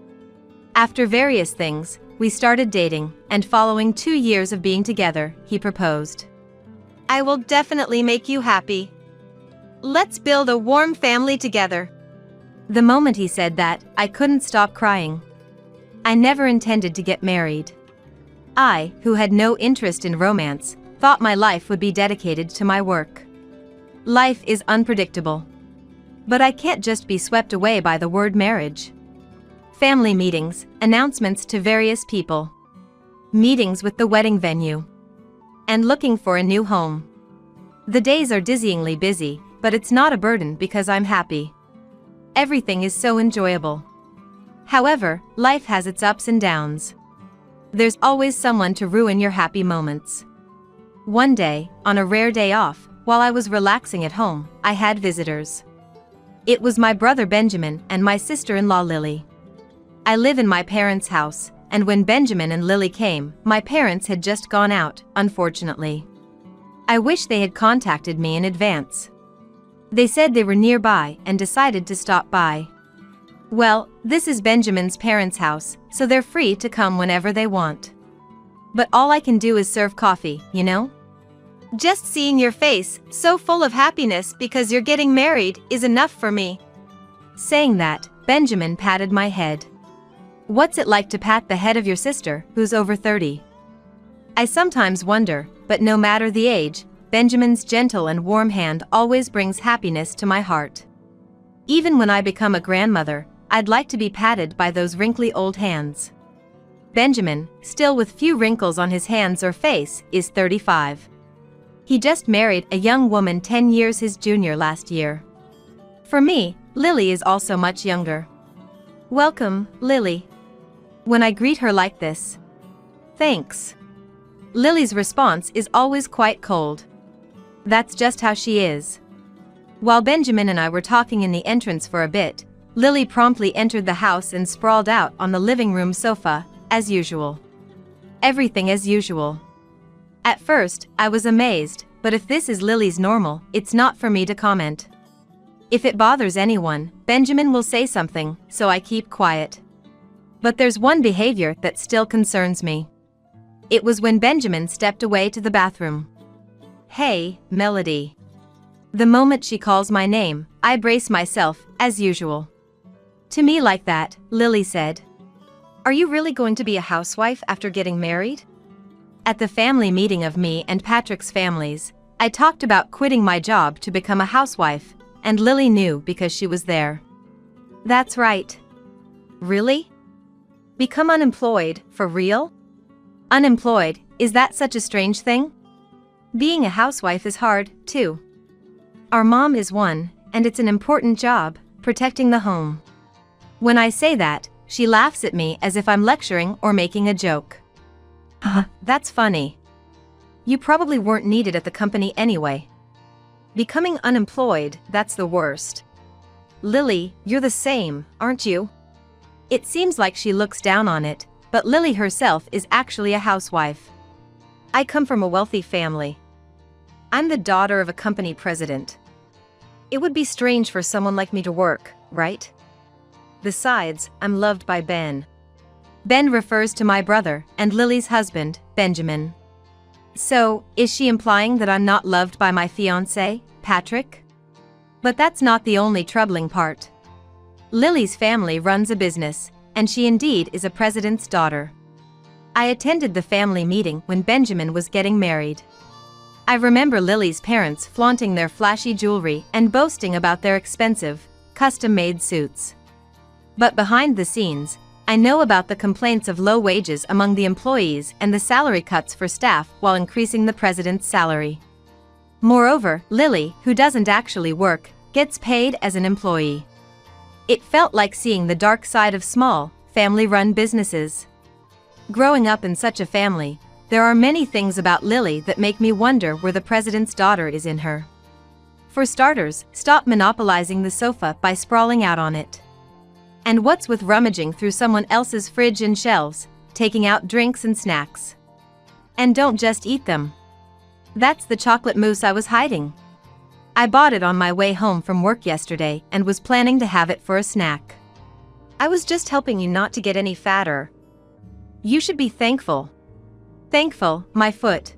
After various things, we started dating, and following 2 years of being together, he proposed. I will definitely make you happy. Let's build a warm family together. The moment he said that, I couldn't stop crying. I never intended to get married. I, who had no interest in romance, thought my life would be dedicated to my work. Life is unpredictable. But I can't just be swept away by the word marriage. Family meetings, announcements to various people, meetings with the wedding venue, and looking for a new home. The days are dizzyingly busy, but it's not a burden because I'm happy. Everything is so enjoyable. However, life has its ups and downs. There's always someone to ruin your happy moments. One day, on a rare day off, while I was relaxing at home, I had visitors. It was my brother Benjamin and my sister-in-law Lily. I live in my parents' house, and when Benjamin and Lily came, my parents had just gone out, unfortunately. I wish they had contacted me in advance. They said they were nearby and decided to stop by. Well, this is Benjamin's parents' house, so they're free to come whenever they want. But all I can do is serve coffee, you know? Just seeing your face, so full of happiness because you're getting married, is enough for me. Saying that, Benjamin patted my head. What's it like to pat the head of your sister, who's over 30? I sometimes wonder, but no matter the age, Benjamin's gentle and warm hand always brings happiness to my heart. Even when I become a grandmother, I'd like to be patted by those wrinkly old hands. Benjamin, still with few wrinkles on his hands or face, is 35. He just married a young woman 10 years his junior last year. For me, Lily is also much younger. Welcome, Lily. When I greet her like this. Thanks. Lily's response is always quite cold. That's just how she is. While Benjamin and I were talking in the entrance for a bit, Lily promptly entered the house and sprawled out on the living room sofa, as usual. Everything as usual. At first, I was amazed, but if this is Lily's normal, it's not for me to comment. If it bothers anyone, Benjamin will say something, so I keep quiet. But there's one behavior that still concerns me. It was when Benjamin stepped away to the bathroom. Hey, Melody. The moment she calls my name, I brace myself, as usual. To me like that, Lily said. Are you really going to be a housewife after getting married? At the family meeting of me and Patrick's families, I talked about quitting my job to become a housewife, and Lily knew because she was there. That's right. Really? Become unemployed, for real? Unemployed, is that such a strange thing? Being a housewife is hard, too. Our mom is one, and it's an important job, protecting the home. When I say that, she laughs at me as if I'm lecturing or making a joke. That's funny. You probably weren't needed at the company anyway. Becoming unemployed, that's the worst. Lily, you're the same, aren't you? It seems like she looks down on it, but Lily herself is actually a housewife. I come from a wealthy family. I'm the daughter of a company president. It would be strange for someone like me to work, right? Besides, I'm loved by Ben. Ben refers to my brother and Lily's husband, Benjamin. So, is she implying that I'm not loved by my fiancé, Patrick? But that's not the only troubling part. Lily's family runs a business, and she indeed is a president's daughter. I attended the family meeting when Benjamin was getting married. I remember Lily's parents flaunting their flashy jewelry and boasting about their expensive, custom-made suits. But behind the scenes, I know about the complaints of low wages among the employees and the salary cuts for staff while increasing the president's salary. Moreover, Lily, who doesn't actually work, gets paid as an employee. It felt like seeing the dark side of small, family-run businesses. Growing up in such a family, there are many things about Lily that make me wonder where the president's daughter is in her. For starters, stop monopolizing the sofa by sprawling out on it. And what's with rummaging through someone else's fridge and shelves, taking out drinks and snacks? And don't just eat them. That's the chocolate mousse I was hiding. I bought it on my way home from work yesterday and was planning to have it for a snack. I was just helping you not to get any fatter. You should be thankful. Thankful, my foot.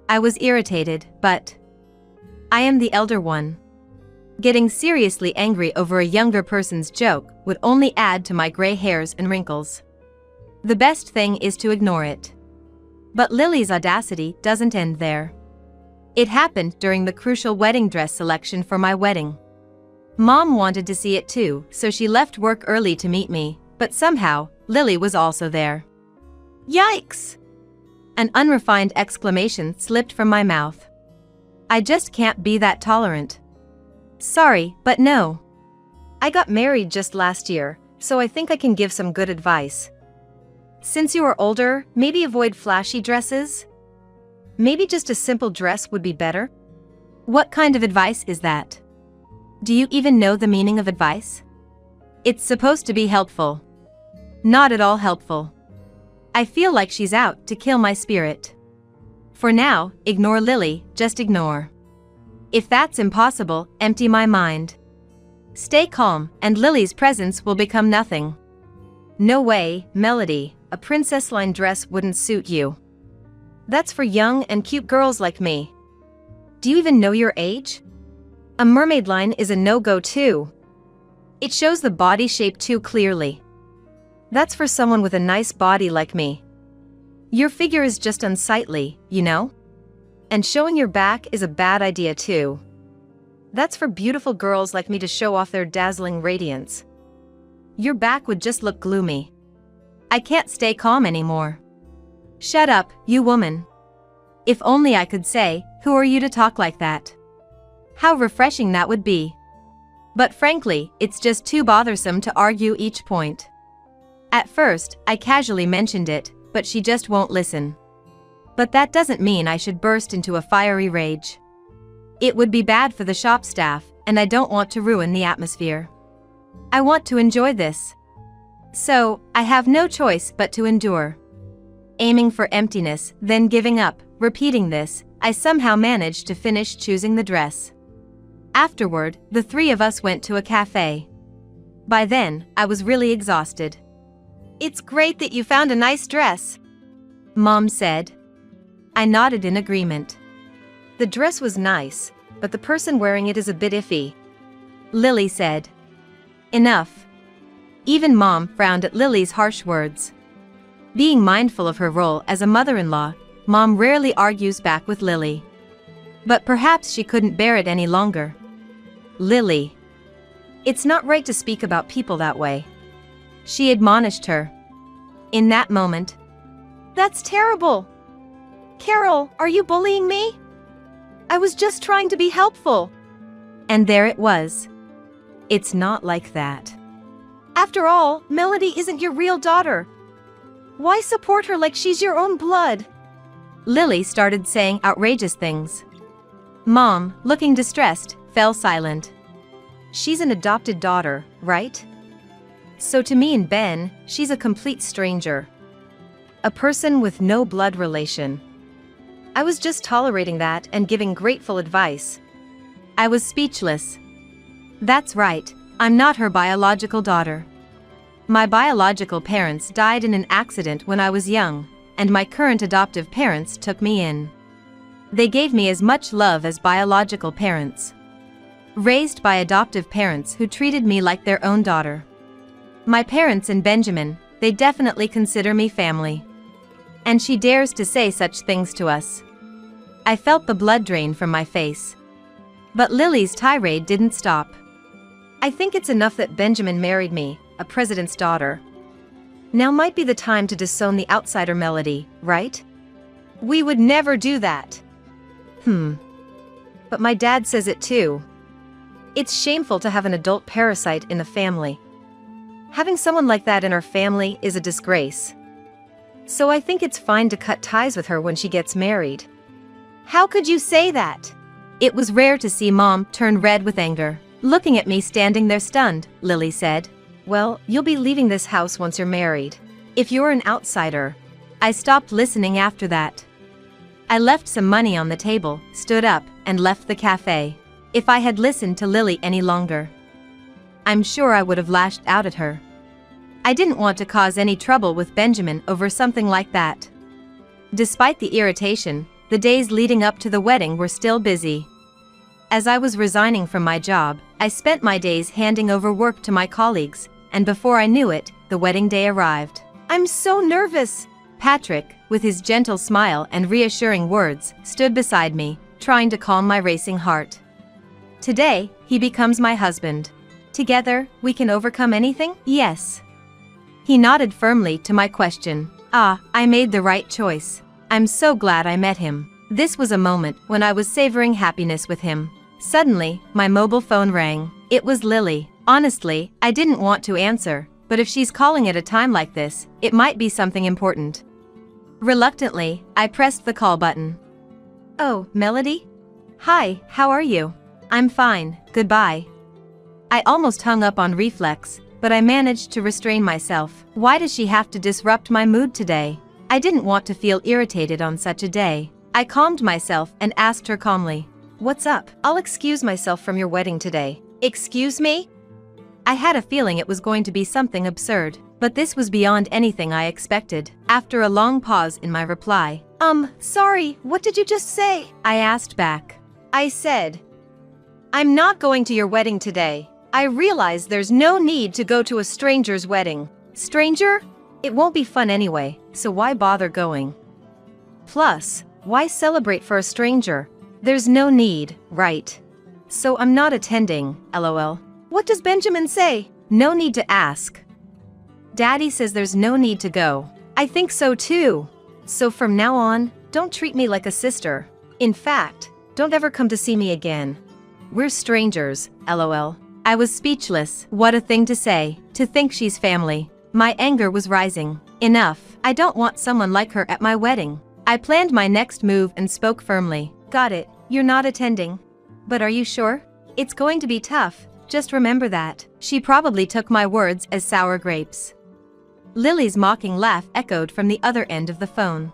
I was irritated, but I am the elder one. Getting seriously angry over a younger person's joke would only add to my gray hairs and wrinkles. The best thing is to ignore it. But Lily's audacity doesn't end there. It happened during the crucial wedding dress selection for my wedding. Mom wanted to see it too, so she left work early to meet me, but somehow, Lily was also there. Yikes! An unrefined exclamation slipped from my mouth. I just can't be that tolerant. Sorry, but no. I got married just last year, so I think I can give some good advice. Since you are older, maybe avoid flashy dresses? Maybe just a simple dress would be better? What kind of advice is that? Do you even know the meaning of advice? It's supposed to be helpful. Not at all helpful. I feel like she's out to kill my spirit. For now, ignore Lily, just ignore. If that's impossible, empty my mind. Stay calm, and Lily's presence will become nothing. No way, Melody, a princess line dress wouldn't suit you. That's for young and cute girls like me. Do you even know your age? A mermaid line is a no-go too. It shows the body shape too clearly. That's for someone with a nice body like me. Your figure is just unsightly, you know? And showing your back is a bad idea too. That's for beautiful girls like me to show off their dazzling radiance. Your back would just look gloomy. I can't stay calm anymore. Shut up, you woman. If only I could say, who are you to talk like that? How refreshing that would be. But frankly, it's just too bothersome to argue each point. At first, I casually mentioned it, but she just won't listen. But that doesn't mean I should burst into a fiery rage. It would be bad for the shop staff, and I don't want to ruin the atmosphere. I want to enjoy this. So, I have no choice but to endure. Aiming for emptiness, then giving up, repeating this, I somehow managed to finish choosing the dress. Afterward, the three of us went to a cafe. By then, I was really exhausted. It's great that you found a nice dress, Mom said. I nodded in agreement. The dress was nice, but the person wearing it is a bit iffy, Lily said. Enough. Even Mom frowned at Lily's harsh words. Being mindful of her role as a mother-in-law, Mom rarely argues back with Lily. But perhaps she couldn't bear it any longer. Lily. It's not right to speak about people that way, she admonished her. In that moment. That's terrible. Carol, are you bullying me? I was just trying to be helpful. And there it was. It's not like that. After all, Melody isn't your real daughter. Why support her like she's your own blood? Lily started saying outrageous things. Mom, looking distressed, fell silent. She's an adopted daughter, right? So to me and Ben, she's a complete stranger. A person with no blood relation. I was just tolerating that and giving grateful advice. I was speechless. That's right, I'm not her biological daughter. My biological parents died in an accident when I was young, and my current adoptive parents took me in. They gave me as much love as biological parents. Raised by adoptive parents who treated me like their own daughter. My parents and Benjamin, they definitely consider me family. And she dares to say such things to us. I felt the blood drain from my face. But Lily's tirade didn't stop. I think it's enough that Benjamin married me, a president's daughter. Now might be the time to disown the outsider Melody, right? We would never do that. But my dad says it too. It's shameful to have an adult parasite in the family. Having someone like that in our family is a disgrace. So I think it's fine to cut ties with her when she gets married. How could you say that? It was rare to see Mom turn red with anger. Looking at me standing there stunned, Lily said. Well, you'll be leaving this house once you're married. If you're an outsider. I stopped listening after that. I left some money on the table, stood up, and left the cafe. If I had listened to Lily any longer, I'm sure I would have lashed out at her. I didn't want to cause any trouble with Benjamin over something like that. Despite the irritation, the days leading up to the wedding were still busy. As I was resigning from my job, I spent my days handing over work to my colleagues, and before I knew it, the wedding day arrived. I'm so nervous. Patrick, with his gentle smile and reassuring words, stood beside me, trying to calm my racing heart. Today, he becomes my husband. Together, we can overcome anything? Yes. He nodded firmly to my question. I made the right choice. I'm so glad I met him. This was a moment when I was savoring happiness with him. Suddenly, my mobile phone rang. It was Lily. Honestly, I didn't want to answer, but if she's calling at a time like this, it might be something important. Reluctantly, I pressed the call button. Oh, Melody? Hi, how are you? I'm fine, goodbye. I almost hung up on reflex, but I managed to restrain myself. Why does she have to disrupt my mood today? I didn't want to feel irritated on such a day. I calmed myself and asked her calmly. What's up? I'll excuse myself from your wedding today. Excuse me? I had a feeling it was going to be something absurd, but this was beyond anything I expected. After a long pause in my reply, sorry, what did you just say? I asked back. I said, I'm not going to your wedding today. I realize there's no need to go to a stranger's wedding. Stranger? It won't be fun anyway, so why bother going? Plus, why celebrate for a stranger? There's no need, right? So I'm not attending, lol. What does Benjamin say? No need to ask. Daddy says there's no need to go. I think so too. So from now on, don't treat me like a sister. In fact, don't ever come to see me again. We're strangers, lol. I was speechless. What a thing to say, to think she's family. My anger was rising. Enough. I don't want someone like her at my wedding. I planned my next move and spoke firmly. Got it, you're not attending. But are you sure? It's going to be tough, just remember that. She probably took my words as sour grapes. Lily's mocking laugh echoed from the other end of the phone.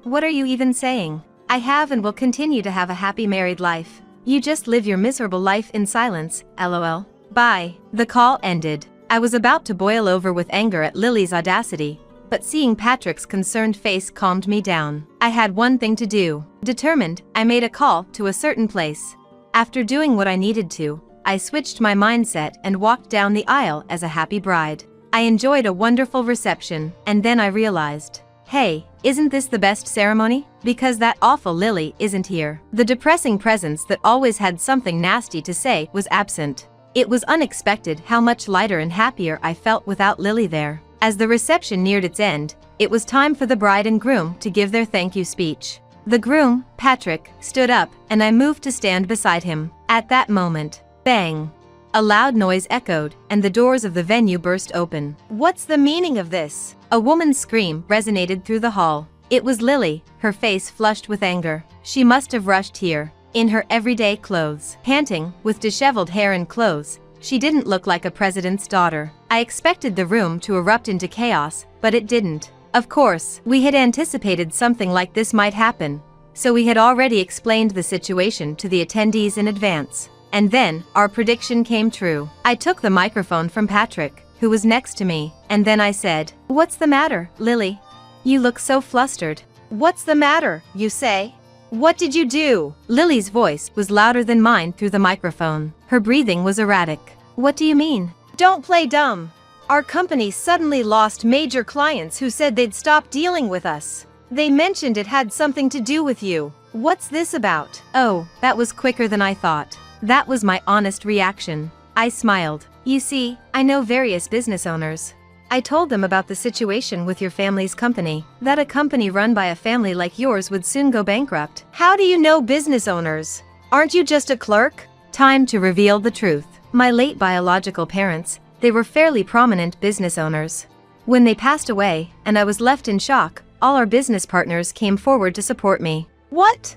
What are you even saying? I have and will continue to have a happy married life. You just live your miserable life in silence, lol. Bye. The call ended. I was about to boil over with anger at Lily's audacity, but seeing Patrick's concerned face calmed me down. I had one thing to do. Determined, I made a call to a certain place. After doing what I needed to, I switched my mindset and walked down the aisle as a happy bride. I enjoyed a wonderful reception, and then I realized, hey, isn't this the best ceremony? Because that awful Lily isn't here. The depressing presence that always had something nasty to say was absent. It was unexpected how much lighter and happier I felt without Lily there. As the reception neared its end, it was time for the bride and groom to give their thank you speech. The groom, Patrick, stood up, and I moved to stand beside him. At that moment, bang! A loud noise echoed, and the doors of the venue burst open. What's the meaning of this? A woman's scream resonated through the hall. It was Lily, her face flushed with anger. She must have rushed here, in her everyday clothes. Panting, with disheveled hair and clothes, she didn't look like a president's daughter. I expected the room to erupt into chaos, but it didn't. Of course, we had anticipated something like this might happen, so we had already explained the situation to the attendees in advance. And then, our prediction came true. I took the microphone from Patrick, who was next to me, and then I said, "What's the matter, Lily? You look so flustered." "What's the matter, you say? What did you do?" Lily's voice was louder than mine through the microphone. Her breathing was erratic. "What do you mean?" "Don't play dumb. Our company suddenly lost major clients who said they'd stop dealing with us. They mentioned it had something to do with you. What's this about?" Oh, that was quicker than I thought. That was my honest reaction. I smiled. "You see, I know various business owners. I told them about the situation with your family's company, that a company run by a family like yours would soon go bankrupt." "How do you know business owners? Aren't you just a clerk?" Time to reveal the truth. My late biological parents, they were fairly prominent business owners. When they passed away, and I was left in shock, all our business partners came forward to support me. "What?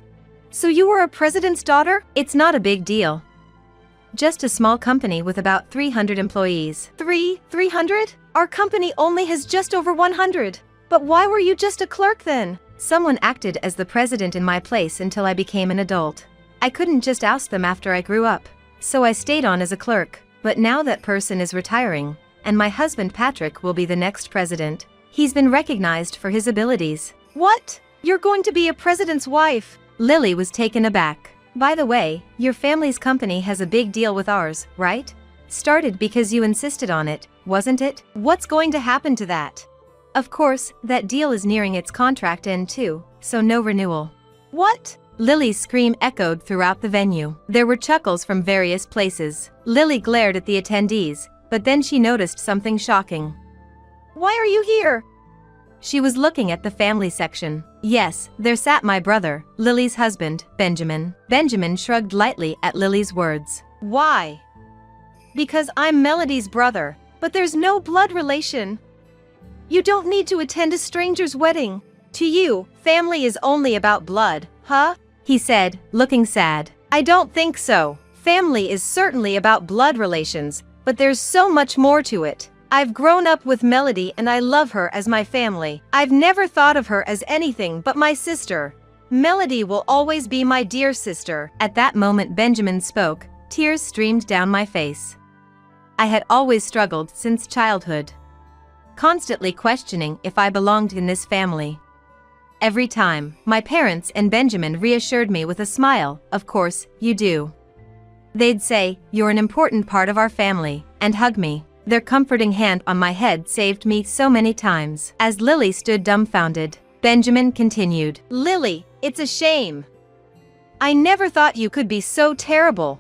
So you were a president's daughter?" "It's not a big deal. Just a small company with about 300 employees. 300? Our company only has just over 100. But why were you just a clerk then?" Someone acted as the president in my place until I became an adult. I couldn't just oust them after I grew up. So I stayed on as a clerk. But now that person is retiring, and my husband Patrick will be the next president. He's been recognized for his abilities. "What? You're going to be a president's wife?" Lily was taken aback. "By the way, your family's company has a big deal with ours, right? Started because you insisted on it, wasn't it? What's going to happen to that?" "Of course, that deal is nearing its contract end too, so no renewal." "What?" Lily's scream echoed throughout the venue. There were chuckles from various places. Lily glared at the attendees, but then she noticed something shocking. "Why are you here?" She was looking at the family section. Yes, there sat my brother, Lily's husband, Benjamin. Benjamin shrugged lightly at Lily's words. "Why?" "Because I'm Melody's brother, but there's no blood relation. You don't need to attend a stranger's wedding. To you, family is only about blood, huh?" he said, looking sad. "I don't think so. Family is certainly about blood relations, but there's so much more to it. I've grown up with Melody and I love her as my family. I've never thought of her as anything but my sister. Melody will always be my dear sister." At that moment Benjamin spoke, tears streamed down my face. I had always struggled since childhood, constantly questioning if I belonged in this family. Every time, my parents and Benjamin reassured me with a smile, "Of course, you do." They'd say, "You're an important part of our family," and hug me. Their comforting hand on my head saved me so many times. As Lily stood dumbfounded, Benjamin continued, Lily, it's a shame. I never thought you could be so terrible.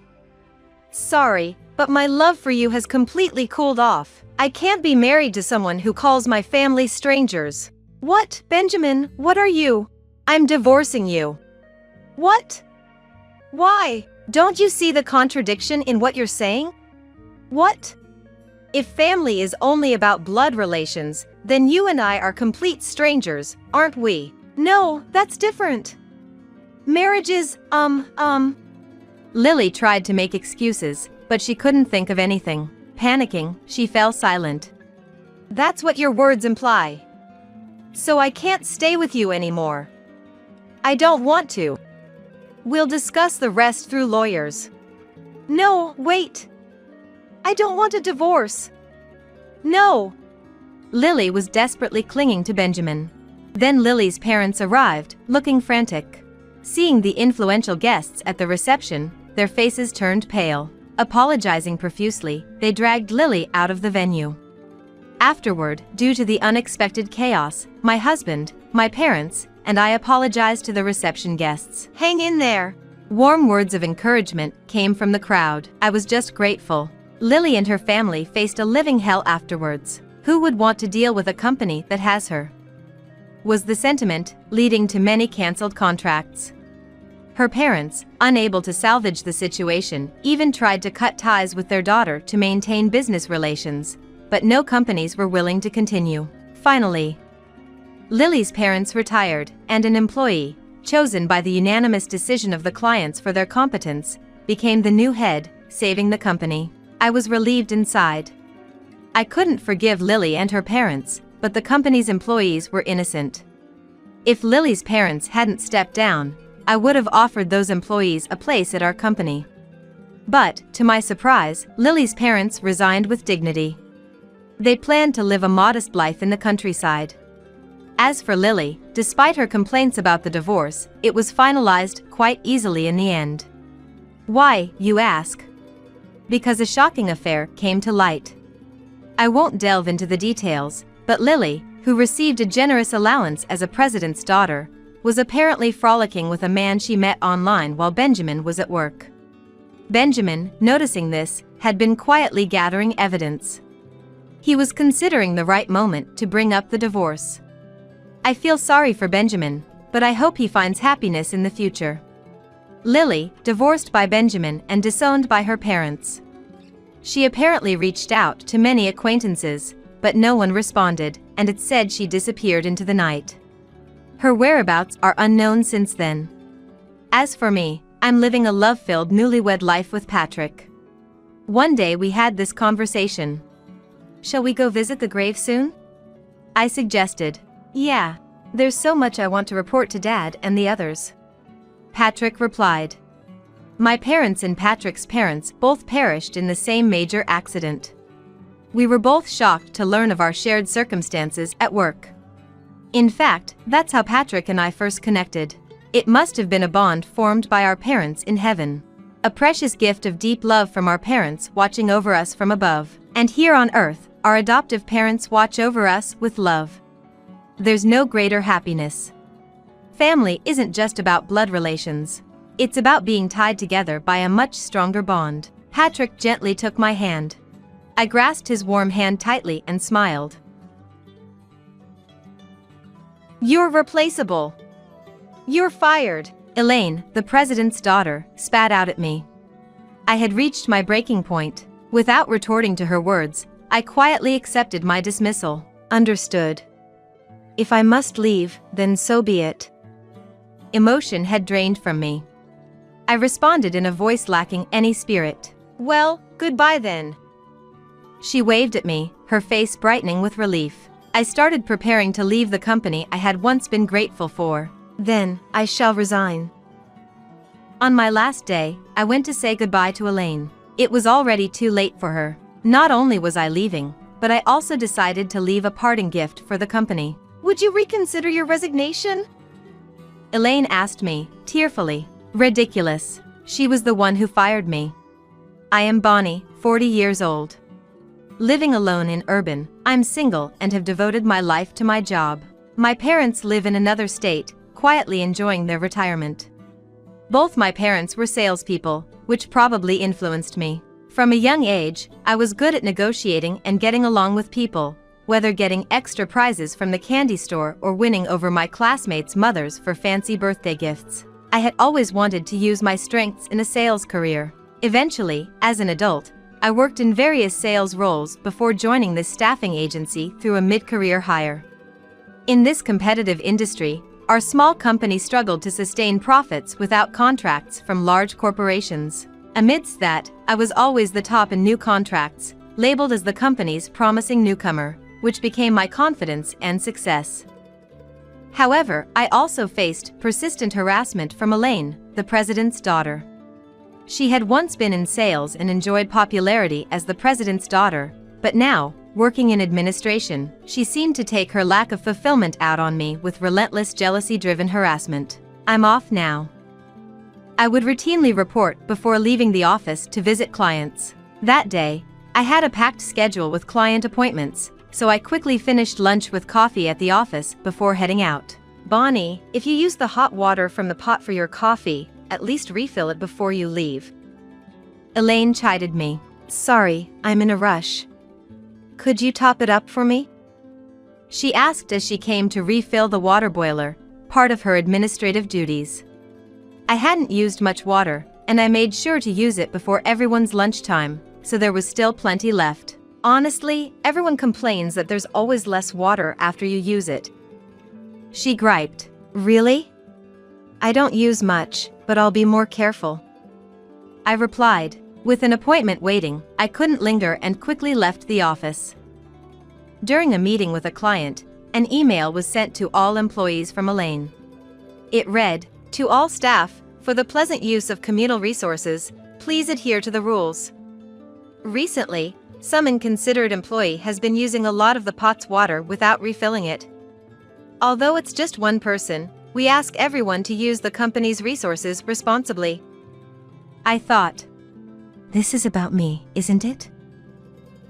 Sorry, but my love for you has completely cooled off. I can't be married to someone who calls my family strangers. What, Benjamin, what are you? I'm divorcing you. What? Why? Don't you see the contradiction in what you're saying? What? If family is only about blood relations, then you and I are complete strangers, aren't we? No, that's different. Marriage is, Lily tried to make excuses, but she couldn't think of anything. Panicking, she fell silent. That's what your words imply. So I can't stay with you anymore. I don't want to. We'll discuss the rest through lawyers. No, wait. I don't want a divorce. No. Lily was desperately clinging to Benjamin. Then Lily's parents arrived, looking frantic. Seeing the influential guests at the reception, their faces turned pale. Apologizing profusely, they dragged Lily out of the venue. Afterward, due to the unexpected chaos, my husband, my parents, and I apologized to the reception guests. Hang in there. Warm words of encouragement came from the crowd. I was just grateful. Lily and her family faced a living hell afterwards. Who would want to deal with a company that has her? Was the sentiment, leading to many canceled contracts. Her parents, unable to salvage the situation, even tried to cut ties with their daughter to maintain business relations, but no companies were willing to continue. Finally, Lily's parents retired, and an employee, chosen by the unanimous decision of the clients for their competence, became the new head, saving the company. I was relieved inside. I couldn't forgive Lily and her parents, but the company's employees were innocent. If Lily's parents hadn't stepped down, I would have offered those employees a place at our company. But, to my surprise, Lily's parents resigned with dignity. They planned to live a modest life in the countryside. As for Lily, despite her complaints about the divorce, it was finalized quite easily in the end. Why, you ask? Because a shocking affair came to light. I won't delve into the details, but Lily, who received a generous allowance as a president's daughter, was apparently frolicking with a man she met online while Benjamin was at work. Benjamin, noticing this, had been quietly gathering evidence. He was considering the right moment to bring up the divorce. I feel sorry for Benjamin, but I hope he finds happiness in the future. Lily, divorced by Benjamin and disowned by her parents. She apparently reached out to many acquaintances, but no one responded, and it's said she disappeared into the night. Her whereabouts are unknown since then. As for me, I'm living a love-filled newlywed life with Patrick. One day we had this conversation. Shall we go visit the grave soon? I suggested. Yeah. There's so much I want to report to Dad and the others. Patrick replied. My parents and Patrick's parents both perished in the same major accident. We were both shocked to learn of our shared circumstances at work. In fact, that's how Patrick and I first connected. It must have been a bond formed by our parents in heaven. A precious gift of deep love from our parents watching over us from above. And here on earth, our adoptive parents watch over us with love. There's no greater happiness. Family isn't just about blood relations. It's about being tied together by a much stronger bond. Patrick gently took my hand. I grasped his warm hand tightly and smiled. You're replaceable. You're fired. Elaine, the president's daughter, spat out at me. I had reached my breaking point. Without retorting to her words, I quietly accepted my dismissal. Understood. If I must leave, then so be it. Emotion had drained from me. I responded in a voice lacking any spirit. Well, goodbye then. She waved at me, her face brightening with relief. I started preparing to leave the company I had once been grateful for. Then, I shall resign. On my last day, I went to say goodbye to Elaine. It was already too late for her. Not only was I leaving, but I also decided to leave a parting gift for the company. Would you reconsider your resignation? Elaine asked me, tearfully. Ridiculous. She was the one who fired me. I am Bonnie, 40 years old. living alone in urban. I'm single and have devoted my life to my job. My parents live in another state, quietly enjoying their retirement. Both my parents were salespeople, which probably influenced me. From a young age, I was good at negotiating and getting along with people, whether getting extra prizes from the candy store or winning over my classmates' mothers for fancy birthday gifts. I had always wanted to use my strengths in a sales career. Eventually, as an adult, I worked in various sales roles before joining this staffing agency through a mid-career hire. In this competitive industry, our small company struggled to sustain profits without contracts from large corporations. Amidst that, I was always the top in new contracts, labeled as the company's promising newcomer, which became my confidence and success. However, I also faced persistent harassment from Elaine, the president's daughter. She had once been in sales and enjoyed popularity as the president's daughter, but now, working in administration, she seemed to take her lack of fulfillment out on me with relentless jealousy-driven harassment. I'm off now. I would routinely report before leaving the office to visit clients. That day, I had a packed schedule with client appointments, so I quickly finished lunch with coffee at the office before heading out. Bonnie, if you use the hot water from the pot for your coffee, at least refill it before you leave. Elaine chided me. Sorry, I'm in a rush. Could you top it up for me? She asked as she came to refill the water boiler, part of her administrative duties. I hadn't used much water, and I made sure to use it before everyone's lunchtime, so there was still plenty left. Honestly, everyone complains that there's always less water after you use it. She griped. Really? I don't use much, but I'll be more careful. I replied. With an appointment waiting, I couldn't linger and quickly left the office. During a meeting with a client, an email was sent to all employees from Elaine. It read, "To all staff, for the pleasant use of communal resources, please adhere to the rules. Recently, some inconsiderate employee has been using a lot of the pot's water without refilling it. Although it's just one person, we ask everyone to use the company's resources responsibly." I thought, This is about me, isn't it?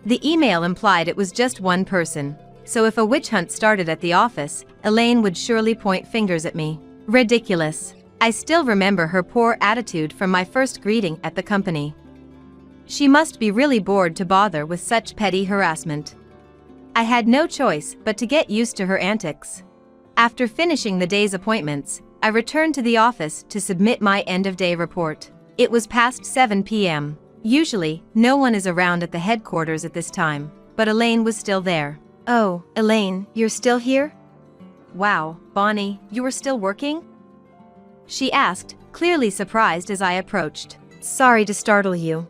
the email implied it was just one person, so if a witch hunt started at the office, Elaine would surely point fingers at me. Ridiculous. I still remember her poor attitude from my first greeting at the company. She must be really bored to bother with such petty harassment. I had no choice but to get used to her antics. After finishing the day's appointments, I returned to the office to submit my end-of-day report. It was past 7 p.m. Usually, no one is around at the headquarters at this time, but Elaine was still there. Oh, Elaine, you're still here? Wow, Bonnie, you were still working? She asked, clearly surprised as I approached. Sorry to startle you.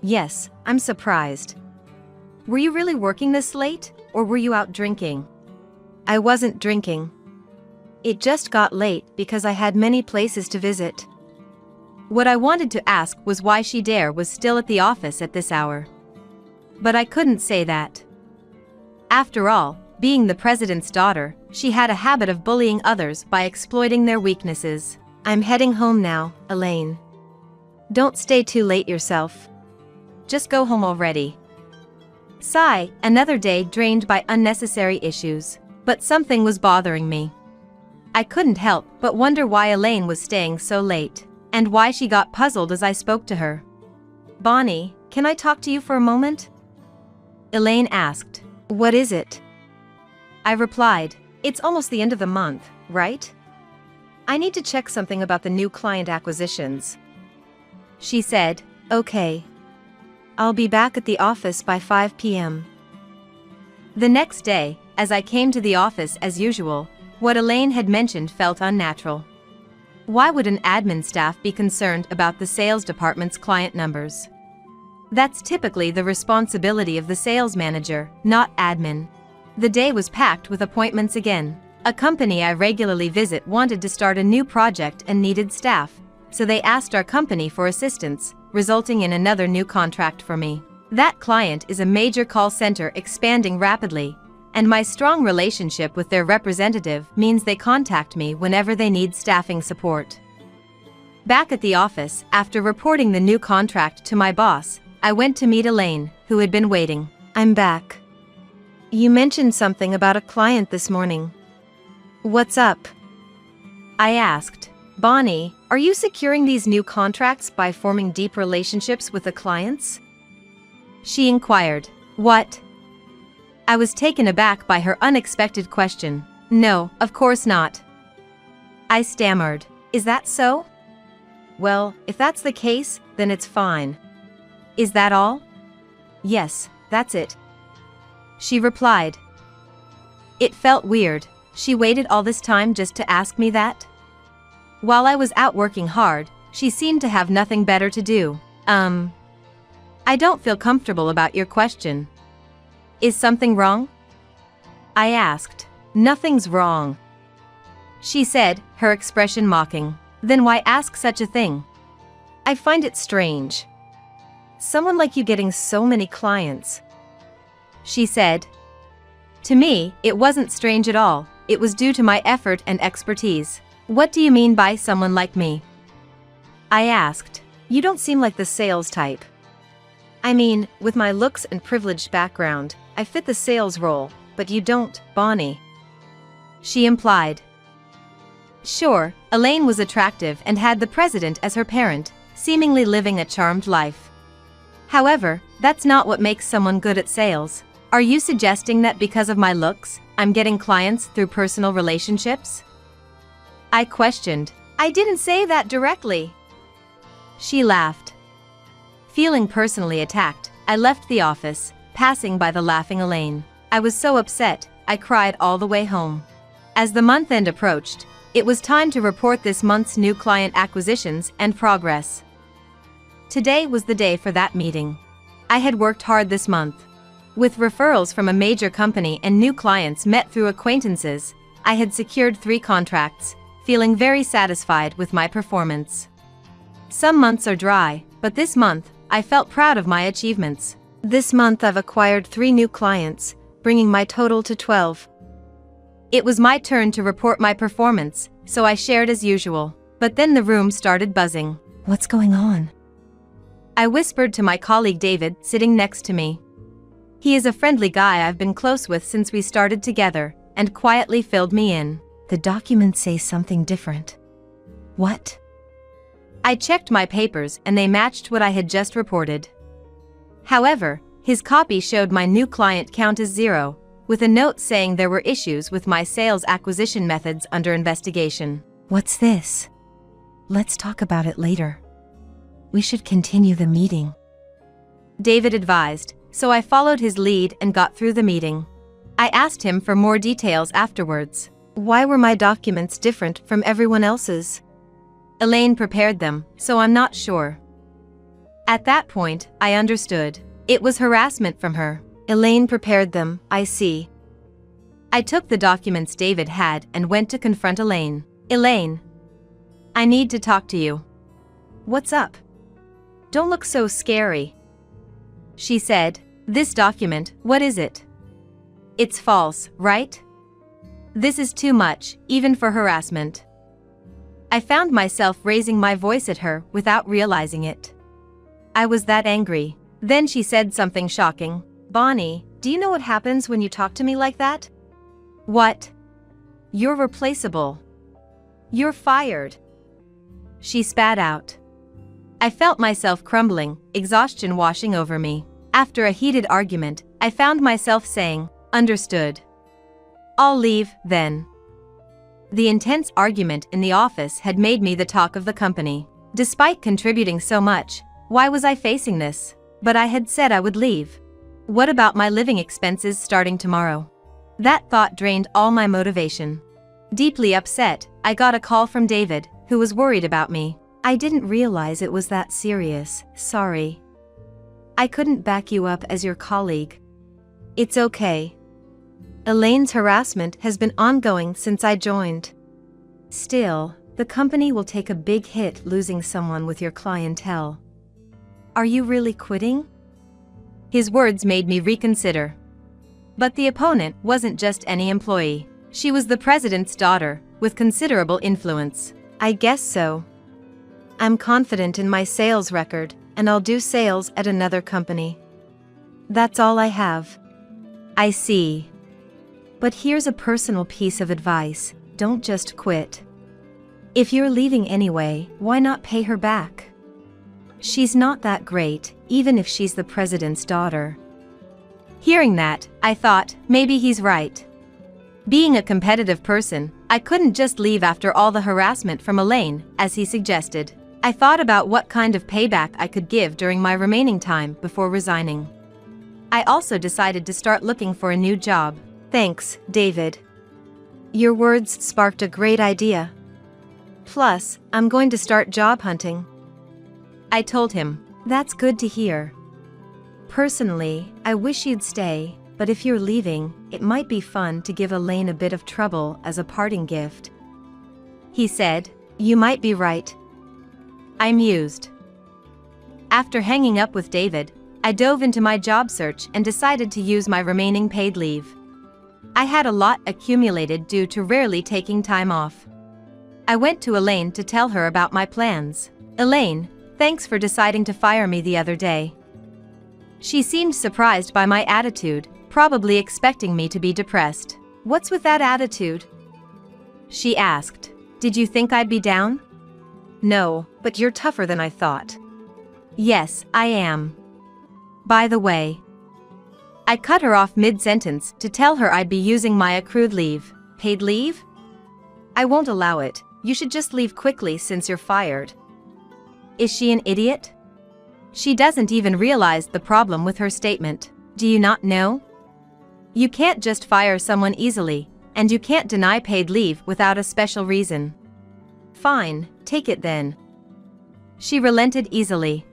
Yes, I'm surprised. Were you really working this late, or were you out drinking? I wasn't drinking. It just got late because I had many places to visit. What I wanted to ask was why she was still at the office at this hour. But I couldn't say that. After all, being the president's daughter, she had a habit of bullying others by exploiting their weaknesses. I'm heading home now, Elaine. Don't stay too late yourself. Just go home already. Sigh, another day drained by unnecessary issues. But something was bothering me. I couldn't help but wonder why Elaine was staying so late, and why she got puzzled as I spoke to her. Bonnie, can I talk to you for a moment? Elaine asked. What is it? I replied. It's almost the end of the month, right? I need to check something about the new client acquisitions. She said, Okay. I'll be back at the office by 5 p.m. The next day, as I came to the office as usual, what Elaine had mentioned felt unnatural. Why would an admin staff be concerned about the sales department's client numbers? That's typically the responsibility of the sales manager, not admin. The day was packed with appointments again. A company I regularly visit wanted to start a new project and needed staff, so they asked our company for assistance, resulting in another new contract for me. That client is a major call center expanding rapidly, and my strong relationship with their representative means they contact me whenever they need staffing support. Back at the office, after reporting the new contract to my boss, I went to meet Elaine, who had been waiting. I'm back. You mentioned something about a client this morning. What's up? I asked. Bonnie, are you securing these new contracts by forming deep relationships with the clients? She inquired. What? I was taken aback by her unexpected question. No, of course not. I stammered. Is that so? Well, if that's the case, then it's fine. Is that all? Yes, that's it. She replied. It felt weird. She waited all this time just to ask me that? While I was out working hard, she seemed to have nothing better to do. I don't feel comfortable about your question. Is something wrong? I asked. Nothing's wrong. She said, her expression mocking. Then why ask such a thing? I find it strange. Someone like you getting so many clients. She said. To me, it wasn't strange at all. It was due to my effort and expertise. What do you mean by someone like me? I asked. You don't seem like the sales type. I mean, with my looks and privileged background, I fit the sales role, but you don't, Bonnie. She implied. Sure, Elaine was attractive and had the president as her parent, seemingly living a charmed life. However, that's not what makes someone good at sales. Are you suggesting that because of my looks, I'm getting clients through personal relationships? I questioned. I didn't say that directly. She laughed. Feeling personally attacked, I left the office, passing by the laughing Elaine. I was so upset, I cried all the way home. As the month end approached, it was time to report this month's new client acquisitions and progress. Today was the day for that meeting. I had worked hard this month. With referrals from a major company and new clients met through acquaintances, I had secured 3 contracts, feeling very satisfied with my performance. Some months are dry, but this month, I felt proud of my achievements. This month I've acquired 3 new clients, bringing my total to 12. It was my turn to report my performance, so I shared as usual. But then the room started buzzing. What's going on? I whispered to my colleague David, sitting next to me. He is a friendly guy I've been close with since we started together, and quietly filled me in. The documents say something different. What? I checked my papers and they matched what I had just reported. However, his copy showed my new client count as 0, with a note saying there were issues with my sales acquisition methods under investigation. What's this? Let's talk about it later. We should continue the meeting. David advised, so I followed his lead and got through the meeting. I asked him for more details afterwards. Why were my documents different from everyone else's? Elaine prepared them, so I'm not sure. At that point, I understood. It was harassment from her. Elaine prepared them, I see. I took the documents David had and went to confront Elaine. Elaine, I need to talk to you. What's up? Don't look so scary. She said, this document, what is it? It's false, right? This is too much, even for harassment. I found myself raising my voice at her without realizing it. I was that angry. Then she said something shocking. Bonnie, do you know what happens when you talk to me like that? What? You're replaceable. You're fired. She spat out. I felt myself crumbling, exhaustion washing over me. After a heated argument, I found myself saying, understood. I'll leave, then. The intense argument in the office had made me the talk of the company. Despite contributing so much, why was I facing this? But I had said I would leave. What about my living expenses starting tomorrow? That thought drained all my motivation. Deeply upset, I got a call from David, who was worried about me. I didn't realize it was that serious, sorry. I couldn't back you up as your colleague. It's okay. Elaine's harassment has been ongoing since I joined. Still, the company will take a big hit losing someone with your clientele. Are you really quitting? His words made me reconsider. But the opponent wasn't just any employee. She was the president's daughter, with considerable influence. I guess so. I'm confident in my sales record, and I'll do sales at another company. That's all I have. I see. But here's a personal piece of advice: don't just quit. If you're leaving anyway, why not pay her back? She's not that great, even if she's the president's daughter. Hearing that, I thought, maybe he's right. Being a competitive person, I couldn't just leave after all the harassment from Elaine, as he suggested. I thought about what kind of payback I could give during my remaining time before resigning. I also decided to start looking for a new job. Thanks, David. Your words sparked a great idea. Plus, I'm going to start job hunting. I told him. That's good to hear. Personally, I wish you'd stay, but if you're leaving, it might be fun to give Elaine a bit of trouble as a parting gift. He said. You might be right. I mused. After hanging up with David, I dove into my job search and decided to use my remaining paid leave. I had a lot accumulated due to rarely taking time off. I went to Elaine to tell her about my plans. Elaine, thanks for deciding to fire me the other day. She seemed surprised by my attitude, probably expecting me to be depressed. What's with that attitude? She asked. Did you think I'd be down? No, but you're tougher than I thought. Yes, I am. By the way. I cut her off mid-sentence to tell her I'd be using my accrued leave. Paid leave? I won't allow it. You should just leave quickly since you're fired. Is she an idiot? She doesn't even realize the problem with her statement. Do you not know? You can't just fire someone easily, and you can't deny paid leave without a special reason. Fine, take it then. She relented easily.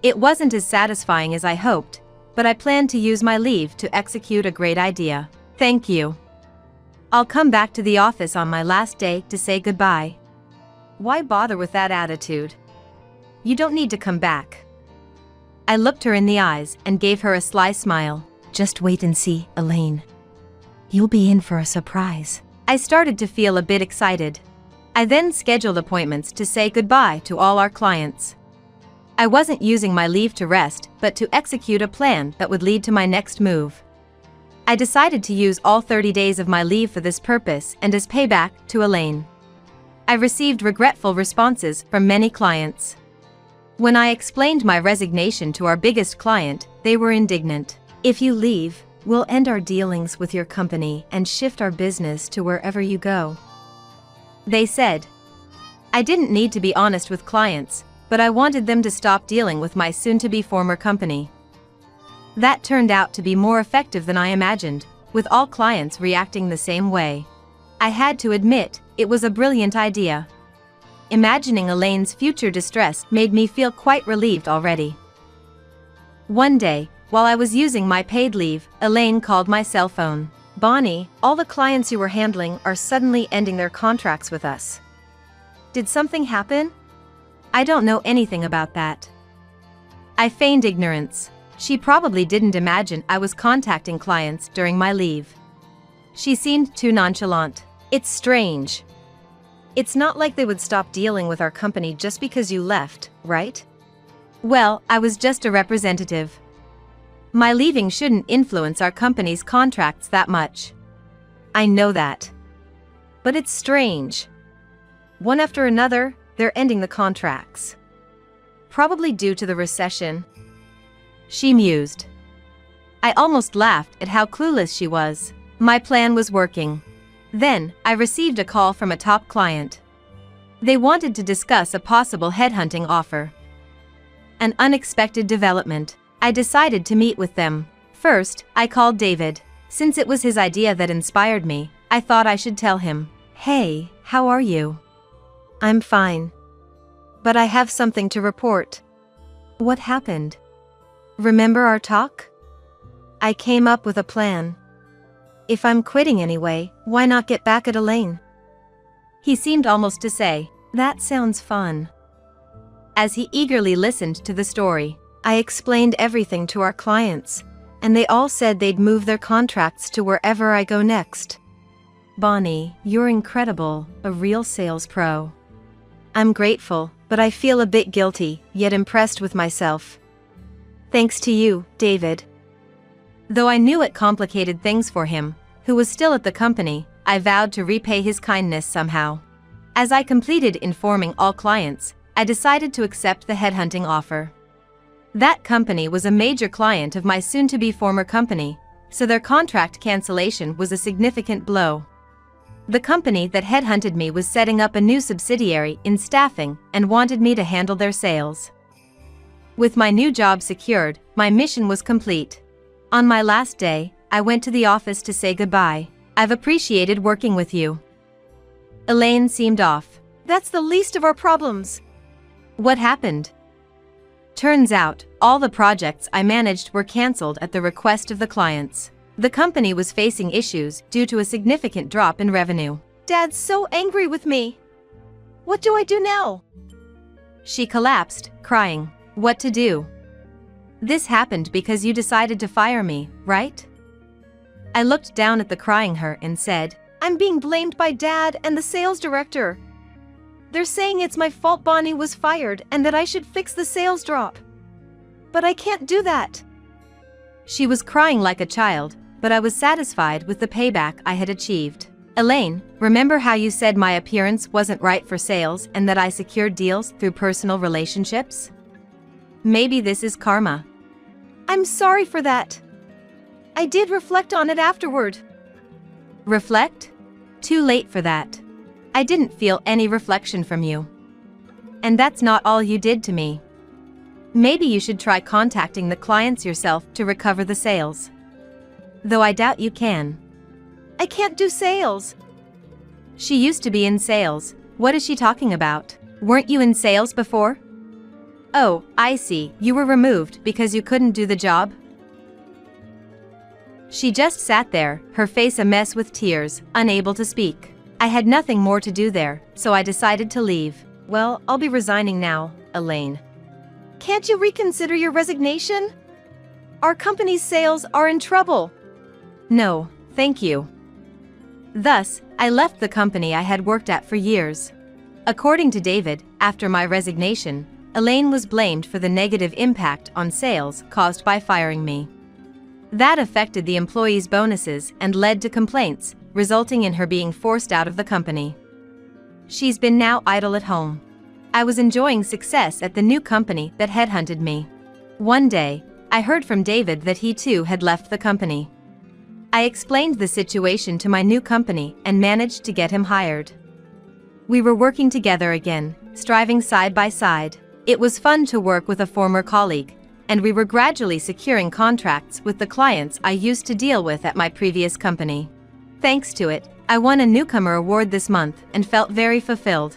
It wasn't as satisfying as I hoped, but I planned to use my leave to execute a great idea. Thank you. I'll come back to the office on my last day to say goodbye. Why bother with that attitude? You don't need to come back. I looked her in the eyes and gave her a sly smile. Just wait and see, Elaine. You'll be in for a surprise. I started to feel a bit excited. I then scheduled appointments to say goodbye to all our clients. I wasn't using my leave to rest, but to execute a plan that would lead to my next move. I decided to use all 30 days of my leave for this purpose and as payback to Elaine. I received regretful responses from many clients. When I explained my resignation to our biggest client, they were indignant. If you leave, we'll end our dealings with your company and shift our business to wherever you go. They said. I didn't need to be honest with clients, but I wanted them to stop dealing with my soon-to-be former company. That turned out to be more effective than I imagined, with all clients reacting the same way. I had to admit, it was a brilliant idea. Imagining Elaine's future distress made me feel quite relieved already. One day, while I was using my paid leave, Elaine called my cell phone. Bonnie, all the clients you were handling are suddenly ending their contracts with us. Did something happen? I don't know anything about that. I feigned ignorance. She probably didn't imagine I was contacting clients during my leave. She seemed too nonchalant. It's strange. It's not like they would stop dealing with our company just because you left, right? Well, I was just a representative. My leaving shouldn't influence our company's contracts that much. I know that. But it's strange. One after another, they're ending the contracts. Probably due to the recession. She mused. I almost laughed at how clueless she was. My plan was working. Then, I received a call from a top client. They wanted to discuss a possible headhunting offer. An unexpected development. I decided to meet with them. First, I called David. Since it was his idea that inspired me, I thought I should tell him. Hey, how are you? I'm fine. But I have something to report. What happened? Remember our talk? I came up with a plan. If I'm quitting anyway, why not get back at Elaine? He seemed almost to say, that sounds fun. As he eagerly listened to the story. I explained everything to our clients, and they all said they'd move their contracts to wherever I go next. Bonnie, you're incredible, a real sales pro. I'm grateful, but I feel a bit guilty, yet impressed with myself. Thanks to you, David. Though I knew it complicated things for him, who was still at the company, I vowed to repay his kindness somehow. As I completed informing all clients, I decided to accept the headhunting offer. That company was a major client of my soon-to-be former company, so their contract cancellation was a significant blow. The company that headhunted me was setting up a new subsidiary in staffing and wanted me to handle their sales. With my new job secured, my mission was complete. On my last day, I went to the office to say goodbye. I've appreciated working with you. Elaine seemed off. That's the least of our problems. What happened? Turns out, all the projects I managed were cancelled at the request of the clients. The company was facing issues due to a significant drop in revenue. Dad's so angry with me. What do I do now? She collapsed, crying. What to do? This happened because you decided to fire me, right? I looked down at the crying her and said, I'm being blamed by Dad and the sales director. They're saying it's my fault Bonnie was fired and that I should fix the sales drop. But I can't do that. She was crying like a child, but I was satisfied with the payback I had achieved. Elaine, remember how you said my appearance wasn't right for sales and that I secured deals through personal relationships? Maybe this is karma. I'm sorry for that. I did reflect on it afterward. Reflect? Too late for that. I didn't feel any reflection from you. And that's not all you did to me. Maybe you should try contacting the clients yourself to recover the sales. Though I doubt you can. I can't do sales. She used to be in sales. What is she talking about? Weren't you in sales before? Oh, I see, you were removed because you couldn't do the job? She just sat there, her face a mess with tears, unable to speak. I had nothing more to do there, so I decided to leave. Well, I'll be resigning now, Elaine. Can't you reconsider your resignation? Our company's sales are in trouble. No, thank you. Thus, I left the company I had worked at for years. According to David, after my resignation, Elaine was blamed for the negative impact on sales caused by firing me. That affected the employees' bonuses and led to complaints, resulting in her being forced out of the company. She's been now idle at home. I was enjoying success at the new company that headhunted me. One day, I heard from David that he too had left the company. I explained the situation to my new company and managed to get him hired. We were working together again, striving side by side. It was fun to work with a former colleague, and we were gradually securing contracts with the clients I used to deal with at my previous company. Thanks to it, I won a newcomer award this month and felt very fulfilled.